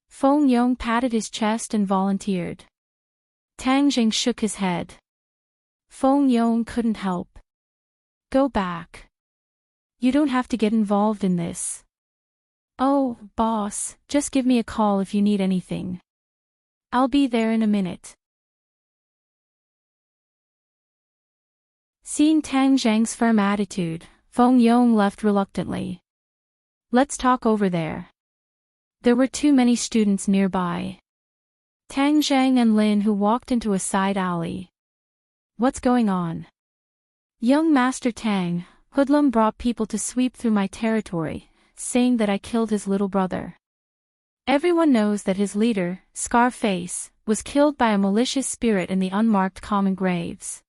Feng Yong patted his chest and volunteered. Tang Jing shook his head. Feng Yong couldn't help. "Go back. You don't have to get involved in this." "Oh, boss, just give me a call if you need anything. I'll be there in a minute." Seeing Tang Zhang's firm attitude, Feng Yong left reluctantly. "Let's talk over there." There were too many students nearby. Tang Zhang and Lin Hu walked into a side alley. What's going on? Young Master Tang, Hoodlum brought people to sweep through my territory, saying that I killed his little brother. Everyone knows that his leader, Scarface, was killed by a malicious spirit in the unmarked common graves.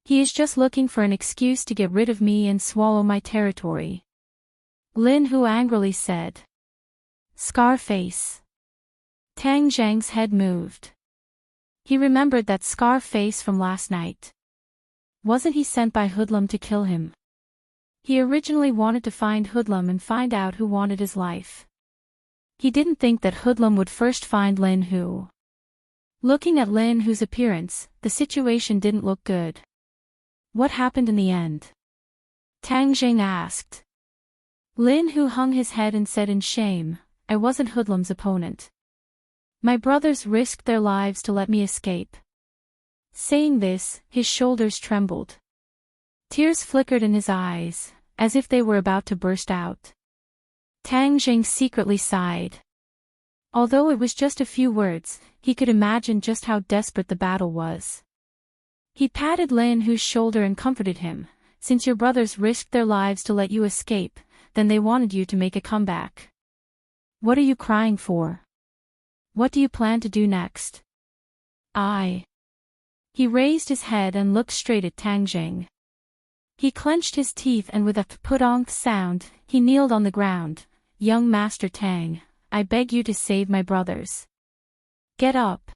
He is just looking for an excuse to get rid of me and swallow my territory. Lin Hu angrily said. Scarface. Tang Zhang's head moved. He remembered that Scarface from last night. Wasn't he sent by Hoodlum to kill him? He originally wanted to find Hoodlum and find out who wanted his life. He didn't think that Hoodlum would first find Lin Hu. Looking at Lin Hu's appearance, the situation didn't look good. What happened in the end? Tang Zhang asked. Lin Hu hung his head and said in shame, I wasn't Hoodlum's opponent. My brothers risked their lives to let me escape. Saying this, his shoulders trembled. Tears flickered in his eyes, as if they were about to burst out. Tang Zhang secretly sighed. Although it was just a few words, he could imagine just how desperate the battle was. He patted Lin Hu's shoulder and comforted him. Since your brothers risked their lives to let you escape, then they wanted you to make a comeback. What are you crying for? What do you plan to do next? He raised his head and looked straight at Tang Zhang. He clenched his teeth and with a pudong sound, he kneeled on the ground. Young Master Tang, I beg you to save my brothers. Get up.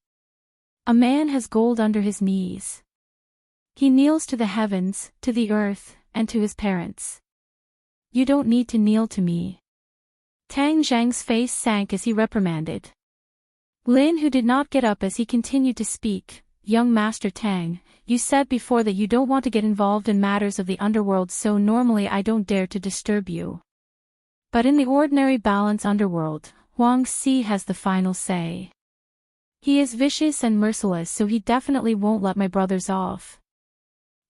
A man has gold under his knees. He kneels to the heavens, to the earth, and to his parents. You don't need to kneel to me. Tang Zhang's face sank as he reprimanded. Lin Hu did not get up as he continued to speak. Young Master Tang, you said before that you don't want to get involved in matters of the underworld, so normally I don't dare to disturb you. But in the ordinary balance underworld, Huang Si has the final say. He is vicious and merciless, so he definitely won't let my brothers off.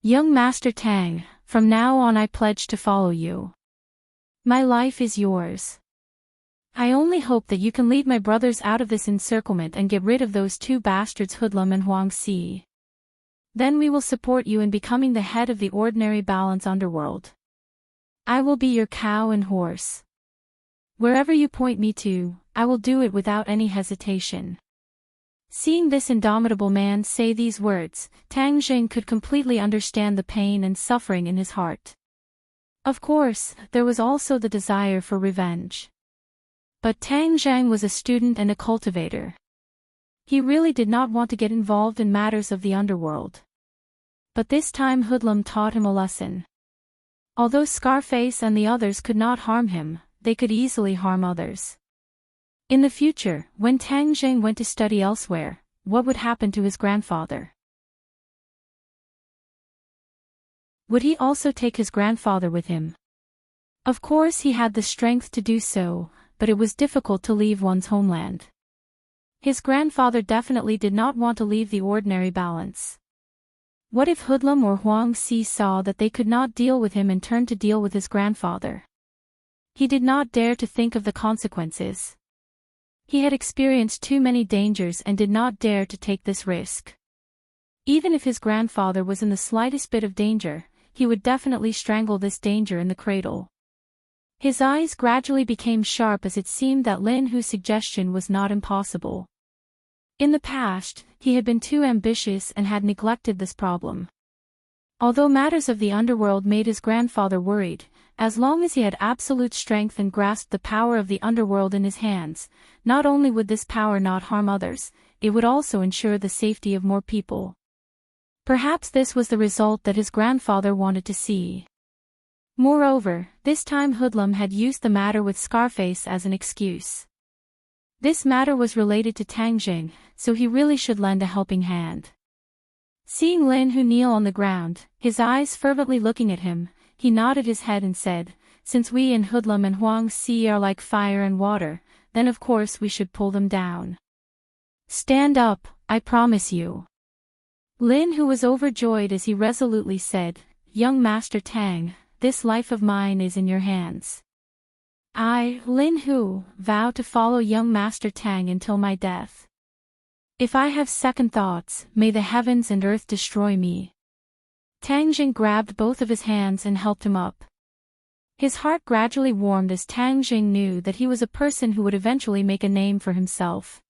Young Master Tang, from now on I pledge to follow you. My life is yours. I only hope that you can lead my brothers out of this encirclement and get rid of those two bastards Hoodlum and Huang Si. Then we will support you in becoming the head of the ordinary balance underworld. I will be your cow and horse. Wherever you point me to, I will do it without any hesitation. Seeing this indomitable man say these words, Tang Zhang could completely understand the pain and suffering in his heart. Of course, there was also the desire for revenge. But Tang Zhang was a student and a cultivator. He really did not want to get involved in matters of the underworld. But this time Hoodlum taught him a lesson. Although Scarface and the others could not harm him, they could easily harm others. In the future, when Tang Zhang went to study elsewhere, what would happen to his grandfather? Would he also take his grandfather with him? Of course he had the strength to do so, but it was difficult to leave one's homeland. His grandfather definitely did not want to leave the ordinary balance. What if Hoodlum or Huang Si saw that they could not deal with him and turned to deal with his grandfather? He did not dare to think of the consequences. He had experienced too many dangers and did not dare to take this risk. Even if his grandfather was in the slightest bit of danger, he would definitely strangle this danger in the cradle. His eyes gradually became sharp as it seemed that Lin Hu's suggestion was not impossible. In the past, he had been too ambitious and had neglected this problem. Although matters of the underworld made his grandfather worried, as long as he had absolute strength and grasped the power of the underworld in his hands, not only would this power not harm others, it would also ensure the safety of more people. Perhaps this was the result that his grandfather wanted to see. Moreover, this time Hoodlum had used the matter with Scarface as an excuse. This matter was related to Tang Zhang, so he really should lend a helping hand. Seeing Lin Hu kneel on the ground, his eyes fervently looking at him, he nodded his head and said, "Since we and Hoodlum and Huang Si are like fire and water, then of course we should pull them down. Stand up, I promise you." Lin Hu was overjoyed as he resolutely said, "Young Master Tang, this life of mine is in your hands. I, Lin Hu, vow to follow young Master Tang until my death. If I have second thoughts, may the heavens and earth destroy me. Tang Jing grabbed both of his hands and helped him up. His heart gradually warmed as Tang Jing knew that he was a person who would eventually make a name for himself.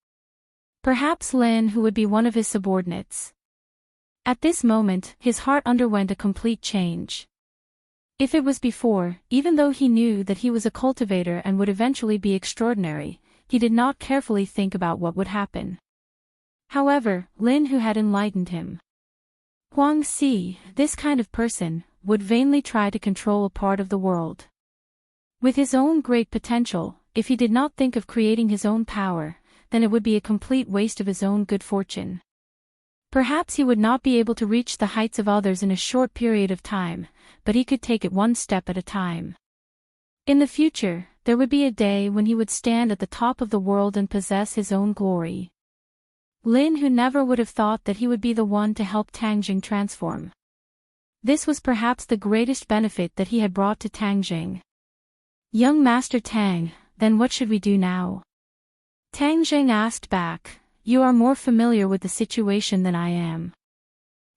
Perhaps Lin Hu would be one of his subordinates. At this moment, his heart underwent a complete change. If it was before, even though he knew that he was a cultivator and would eventually be extraordinary, he did not carefully think about what would happen. However, Lin Hu had enlightened him. Huang Si, this kind of person, would vainly try to control a part of the world. With his own great potential, if he did not think of creating his own power, then it would be a complete waste of his own good fortune. Perhaps he would not be able to reach the heights of others in a short period of time, but he could take it one step at a time. In the future, there would be a day when he would stand at the top of the world and possess his own glory. Lin Hu never would have thought that he would be the one to help Tang Jing transform. This was perhaps the greatest benefit that he had brought to Tang Jing. Young Master Tang, then what should we do now? Tang Jing asked back. You are more familiar with the situation than I am.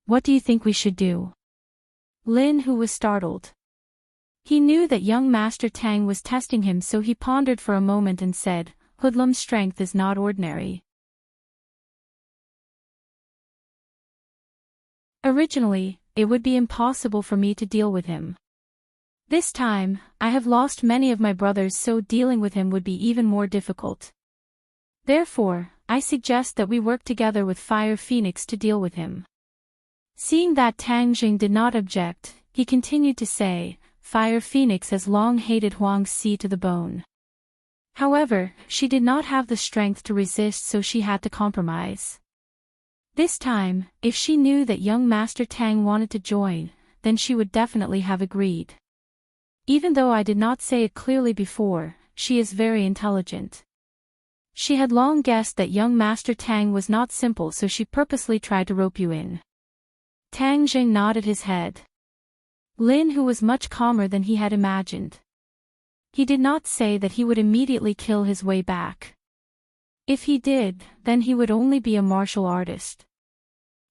What do you think we should do? Lin Hu was startled. He knew that young Master Tang was testing him, so he pondered for a moment and said, Hoodlum's strength is not ordinary. Originally, it would be impossible for me to deal with him. This time, I have lost many of my brothers, so dealing with him would be even more difficult. Therefore, I suggest that we work together with Fire Phoenix to deal with him. Seeing that Tang Jing did not object, he continued to say, Fire Phoenix has long hated Huang Si to the bone. However, she did not have the strength to resist, so she had to compromise. This time, if she knew that young Master Tang wanted to join, then she would definitely have agreed. Even though I did not say it clearly before, she is very intelligent. She had long guessed that young Master Tang was not simple, so she purposely tried to rope you in. Tang Jing nodded his head. Lin Hu was much calmer than he had imagined. He did not say that he would immediately kill his way back. If he did, then he would only be a martial artist.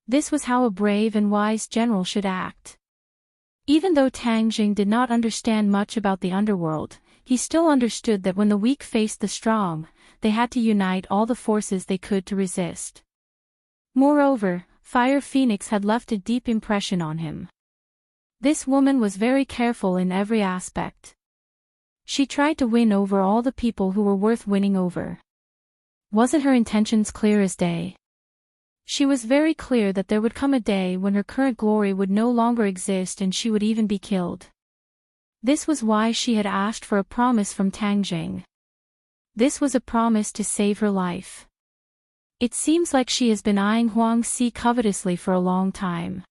This was how a brave and wise general should act. Even though Tang Jing did not understand much about the underworld, he still understood that when the weak faced the strong, they had to unite all the forces they could to resist. Moreover, Fire Phoenix had left a deep impression on him. This woman was very careful in every aspect. She tried to win over all the people who were worth winning over. Wasn't her intentions clear as day? She was very clear that there would come a day when her current glory would no longer exist and she would even be killed. This was why she had asked for a promise from Tang Jing. This was a promise to save her life. It seems like she has been eyeing Huang Si covetously for a long time.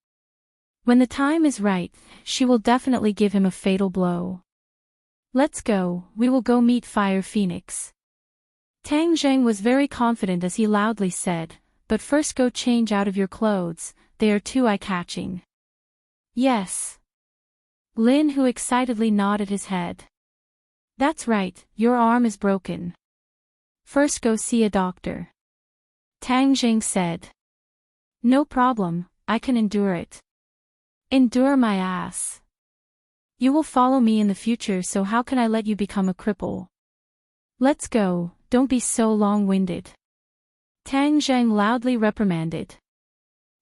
When the time is right, she will definitely give him a fatal blow. Let's go, we will go meet Fire Phoenix. Tang Jing was very confident as he loudly said, but first go change out of your clothes, they are too eye-catching. Yes. Lin Hu excitedly nodded his head. That's right, your arm is broken. First go see a doctor. Tang Jing said. No problem, I can endure it. Endure my ass. You will follow me in the future, so how can I let you become a cripple? Let's go, don't be so long-winded. Tang Jing loudly reprimanded.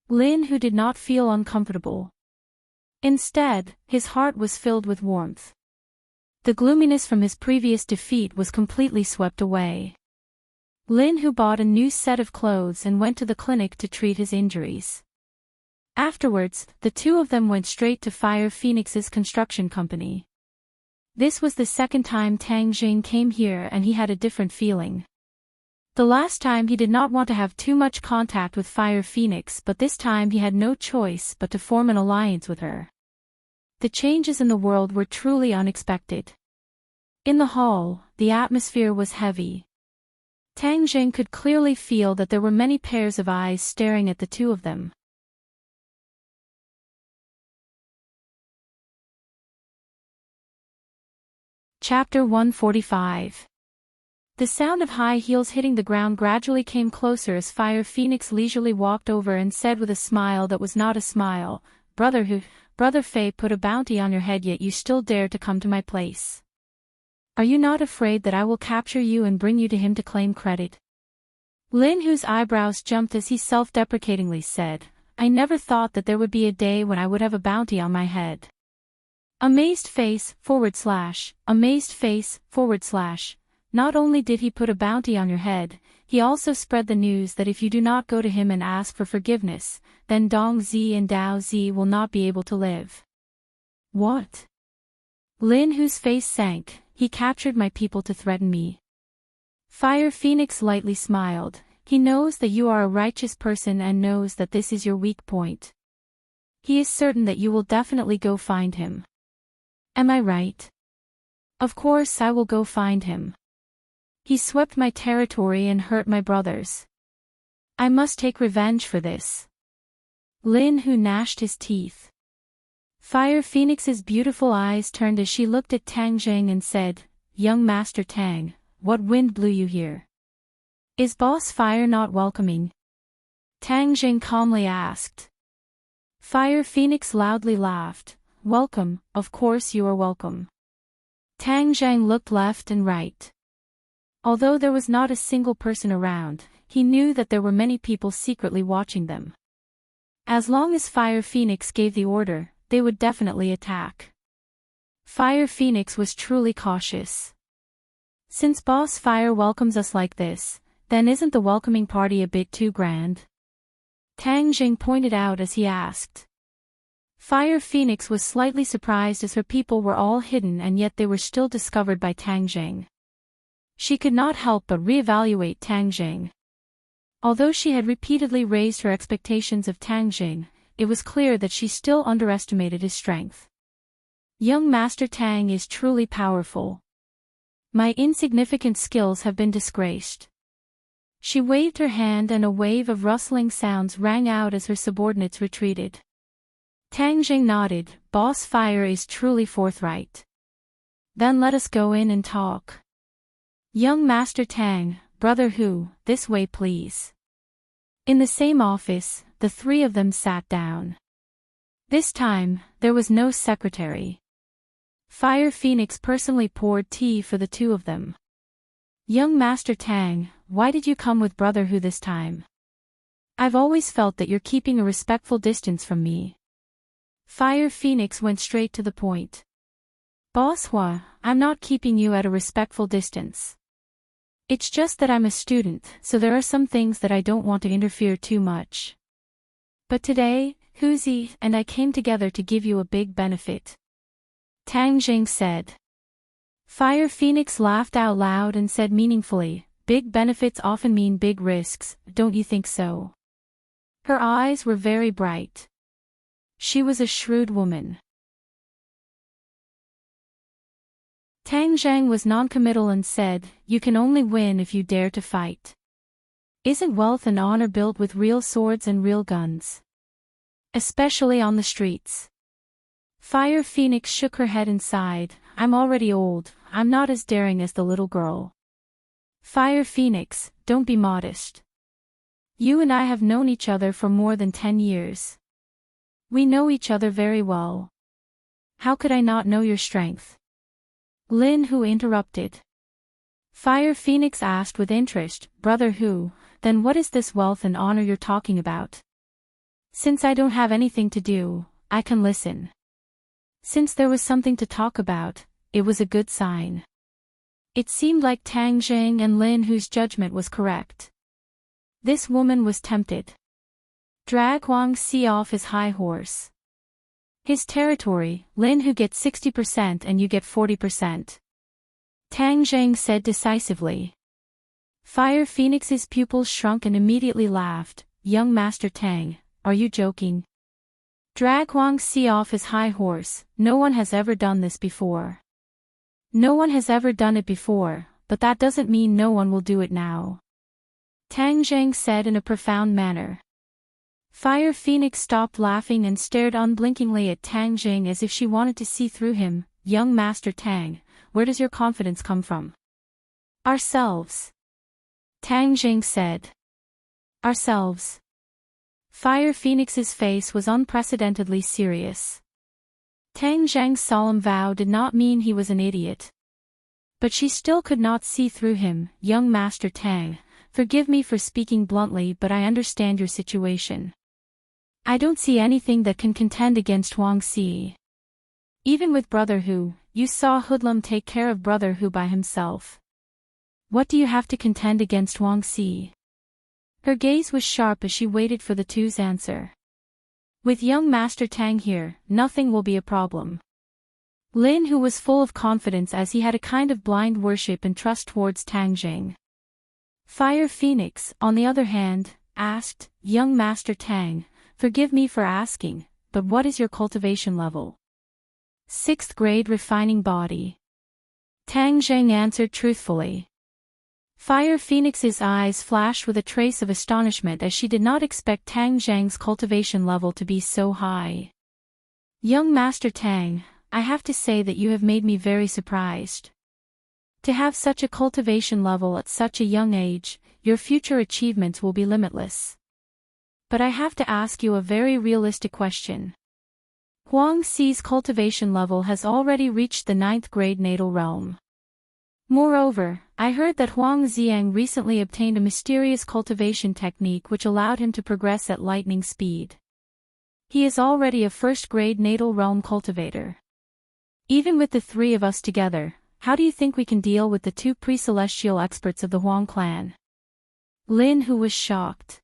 Lin Hu did not feel uncomfortable. Instead, his heart was filled with warmth. The gloominess from his previous defeat was completely swept away. Lin Hu bought a new set of clothes and went to the clinic to treat his injuries. Afterwards, the two of them went straight to Fire Phoenix's construction company. This was the second time Tang Jing came here and he had a different feeling. The last time he did not want to have too much contact with Fire Phoenix, but this time he had no choice but to form an alliance with her. The changes in the world were truly unexpected. In the hall, the atmosphere was heavy. Tang Jing could clearly feel that there were many pairs of eyes staring at the two of them. Chapter 145. The sound of high heels hitting the ground gradually came closer as Fire Phoenix leisurely walked over and said with a smile that was not a smile, Brother Faye put a bounty on your head, yet you still dare to come to my place. Are you not afraid that I will capture you and bring you to him to claim credit? Lin, whose eyebrows jumped as he self-deprecatingly said, I never thought that there would be a day when I would have a bounty on my head. Amazed face, amazed face, not only did he put a bounty on your head, he also spread the news that if you do not go to him and ask for forgiveness, then Dong Zi and Dao Zi will not be able to live. What? Lin, whose face sank, he captured my people to threaten me. Fire Phoenix lightly smiled. He knows that you are a righteous person and knows that this is your weak point. He is certain that you will definitely go find him. Am I right? Of course I will go find him. He swept my territory and hurt my brothers. I must take revenge for this. Lin, who gnashed his teeth. Fire Phoenix's beautiful eyes turned as she looked at Tang Jing and said, Young Master Tang, what wind blew you here? Is Boss Fire not welcoming? Tang Jing calmly asked. Fire Phoenix loudly laughed. Welcome, of course you are welcome. Tang Jing looked left and right. Although there was not a single person around, he knew that there were many people secretly watching them. As long as Fire Phoenix gave the order, they would definitely attack. Fire Phoenix was truly cautious. Since Boss Fire welcomes us like this, then isn't the welcoming party a bit too grand? Tang Jing pointed out as he asked. Fire Phoenix was slightly surprised as her people were all hidden and yet they were still discovered by Tang Jing. She could not help but reevaluate Tang Jing. Although she had repeatedly raised her expectations of Tang Jing, it was clear that she still underestimated his strength. Young Master Tang is truly powerful. My insignificant skills have been disgraced. She waved her hand and a wave of rustling sounds rang out as her subordinates retreated. Tang Jing nodded. Boss Fire is truly forthright. Then let us go in and talk. Young Master Tang, Brother Hu, this way please. In the same office, the three of them sat down. This time, there was no secretary. Fire Phoenix personally poured tea for the two of them. Young Master Tang, why did you come with Brother Hu this time? I've always felt that you're keeping a respectful distance from me. Fire Phoenix went straight to the point. Boss Hua, I'm not keeping you at a respectful distance. It's just that I'm a student, so there are some things that I don't want to interfere too much. But today, Huzi and I came together to give you a big benefit. Tang Jing said. Fire Phoenix laughed out loud and said meaningfully, big benefits often mean big risks, don't you think so? Her eyes were very bright. She was a shrewd woman. Tang Zhang was non-committal and said, you can only win if you dare to fight. Isn't wealth and honor built with real swords and real guns? Especially on the streets. Fire Phoenix shook her head and sighed, I'm already old, I'm not as daring as the little girl. Fire Phoenix, don't be modest. You and I have known each other for more than 10 years. We know each other very well. How could I not know your strength? Lin Hu interrupted. Fire Phoenix asked with interest, Brother Hu, then what is this wealth and honor you're talking about? Since I don't have anything to do, I can listen. Since there was something to talk about, it was a good sign. It seemed like Tang Jing and Lin Hu's judgment was correct. This woman was tempted. Drag Huang Si off his high horse. His territory, Lin Hu gets 60% and you get 40%. Tang Jing said decisively. Fire Phoenix's pupils shrunk and immediately laughed, Young Master Tang, are you joking? Drag Huang Si off his high horse, no one has ever done this before. No one has ever done it before, but that doesn't mean no one will do it now. Tang Jing said in a profound manner. Fire Phoenix stopped laughing and stared unblinkingly at Tang Jing as if she wanted to see through him. Young Master Tang, where does your confidence come from? Ourselves. Tang Jing said. Ourselves. Fire Phoenix's face was unprecedentedly serious. Tang Zhang's solemn vow did not mean he was an idiot. But she still could not see through him. Young Master Tang, forgive me for speaking bluntly, but I understand your situation. I don't see anything that can contend against Huang Xi. Even with Brother Hu, you saw Hoodlum take care of Brother Hu by himself. What do you have to contend against Huang Xi? Her gaze was sharp as she waited for the two's answer. With young Master Tang here, nothing will be a problem. Lin, who was full of confidence as he had a kind of blind worship and trust towards Tang Jing. Fire Phoenix, on the other hand, asked, young Master Tang, forgive me for asking, but what is your cultivation level? 6th grade refining body. Tang Jing answered truthfully. Fire Phoenix's eyes flashed with a trace of astonishment as she did not expect Tang Zhang's cultivation level to be so high. Young Master Tang, I have to say that you have made me very surprised. To have such a cultivation level at such a young age, your future achievements will be limitless. But I have to ask you a very realistic question. Huang Xi's cultivation level has already reached the 9th grade natal realm. Moreover, I heard that Huang Xiang recently obtained a mysterious cultivation technique which allowed him to progress at lightning speed. He is already a 1st grade natal realm cultivator. Even with the 3 of us together, how do you think we can deal with the 2 pre-celestial experts of the Huang clan? Lin, who was shocked.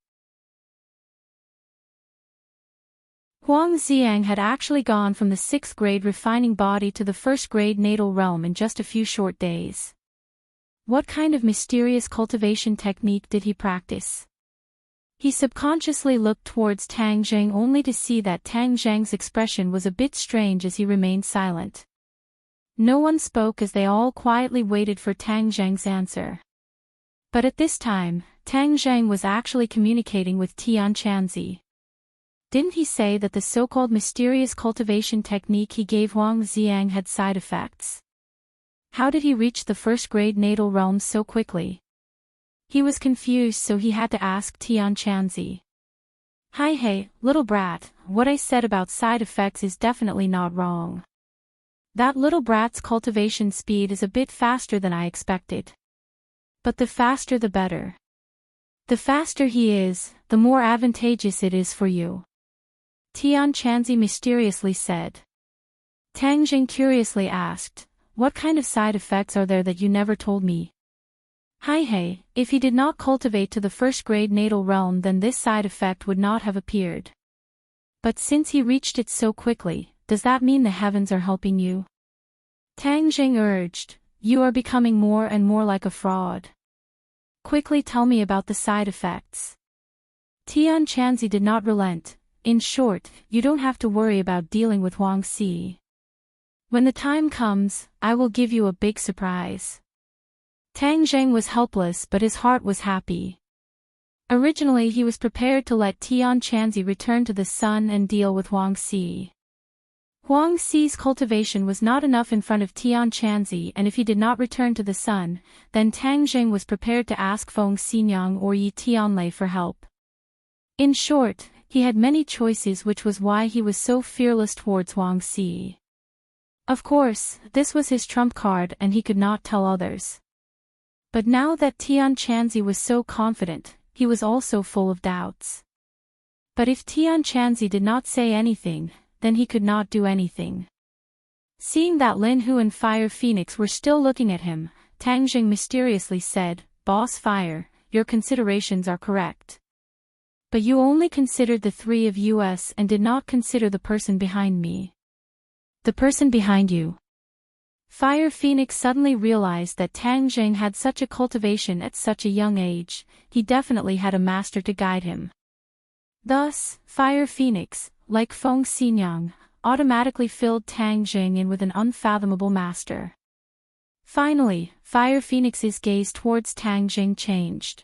Huang Xiang had actually gone from the 6th grade refining body to the 1st grade natal realm in just a few short days. What kind of mysterious cultivation technique did he practice? He subconsciously looked towards Tang Zhang only to see that Tang Zhang's expression was a bit strange as he remained silent. No one spoke as they all quietly waited for Tang Zhang's answer. But at this time, Tang Zhang was actually communicating with Tian Chanzi. Didn't he say that the so-called mysterious cultivation technique he gave Huang Xiang had side effects? How did he reach the 1st grade natal realm so quickly? He was confused, so he had to ask Tian Chanzi. Hi hey, little brat, what I said about side effects is definitely not wrong. That little brat's cultivation speed is a bit faster than I expected. But the faster the better. The faster he is, the more advantageous it is for you. Tian Chanzi mysteriously said. Tang Jing curiously asked, what kind of side effects are there that you never told me? Hi hey, if he did not cultivate to the 1st grade natal realm, then this side effect would not have appeared. But since he reached it so quickly, does that mean the heavens are helping you? Tang Jing urged, you are becoming more and more like a fraud. Quickly tell me about the side effects. Tian Chanzi did not relent. In short, you don't have to worry about dealing with Huang Xi. When the time comes, I will give you a big surprise. Tang Zhang was helpless, but his heart was happy. Originally he was prepared to let Tian Chanzi return to the sun and deal with Huang Xi. Huang Xi's cultivation was not enough in front of Tian Chanzi, and if he did not return to the sun, then Tang Zhang was prepared to ask Feng Xinyang or Yi Tianlei for help. In short, he had many choices, which was why he was so fearless towards Huang Xi. Of course, this was his trump card and he could not tell others. But now that Tian Chanzi was so confident, he was also full of doubts. But if Tian Chanzi did not say anything, then he could not do anything. Seeing that Lin Hu and Fire Phoenix were still looking at him, Tang Jing mysteriously said, Boss Fire, your considerations are correct. But you only considered the 3 of us and did not consider the person behind me. The person behind you. Fire Phoenix suddenly realized that Tang Jing had such a cultivation at such a young age, he definitely had a master to guide him. Thus, Fire Phoenix, like Feng Xinyang, automatically filled Tang Jing in with an unfathomable master. Finally, Fire Phoenix's gaze towards Tang Jing changed.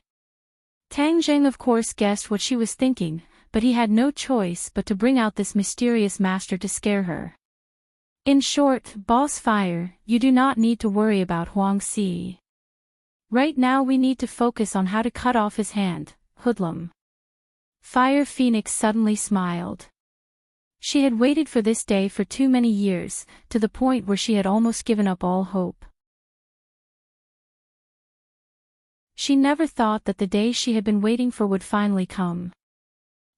Tang Jing of course guessed what she was thinking, but he had no choice but to bring out this mysterious master to scare her. In short, Boss Fire, you do not need to worry about Huang Si. Right now we need to focus on how to cut off his hand, hoodlum. Fire Phoenix suddenly smiled. She had waited for this day for too many years, to the point where she had almost given up all hope. She never thought that the day she had been waiting for would finally come.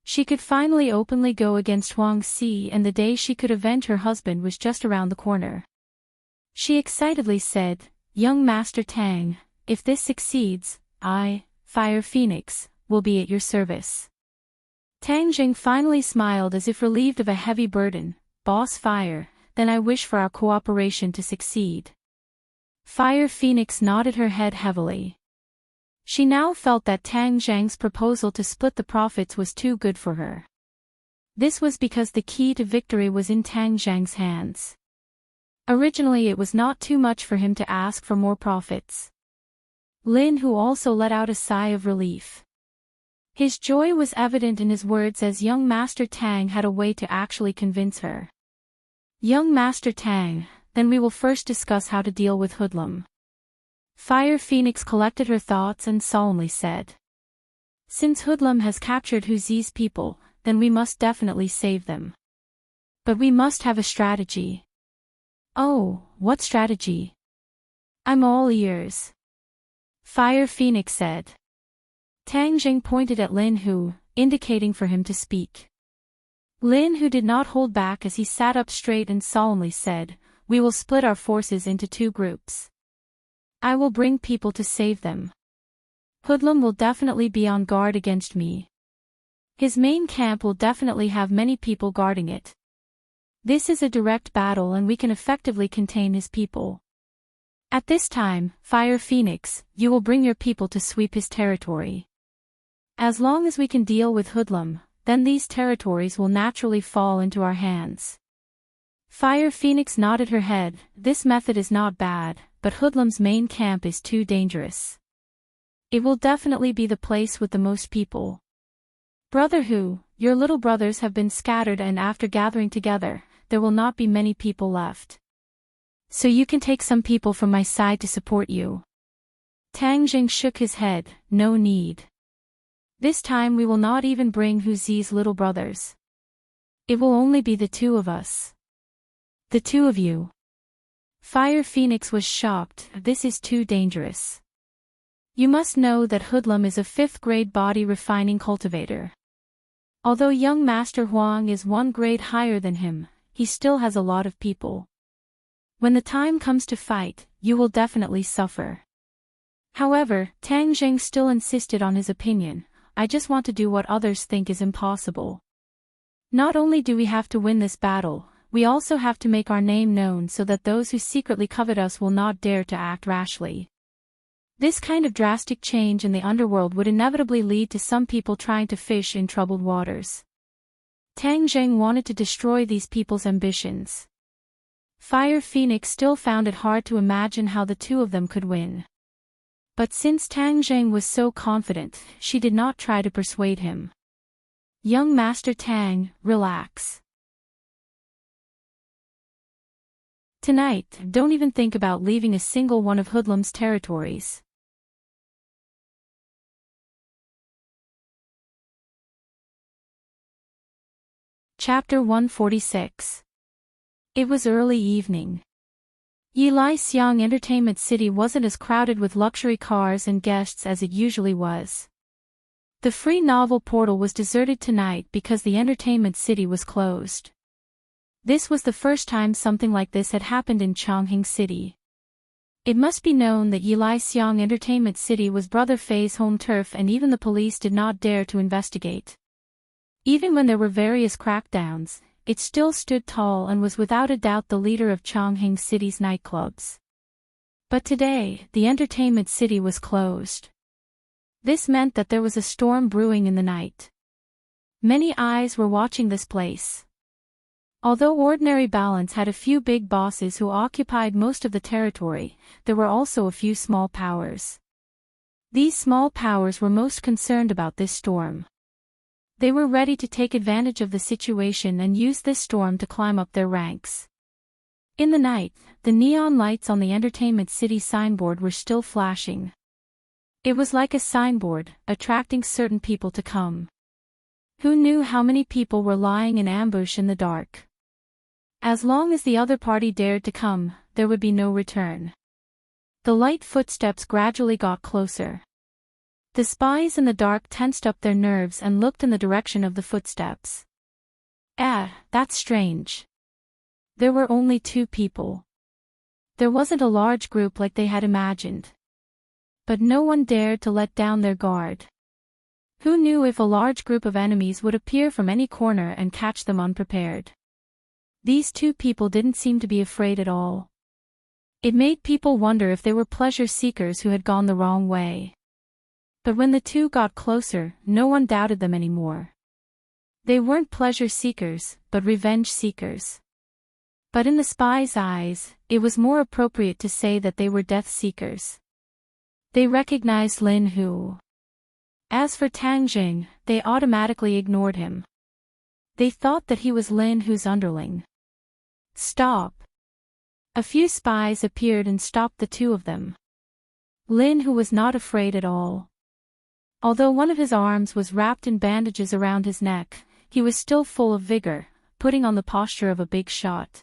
She could finally openly go against Huang Si, and the day she could avenge her husband was just around the corner. She excitedly said, "Young Master Tang, if this succeeds, I, Fire Phoenix, will be at your service." Tang Jing finally smiled as if relieved of a heavy burden. "Boss Fire, then I wish for our cooperation to succeed." Fire Phoenix nodded her head heavily. She now felt that Tang Zhang's proposal to split the profits was too good for her. This was because the key to victory was in Tang Zhang's hands. Originally it was not too much for him to ask for more profits. Lin Hu also let out a sigh of relief. His joy was evident in his words as young Master Tang had a way to actually convince her. "Young Master Tang, then we will first discuss how to deal with Hoodlum." Fire Phoenix collected her thoughts and solemnly said. "Since Hoodlum has captured Hu Zi's people, then we must definitely save them. But we must have a strategy." "Oh, what strategy?" "I'm all ears." Fire Phoenix said. Tang Jing pointed at Lin Hu, indicating for him to speak. Lin Hu did not hold back as he sat up straight and solemnly said, "We will split our forces into 2 groups. I will bring people to save them. Hoodlum will definitely be on guard against me. His main camp will definitely have many people guarding it. This is a direct battle and we can effectively contain his people. At this time, Fire Phoenix, you will bring your people to sweep his territory. As long as we can deal with Hoodlum, then these territories will naturally fall into our hands." Fire Phoenix nodded her head. This method is not bad, but Hoodlum's main camp is too dangerous. It will definitely be the place with the most people. Brother Hu, your little brothers have been scattered and after gathering together, there will not be many people left. So you can take some people from my side to support you. Tang Jing shook his head, "No need. This time we will not even bring Hu Zi's little brothers. It will only be the 2 of us." "The 2 of you?" Fire Phoenix was shocked. "This is too dangerous. You must know that Hoodlum is a 5th grade body refining cultivator. Although young Master Huang is 1 grade higher than him, he still has a lot of people. When the time comes to fight, you will definitely suffer." However, Tang Jing still insisted on his opinion. "I just want to do what others think is impossible. Not only do we have to win this battle, we also have to make our name known so that those who secretly covet us will not dare to act rashly. This kind of drastic change in the underworld would inevitably lead to some people trying to fish in troubled waters." Tang Jing wanted to destroy these people's ambitions. Fire Phoenix still found it hard to imagine how the 2 of them could win. But since Tang Jing was so confident, she did not try to persuade him. "Young Master Tang, relax. Tonight, don't even think about leaving a single one of Hoodlum's territories." Chapter 146. It was early evening. Yilai Xiang Entertainment City wasn't as crowded with luxury cars and guests as it usually was. The free novel portal was deserted tonight because the entertainment city was closed. This was the first time something like this had happened in Chongqing City. It must be known that Yilai Xiang Entertainment City was Brother Fei's home turf and even the police did not dare to investigate. Even when there were various crackdowns, it still stood tall and was without a doubt the leader of Chongqing City's nightclubs. But today, the entertainment city was closed. This meant that there was a storm brewing in the night. Many eyes were watching this place. Although Ordinary Balance had a few big bosses who occupied most of the territory, there were also a few small powers. These small powers were most concerned about this storm. They were ready to take advantage of the situation and use this storm to climb up their ranks. In the night, the neon lights on the Entertainment City signboard were still flashing. It was like a signboard, attracting certain people to come. Who knew how many people were lying in ambush in the dark? As long as the other party dared to come, there would be no return. The light footsteps gradually got closer. The spies in the dark tensed up their nerves and looked in the direction of the footsteps. That's strange. There were only 2 people. There wasn't a large group like they had imagined. But no one dared to let down their guard. Who knew if a large group of enemies would appear from any corner and catch them unprepared? These 2 people didn't seem to be afraid at all. It made people wonder if they were pleasure seekers who had gone the wrong way. But when the 2 got closer, no one doubted them anymore. They weren't pleasure seekers, but revenge seekers. But in the spies' eyes, it was more appropriate to say that they were death seekers. They recognized Lin Hu. As for Tang Jing, they automatically ignored him. They thought that he was Lin Hu's underling. Stop! A few spies appeared and stopped the 2 of them. Lin Hu was not afraid at all. Although one of his arms was wrapped in bandages around his neck, he was still full of vigor, putting on the posture of a big shot.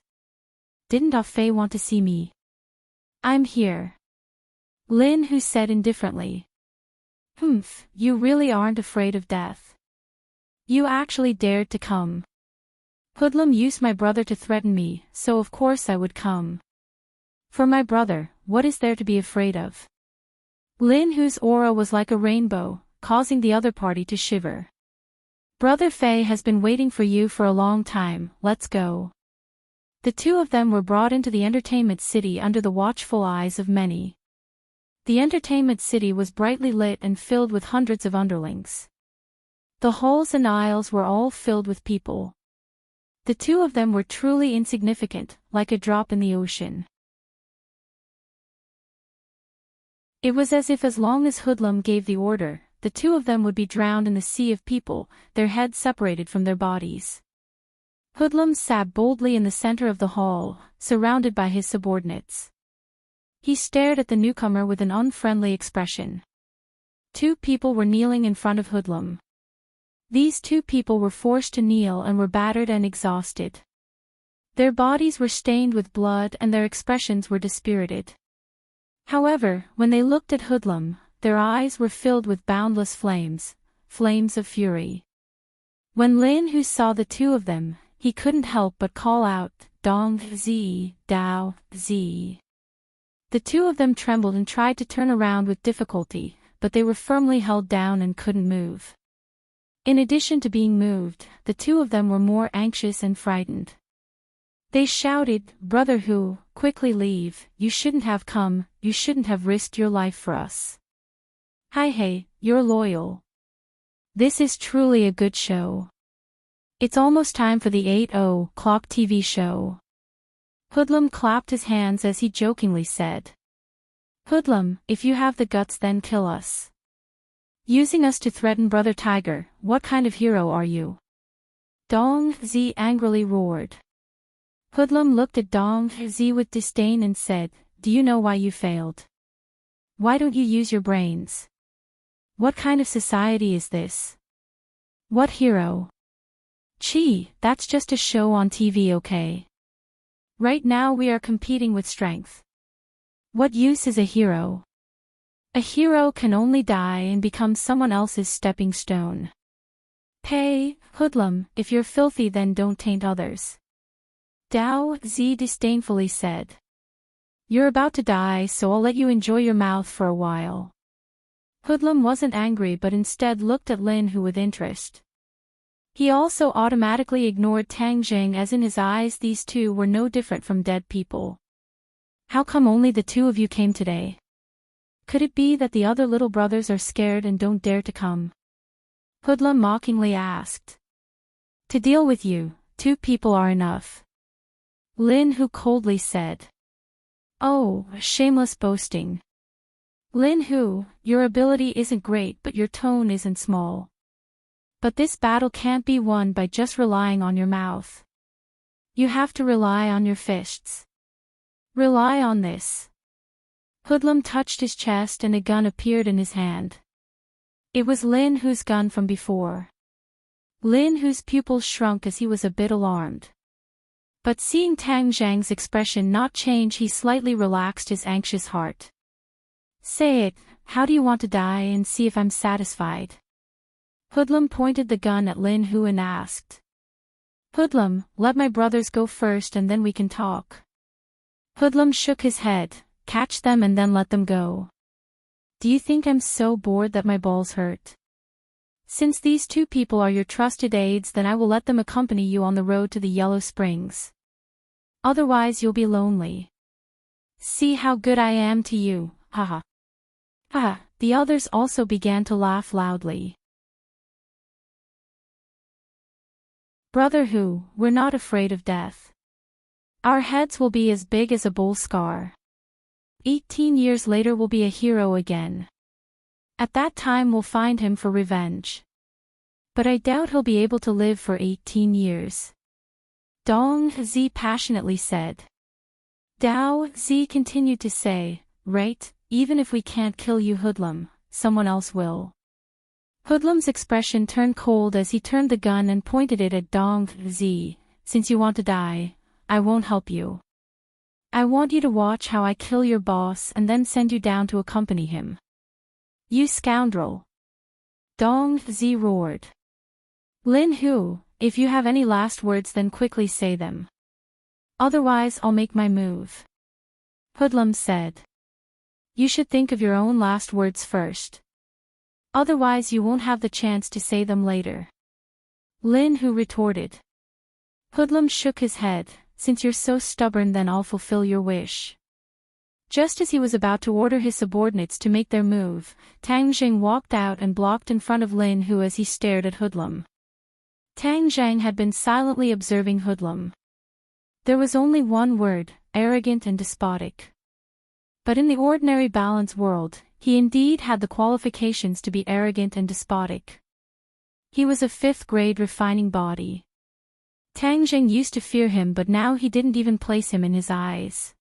Didn't Ah Fei want to see me? I'm here. Lin Hu said indifferently. You really aren't afraid of death. You actually dared to come. Hoodlum used my brother to threaten me, so of course I would come. For my brother, what is there to be afraid of? Lin Hu's aura was like a rainbow, causing the other party to shiver. Brother Fei has been waiting for you for a long time, let's go. The 2 of them were brought into the Entertainment City under the watchful eyes of many. The Entertainment City was brightly lit and filled with hundreds of underlings. The halls and aisles were all filled with people. The 2 of them were truly insignificant, like a drop in the ocean. It was as if as long as Hoodlum gave the order, the 2 of them would be drowned in the sea of people, their heads separated from their bodies. Hoodlum sat boldly in the center of the hall, surrounded by his subordinates. He stared at the newcomer with an unfriendly expression. 2 people were kneeling in front of Hoodlum. These 2 people were forced to kneel and were battered and exhausted. Their bodies were stained with blood and their expressions were dispirited. However, when they looked at Hoodlum, their eyes were filled with boundless flames, flames of fury. When Lin Hu saw the 2 of them, he couldn't help but call out, Dong Zi, Dao Zi. The 2 of them trembled and tried to turn around with difficulty, but they were firmly held down and couldn't move. In addition to being moved, the 2 of them were more anxious and frightened. They shouted, Brother Hu, quickly leave, you shouldn't have come, you shouldn't have risked your life for us. Hey, you're loyal. This is truly a good show. It's almost time for the 8:00 TV show. Hoodlum clapped his hands as he jokingly said. Hoodlum, if you have the guts then kill us. Using us to threaten Brother Tiger, what kind of hero are you? Dong Zi angrily roared. Hoodlum looked at Dong Zi with disdain and said, Do you know why you failed? Why don't you use your brains? What kind of society is this? What hero? Gee, that's just a show on TV, okay? Right now we are competing with strength. What use is a hero? A hero can only die and become someone else's stepping stone. Hey, Hoodlum, if you're filthy then don't taint others. Dao Zi disdainfully said. You're about to die so I'll let you enjoy your mouth for a while. Hoodlum wasn't angry but instead looked at Lin Hu with interest. He also automatically ignored Tang Jing as in his eyes these 2 were no different from dead people. How come only the 2 of you came today? Could it be that the other little brothers are scared and don't dare to come? Hoodlum mockingly asked. To deal with you, 2 people are enough. Lin Hu coldly said. Oh, shameless boasting. Lin Hu, your ability isn't great but your tone isn't small. But this battle can't be won by just relying on your mouth. You have to rely on your fists. Rely on this. Hoodlum touched his chest and a gun appeared in his hand. It was Lin Hu's gun from before. Lin Hu's pupils shrunk as he was a bit alarmed. But seeing Tang Zhang's expression not change, he slightly relaxed his anxious heart. Say it, how do you want to die, and see if I'm satisfied. Hoodlum pointed the gun at Lin Hu and asked. Hoodlum, let my brothers go first and then we can talk. Hoodlum shook his head. Catch them and then let them go. Do you think I'm so bored that my balls hurt? Since these two people are your trusted aides, then I will let them accompany you on the road to the Yellow Springs. Otherwise you'll be lonely. See how good I am to you, haha. Haha, the others also began to laugh loudly. Brother Hu, we're not afraid of death. Our heads will be as big as a bull scar. 18 years later we'll be a hero again. At that time we'll find him for revenge. But I doubt he'll be able to live for 18 years. Dong Zi passionately said. Dao Zi continued to say, right, even if we can't kill you Hoodlum, someone else will. Hoodlum's expression turned cold as he turned the gun and pointed it at Dong Zi. Since you want to die, I won't help you. I want you to watch how I kill your boss and then send you down to accompany him. You scoundrel! Dong Zi roared. Lin Hu, if you have any last words then quickly say them. Otherwise I'll make my move. Hoodlum said. You should think of your own last words first. Otherwise you won't have the chance to say them later. Lin Hu retorted. Hoodlum shook his head. Since you're so stubborn, then I'll fulfill your wish. Just as he was about to order his subordinates to make their move, Tang Jing walked out and blocked in front of Lin Hu as he stared at Hoodlum. Tang Zhang had been silently observing Hoodlum. There was only one word, arrogant and despotic. But in the ordinary balance world, he indeed had the qualifications to be arrogant and despotic. He was a 5th grade refining body. Tang Jing used to fear him, but now he didn't even place him in his eyes.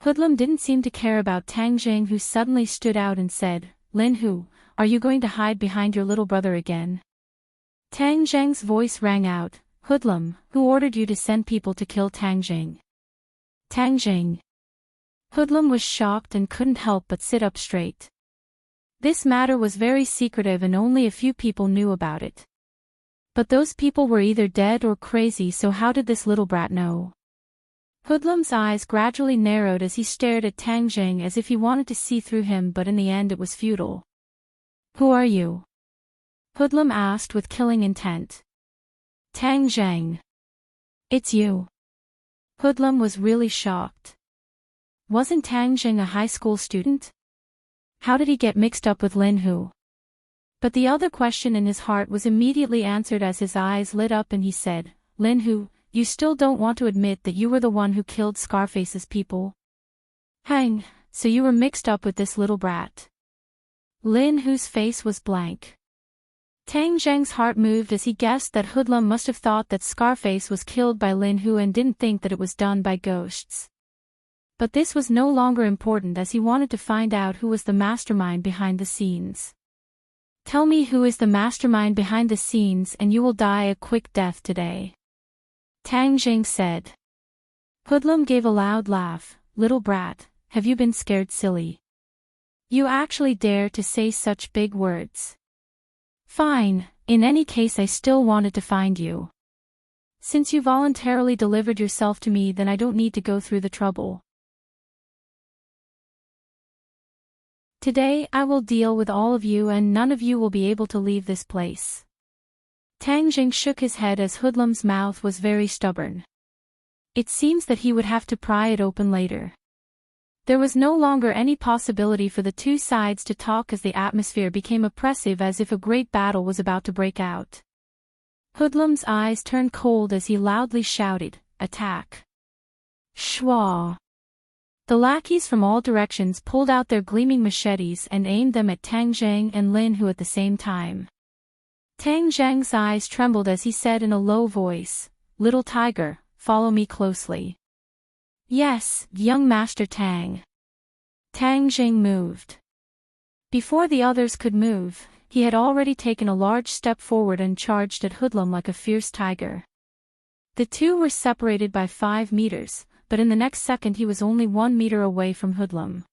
Hoodlum didn't seem to care about Tang Jing, who suddenly stood out and said, Lin Hu, are you going to hide behind your little brother again? Tang Jing's voice rang out, Hoodlum, who ordered you to send people to kill Tang Jing? Tang Jing. Hoodlum was shocked and couldn't help but sit up straight. This matter was very secretive and only a few people knew about it. But those people were either dead or crazy, so how did this little brat know? Hoodlum's eyes gradually narrowed as he stared at Tang Jing as if he wanted to see through him, but in the end it was futile. Who are you? Hoodlum asked with killing intent. Tang Jing. It's you. Hoodlum was really shocked. Wasn't Tang Jing a high school student? How did he get mixed up with Lin Hu? But the other question in his heart was immediately answered as his eyes lit up and he said, Lin Hu, you still don't want to admit that you were the one who killed Scarface's people? Hang, so you were mixed up with this little brat. Lin Hu's face was blank. Tang Zhang's heart moved as he guessed that Hoodlum must have thought that Scarface was killed by Lin Hu and didn't think that it was done by ghosts. But this was no longer important as he wanted to find out who was the mastermind behind the scenes. Tell me who is the mastermind behind the scenes and you will die a quick death today. Tang Jing said. Hoodlum gave a loud laugh. Little brat, have you been scared silly? You actually dare to say such big words. Fine, in any case I still wanted to find you. Since you voluntarily delivered yourself to me, then I don't need to go through the trouble. Today I will deal with all of you and none of you will be able to leave this place. Tang Jing shook his head as Hoodlum's mouth was very stubborn. It seems that he would have to pry it open later. There was no longer any possibility for the two sides to talk as the atmosphere became oppressive, as if a great battle was about to break out. Hoodlum's eyes turned cold as he loudly shouted, Attack! Shwa! The lackeys from all directions pulled out their gleaming machetes and aimed them at Tang Jing and Lin Hu at the same time. Tang Zhang's eyes trembled as he said in a low voice, Little tiger, follow me closely. Yes, young Master Tang. Tang Jing moved. Before the others could move, he had already taken a large step forward and charged at Hoodlum like a fierce tiger. The two were separated by 5 meters, but in the next second he was only 1 meter away from Hoodlum.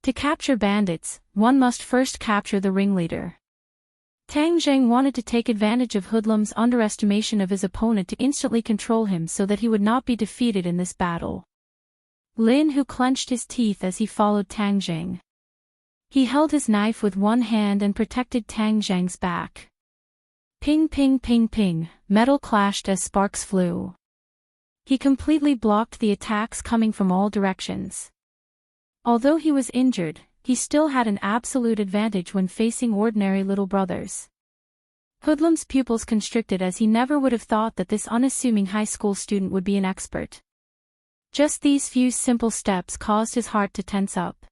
To capture bandits, one must first capture the ringleader. Tang Jing wanted to take advantage of Hoodlum's underestimation of his opponent to instantly control him so that he would not be defeated in this battle. Lin Hu clenched his teeth as he followed Tang Jing. He held his knife with one hand and protected Tang Jing's back. Ping ping ping ping, metal clashed as sparks flew. He completely blocked the attacks coming from all directions. Although he was injured, he still had an absolute advantage when facing ordinary little brothers. Hoodlum's pupils constricted as he never would have thought that this unassuming high school student would be an expert. Just these few simple steps caused his heart to tense up.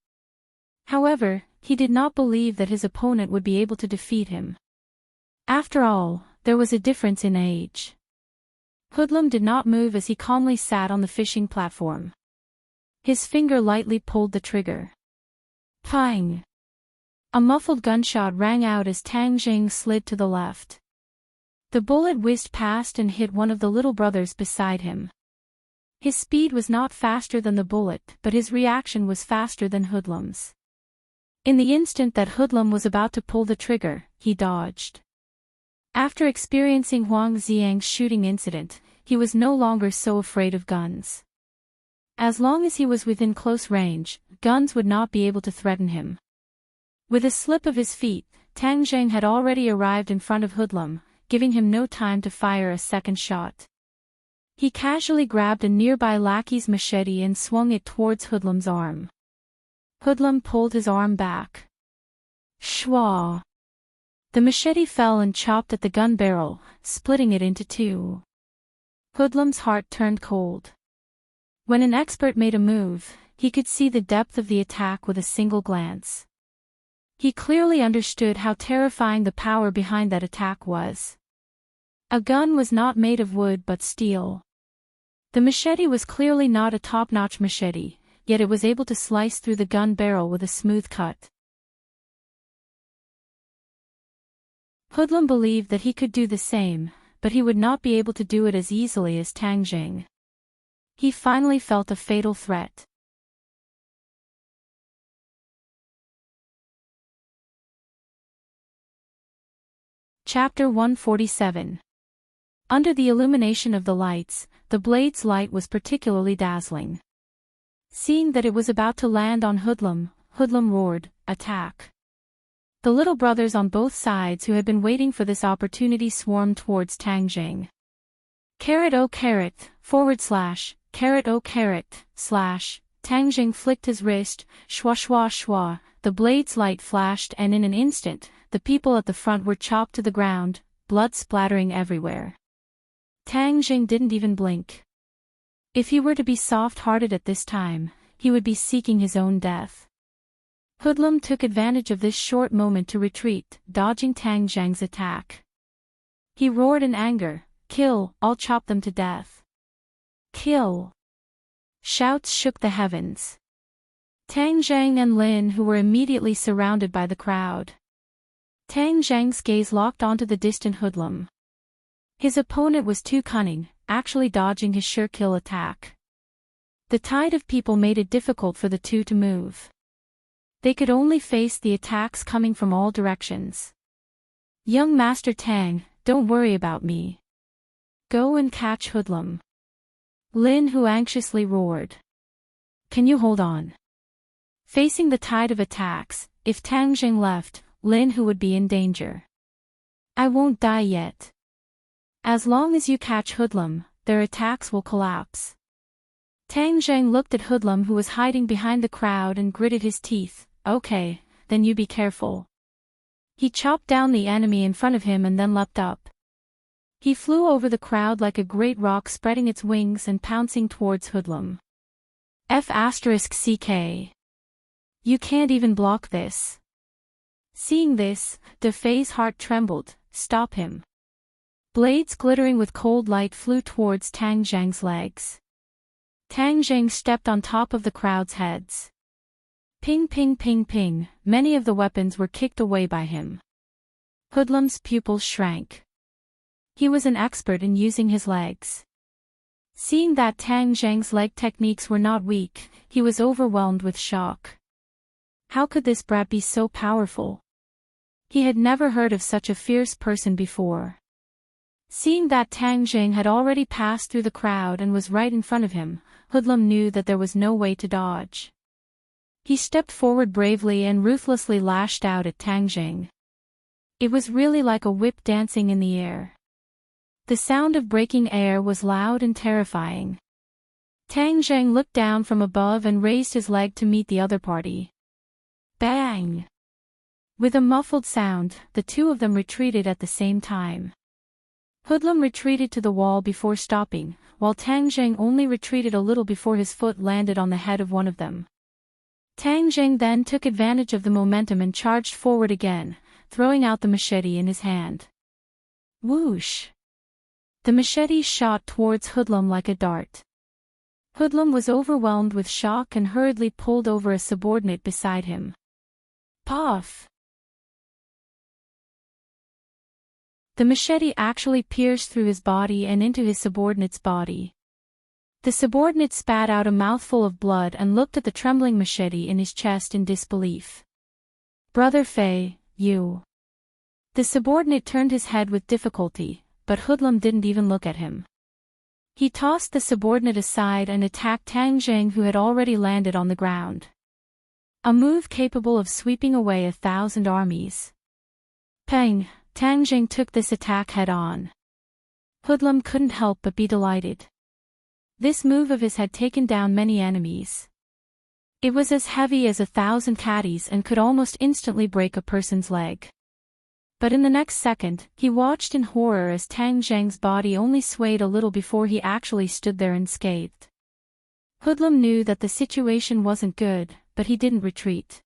However, he did not believe that his opponent would be able to defeat him. After all, there was a difference in age. Hoodlum did not move as he calmly sat on the fishing platform. His finger lightly pulled the trigger. Pang! A muffled gunshot rang out as Tang Jing slid to the left. The bullet whizzed past and hit one of the little brothers beside him. His speed was not faster than the bullet, but his reaction was faster than Hoodlum's. In the instant that Hoodlum was about to pull the trigger, he dodged. After experiencing Huang Xiang's shooting incident, he was no longer so afraid of guns. As long as he was within close range, guns would not be able to threaten him. With a slip of his feet, Tang Jing had already arrived in front of Hoodlum, giving him no time to fire a second shot. He casually grabbed a nearby lackey's machete and swung it towards Hoodlum's arm. Hoodlum pulled his arm back. Shwa! The machete fell and chopped at the gun barrel, splitting it into 2. Hoodlum's heart turned cold. When an expert made a move, he could see the depth of the attack with a single glance. He clearly understood how terrifying the power behind that attack was. A gun was not made of wood but steel. The machete was clearly not a top-notch machete, yet it was able to slice through the gun barrel with a smooth cut. Hoodlum believed that he could do the same, but he would not be able to do it as easily as Tang Jing. He finally felt a fatal threat. Chapter 147. Under the illumination of the lights, the blade's light was particularly dazzling. Seeing that it was about to land on Hoodlum, Hoodlum roared, "Attack!" The little brothers on both sides who had been waiting for this opportunity swarmed towards Tang Jing. Carrot oh carrot, carrot oh carrot, Tang Jing flicked his wrist, shwa shwa shwa, the blade's light flashed and in an instant, the people at the front were chopped to the ground, blood splattering everywhere. Tang Jing didn't even blink. If he were to be soft-hearted at this time, he would be seeking his own death. Hoodlum took advantage of this short moment to retreat, dodging Tang Jing's attack. He roared in anger, "Kill, I'll chop them to death. Kill!" Shouts shook the heavens. Tang Jing and Lin Hu were immediately surrounded by the crowd. Tang Jing's gaze locked onto the distant Hoodlum. His opponent was too cunning, actually dodging his sure-kill attack. The tide of people made it difficult for the two to move. They could only face the attacks coming from all directions. "Young Master Tang, don't worry about me. Go and catch Hoodlum." Lin Hu anxiously roared. "Can you hold on?" Facing the tide of attacks, if Tang Jing left, Lin Hu would be in danger. "I won't die yet. As long as you catch Hoodlum, their attacks will collapse." Tang Jing looked at Hoodlum who was hiding behind the crowd and gritted his teeth. "Okay, then you be careful." He chopped down the enemy in front of him and then leapt up. He flew over the crowd like a great rock, spreading its wings and pouncing towards Hoodlum. F***ck. You can't even block this. Seeing this, De Fei's heart trembled. "Stop him." Blades glittering with cold light flew towards Tang Jing's legs. Tang Jing stepped on top of the crowd's heads. Ping ping ping ping, many of the weapons were kicked away by him. Hoodlum's pupils shrank. He was an expert in using his legs. Seeing that Tang Zheng's leg techniques were not weak, he was overwhelmed with shock. How could this brat be so powerful? He had never heard of such a fierce person before. Seeing that Tang Jing had already passed through the crowd and was right in front of him, Hoodlum knew that there was no way to dodge. He stepped forward bravely and ruthlessly lashed out at Tang Jing. It was really like a whip dancing in the air. The sound of breaking air was loud and terrifying. Tang Jing looked down from above and raised his leg to meet the other party. Bang! With a muffled sound, the two of them retreated at the same time. Hoodlum retreated to the wall before stopping, while Tang Jing only retreated a little before his foot landed on the head of one of them. Tang Jing then took advantage of the momentum and charged forward again, throwing out the machete in his hand. Whoosh! The machete shot towards Hoodlum like a dart. Hoodlum was overwhelmed with shock and hurriedly pulled over a subordinate beside him. Puff! The machete actually pierced through his body and into his subordinate's body. The subordinate spat out a mouthful of blood and looked at the trembling machete in his chest in disbelief. Brother Fei, you. The subordinate turned his head with difficulty, but Hoodlum didn't even look at him. He tossed the subordinate aside and attacked Tang Jing, who had already landed on the ground. A move capable of sweeping away 1,000 armies. Pang! Tang Jing took this attack head-on. Hoodlum couldn't help but be delighted. This move of his had taken down many enemies. It was as heavy as 1,000 catties and could almost instantly break a person's leg. But in the next second, he watched in horror as Tang Jing's body only swayed a little before he actually stood there unscathed. Hoodlum knew that the situation wasn't good, but he didn't retreat.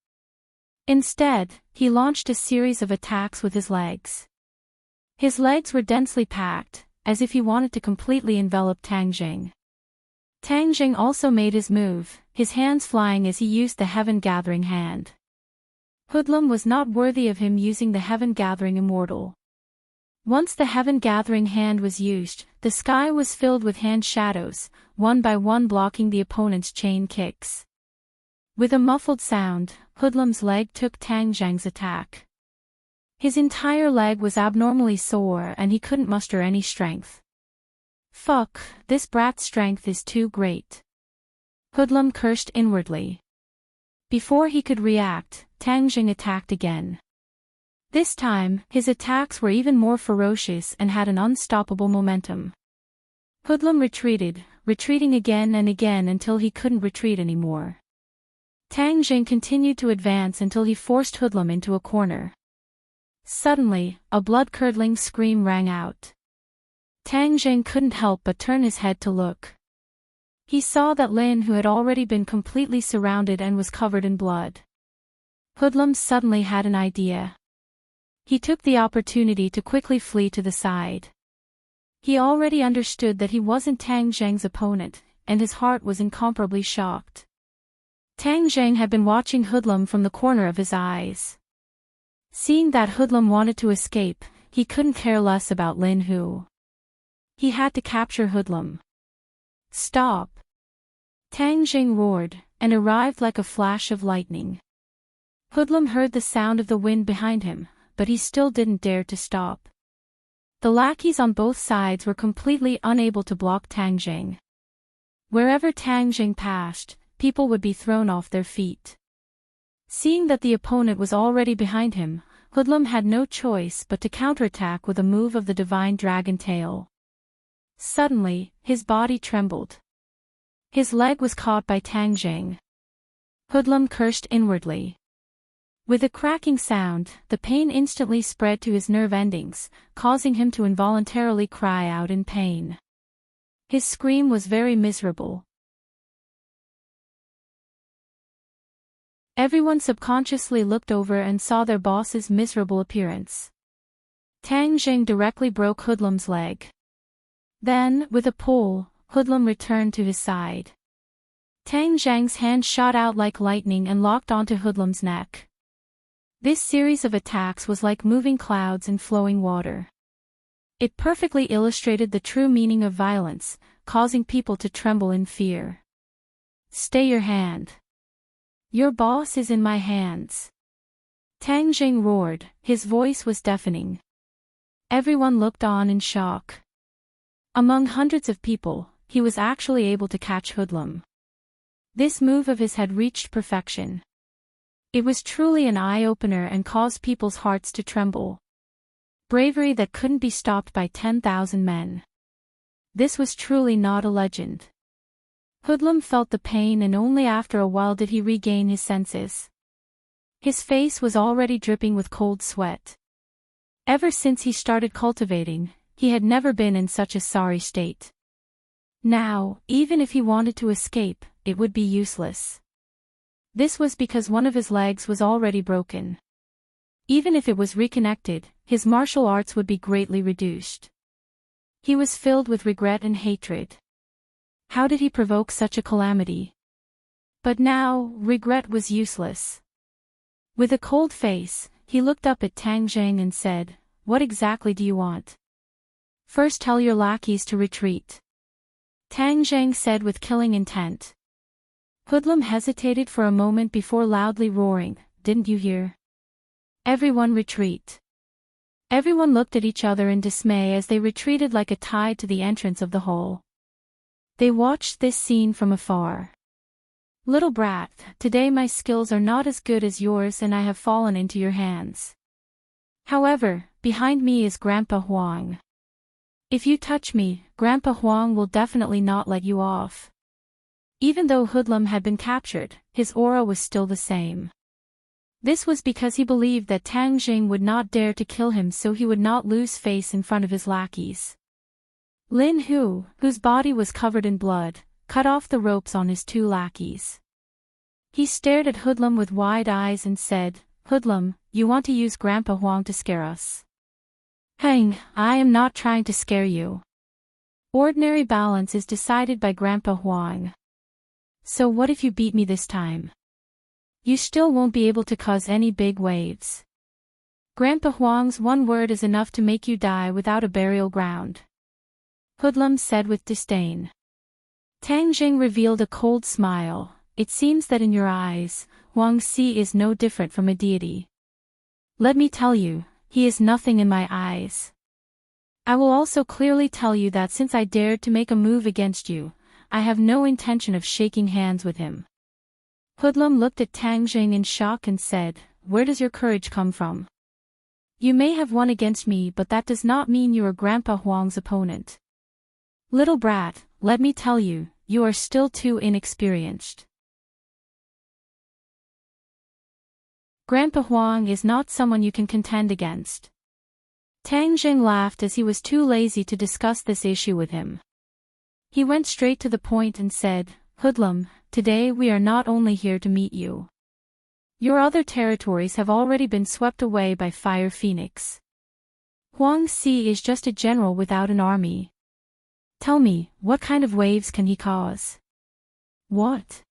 Instead, he launched a series of attacks with his legs. His legs were densely packed, as if he wanted to completely envelop Tang Jing. Tang Jing also made his move, his hands flying as he used the heaven-gathering hand. Hoodlum was not worthy of him using the heaven-gathering immortal. Once the heaven-gathering hand was used, the sky was filled with hand shadows, one by one blocking the opponent's chain kicks. With a muffled sound, Hoodlum's leg took Tang Jing's attack. His entire leg was abnormally sore and he couldn't muster any strength. Fuck, this brat's strength is too great. Hoodlum cursed inwardly. Before he could react, Tang Jing attacked again. This time, his attacks were even more ferocious and had an unstoppable momentum. Hoodlum retreated, retreating again and again until he couldn't retreat anymore. Tang Jing continued to advance until he forced Hoodlum into a corner. Suddenly, a blood-curdling scream rang out. Tang Jing couldn't help but turn his head to look. He saw that Lin, who had already been completely surrounded and was covered in blood. Hoodlum suddenly had an idea. He took the opportunity to quickly flee to the side. He already understood that he wasn't Tang Jing's opponent, and his heart was incomparably shocked. Tang Jing had been watching Hoodlum from the corner of his eyes. Seeing that Hoodlum wanted to escape, he couldn't care less about Lin Hu. He had to capture Hoodlum. Stop! Tang Jing roared, and arrived like a flash of lightning. Hoodlum heard the sound of the wind behind him, but he still didn't dare to stop. The lackeys on both sides were completely unable to block Tang Jing. Wherever Tang Jing passed, people would be thrown off their feet. Seeing that the opponent was already behind him, Hoodlum had no choice but to counterattack with a move of the divine dragon tail. Suddenly, his body trembled. His leg was caught by Tang Jing. Hoodlum cursed inwardly. With a cracking sound, the pain instantly spread to his nerve endings, causing him to involuntarily cry out in pain. His scream was very miserable. Everyone subconsciously looked over and saw their boss's miserable appearance. Tang Jing directly broke Hoodlum's leg. Then, with a pull, Hoodlum returned to his side. Tang Zhang's hand shot out like lightning and locked onto Hoodlum's neck. This series of attacks was like moving clouds and flowing water. It perfectly illustrated the true meaning of violence, causing people to tremble in fear. Stay your hand. Your boss is in my hands. Tang Jing roared, his voice was deafening. Everyone looked on in shock. Among hundreds of people, he was actually able to catch Hoodlum. This move of his had reached perfection. It was truly an eye-opener and caused people's hearts to tremble. Bravery that couldn't be stopped by 10,000 men. This was truly not a legend. Hoodlum felt the pain, and only after a while did he regain his senses. His face was already dripping with cold sweat. Ever since he started cultivating, he had never been in such a sorry state. Now, even if he wanted to escape, it would be useless. This was because one of his legs was already broken. Even if it was reconnected, his martial arts would be greatly reduced. He was filled with regret and hatred. How did he provoke such a calamity? But now, regret was useless. With a cold face, he looked up at Tang Zhang and said, "What exactly do you want?" "First tell your lackeys to retreat," Tang Zhang said with killing intent. Hoodlum hesitated for a moment before loudly roaring, "Didn't you hear? Everyone retreat." Everyone looked at each other in dismay as they retreated like a tide to the entrance of the hole. They watched this scene from afar. "Little brat, today my skills are not as good as yours and I have fallen into your hands. However, behind me is Grandpa Huang. If you touch me, Grandpa Huang will definitely not let you off." Even though Hoodlum had been captured, his aura was still the same. This was because he believed that Tang Jing would not dare to kill him, so he would not lose face in front of his lackeys. Lin Hu, whose body was covered in blood, cut off the ropes on his two lackeys. He stared at Hoodlum with wide eyes and said, "Hoodlum, you want to use Grandpa Huang to scare us?" "Hang, I am not trying to scare you. Ordinary balance is decided by Grandpa Huang. So what if you beat me this time? You still won't be able to cause any big waves. Grandpa Huang's one word is enough to make you die without a burial ground," Hoodlum said with disdain. Tang Jing revealed a cold smile. "It seems that in your eyes, Huang Si is no different from a deity. Let me tell you, he is nothing in my eyes. I will also clearly tell you that since I dared to make a move against you, I have no intention of shaking hands with him." Hoodlum looked at Tang Jing in shock and said, "Where does your courage come from? You may have won against me, but that does not mean you are Grandpa Huang's opponent. Little brat, let me tell you, you are still too inexperienced. Grandpa Huang is not someone you can contend against." Tang Jing laughed as he was too lazy to discuss this issue with him. He went straight to the point and said, "Hoodlum, today we are not only here to meet you. Your other territories have already been swept away by Fire Phoenix. Huang Si is just a general without an army. Tell me, what kind of waves can he cause?" "What?"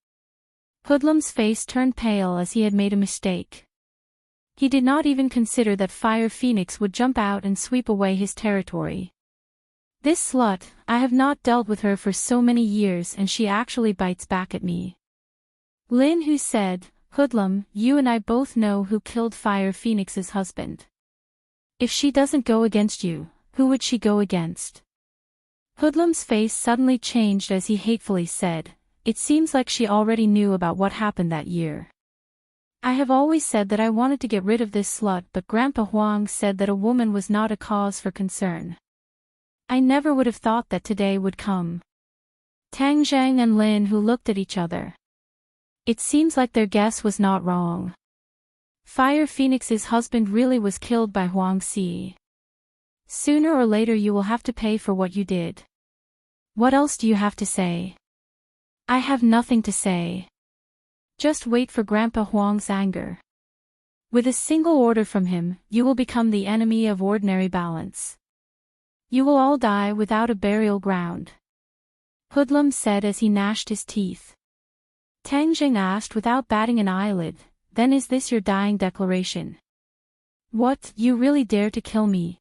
Hoodlum's face turned pale as he had made a mistake. He did not even consider that Fire Phoenix would jump out and sweep away his territory. This slut, I have not dealt with her for so many years and she actually bites back at me. Lin Hu said, "Hoodlum, you and I both know who killed Fire Phoenix's husband. If she doesn't go against you, who would she go against?" Hoodlum's face suddenly changed as he hatefully said, "It seems like she already knew about what happened that year. I have always said that I wanted to get rid of this slut, but Grandpa Huang said that a woman was not a cause for concern. I never would have thought that today would come." Tang Zhang and Lin Hu looked at each other. It seems like their guess was not wrong. Fire Phoenix's husband really was killed by Huang Si. Sooner or later you will have to pay for what you did. What else do you have to say? I have nothing to say. Just wait for Grandpa Huang's anger. With a single order from him, you will become the enemy of ordinary balance. You will all die without a burial ground," Hoodlum said as he gnashed his teeth. Tang Jing asked without batting an eyelid, "Then is this your dying declaration? What, you really dare to kill me?"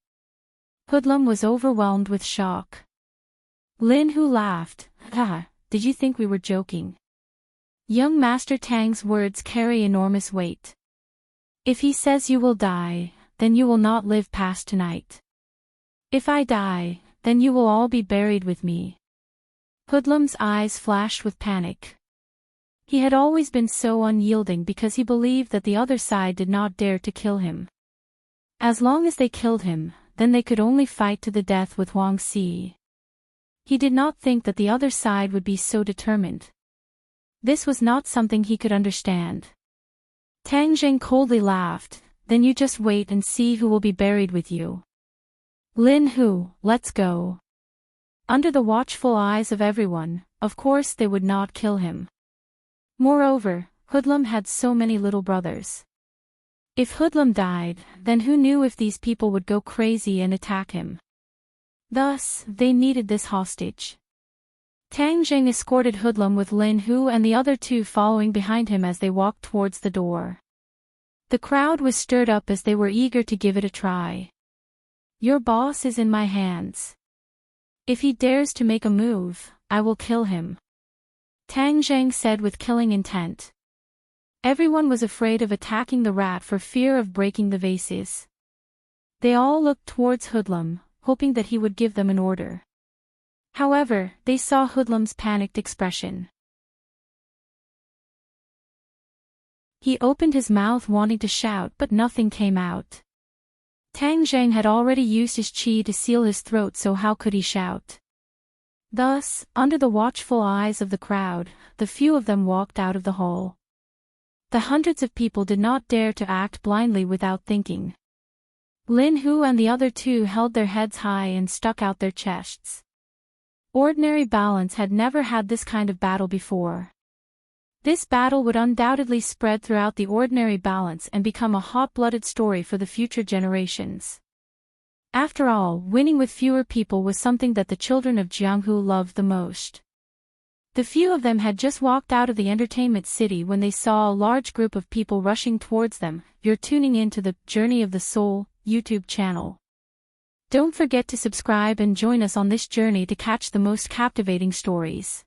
Hoodlum was overwhelmed with shock. Lin Hu laughed, "Ah, did you think we were joking?" Young Master Tang's words carry enormous weight. If he says you will die, then you will not live past tonight. If I die, then you will all be buried with me. Hoodlum's eyes flashed with panic. He had always been so unyielding because he believed that the other side did not dare to kill him. As long as they killed him, then they could only fight to the death with Wang Si. He did not think that the other side would be so determined. This was not something he could understand. Tang Jing coldly laughed, "Then you just wait and see who will be buried with you. Lin Hu, let's go." Under the watchful eyes of everyone, of course they would not kill him. Moreover, Hoodlum had so many little brothers. If Hoodlum died, then who knew if these people would go crazy and attack him? Thus, they needed this hostage. Tang Jing escorted Hoodlum with Lin Hu and the other two following behind him as they walked towards the door. The crowd was stirred up as they were eager to give it a try. "Your boss is in my hands. If he dares to make a move, I will kill him," Tang Jing said with killing intent. Everyone was afraid of attacking the rat for fear of breaking the vases. They all looked towards Hoodlum, hoping that he would give them an order. However, they saw Hoodlum's panicked expression. He opened his mouth wanting to shout but nothing came out. Tang Jing had already used his qi to seal his throat, so how could he shout? Thus, under the watchful eyes of the crowd, the few of them walked out of the hall. The hundreds of people did not dare to act blindly without thinking. Lin Hu and the other two held their heads high and stuck out their chests. Ordinary balance had never had this kind of battle before. This battle would undoubtedly spread throughout the ordinary balance and become a hot-blooded story for the future generations. After all, winning with fewer people was something that the children of Jianghu loved the most. The few of them had just walked out of the entertainment city when they saw a large group of people rushing towards them. You're tuning in to the Journey of the Soul YouTube channel. Don't forget to subscribe and join us on this journey to catch the most captivating stories.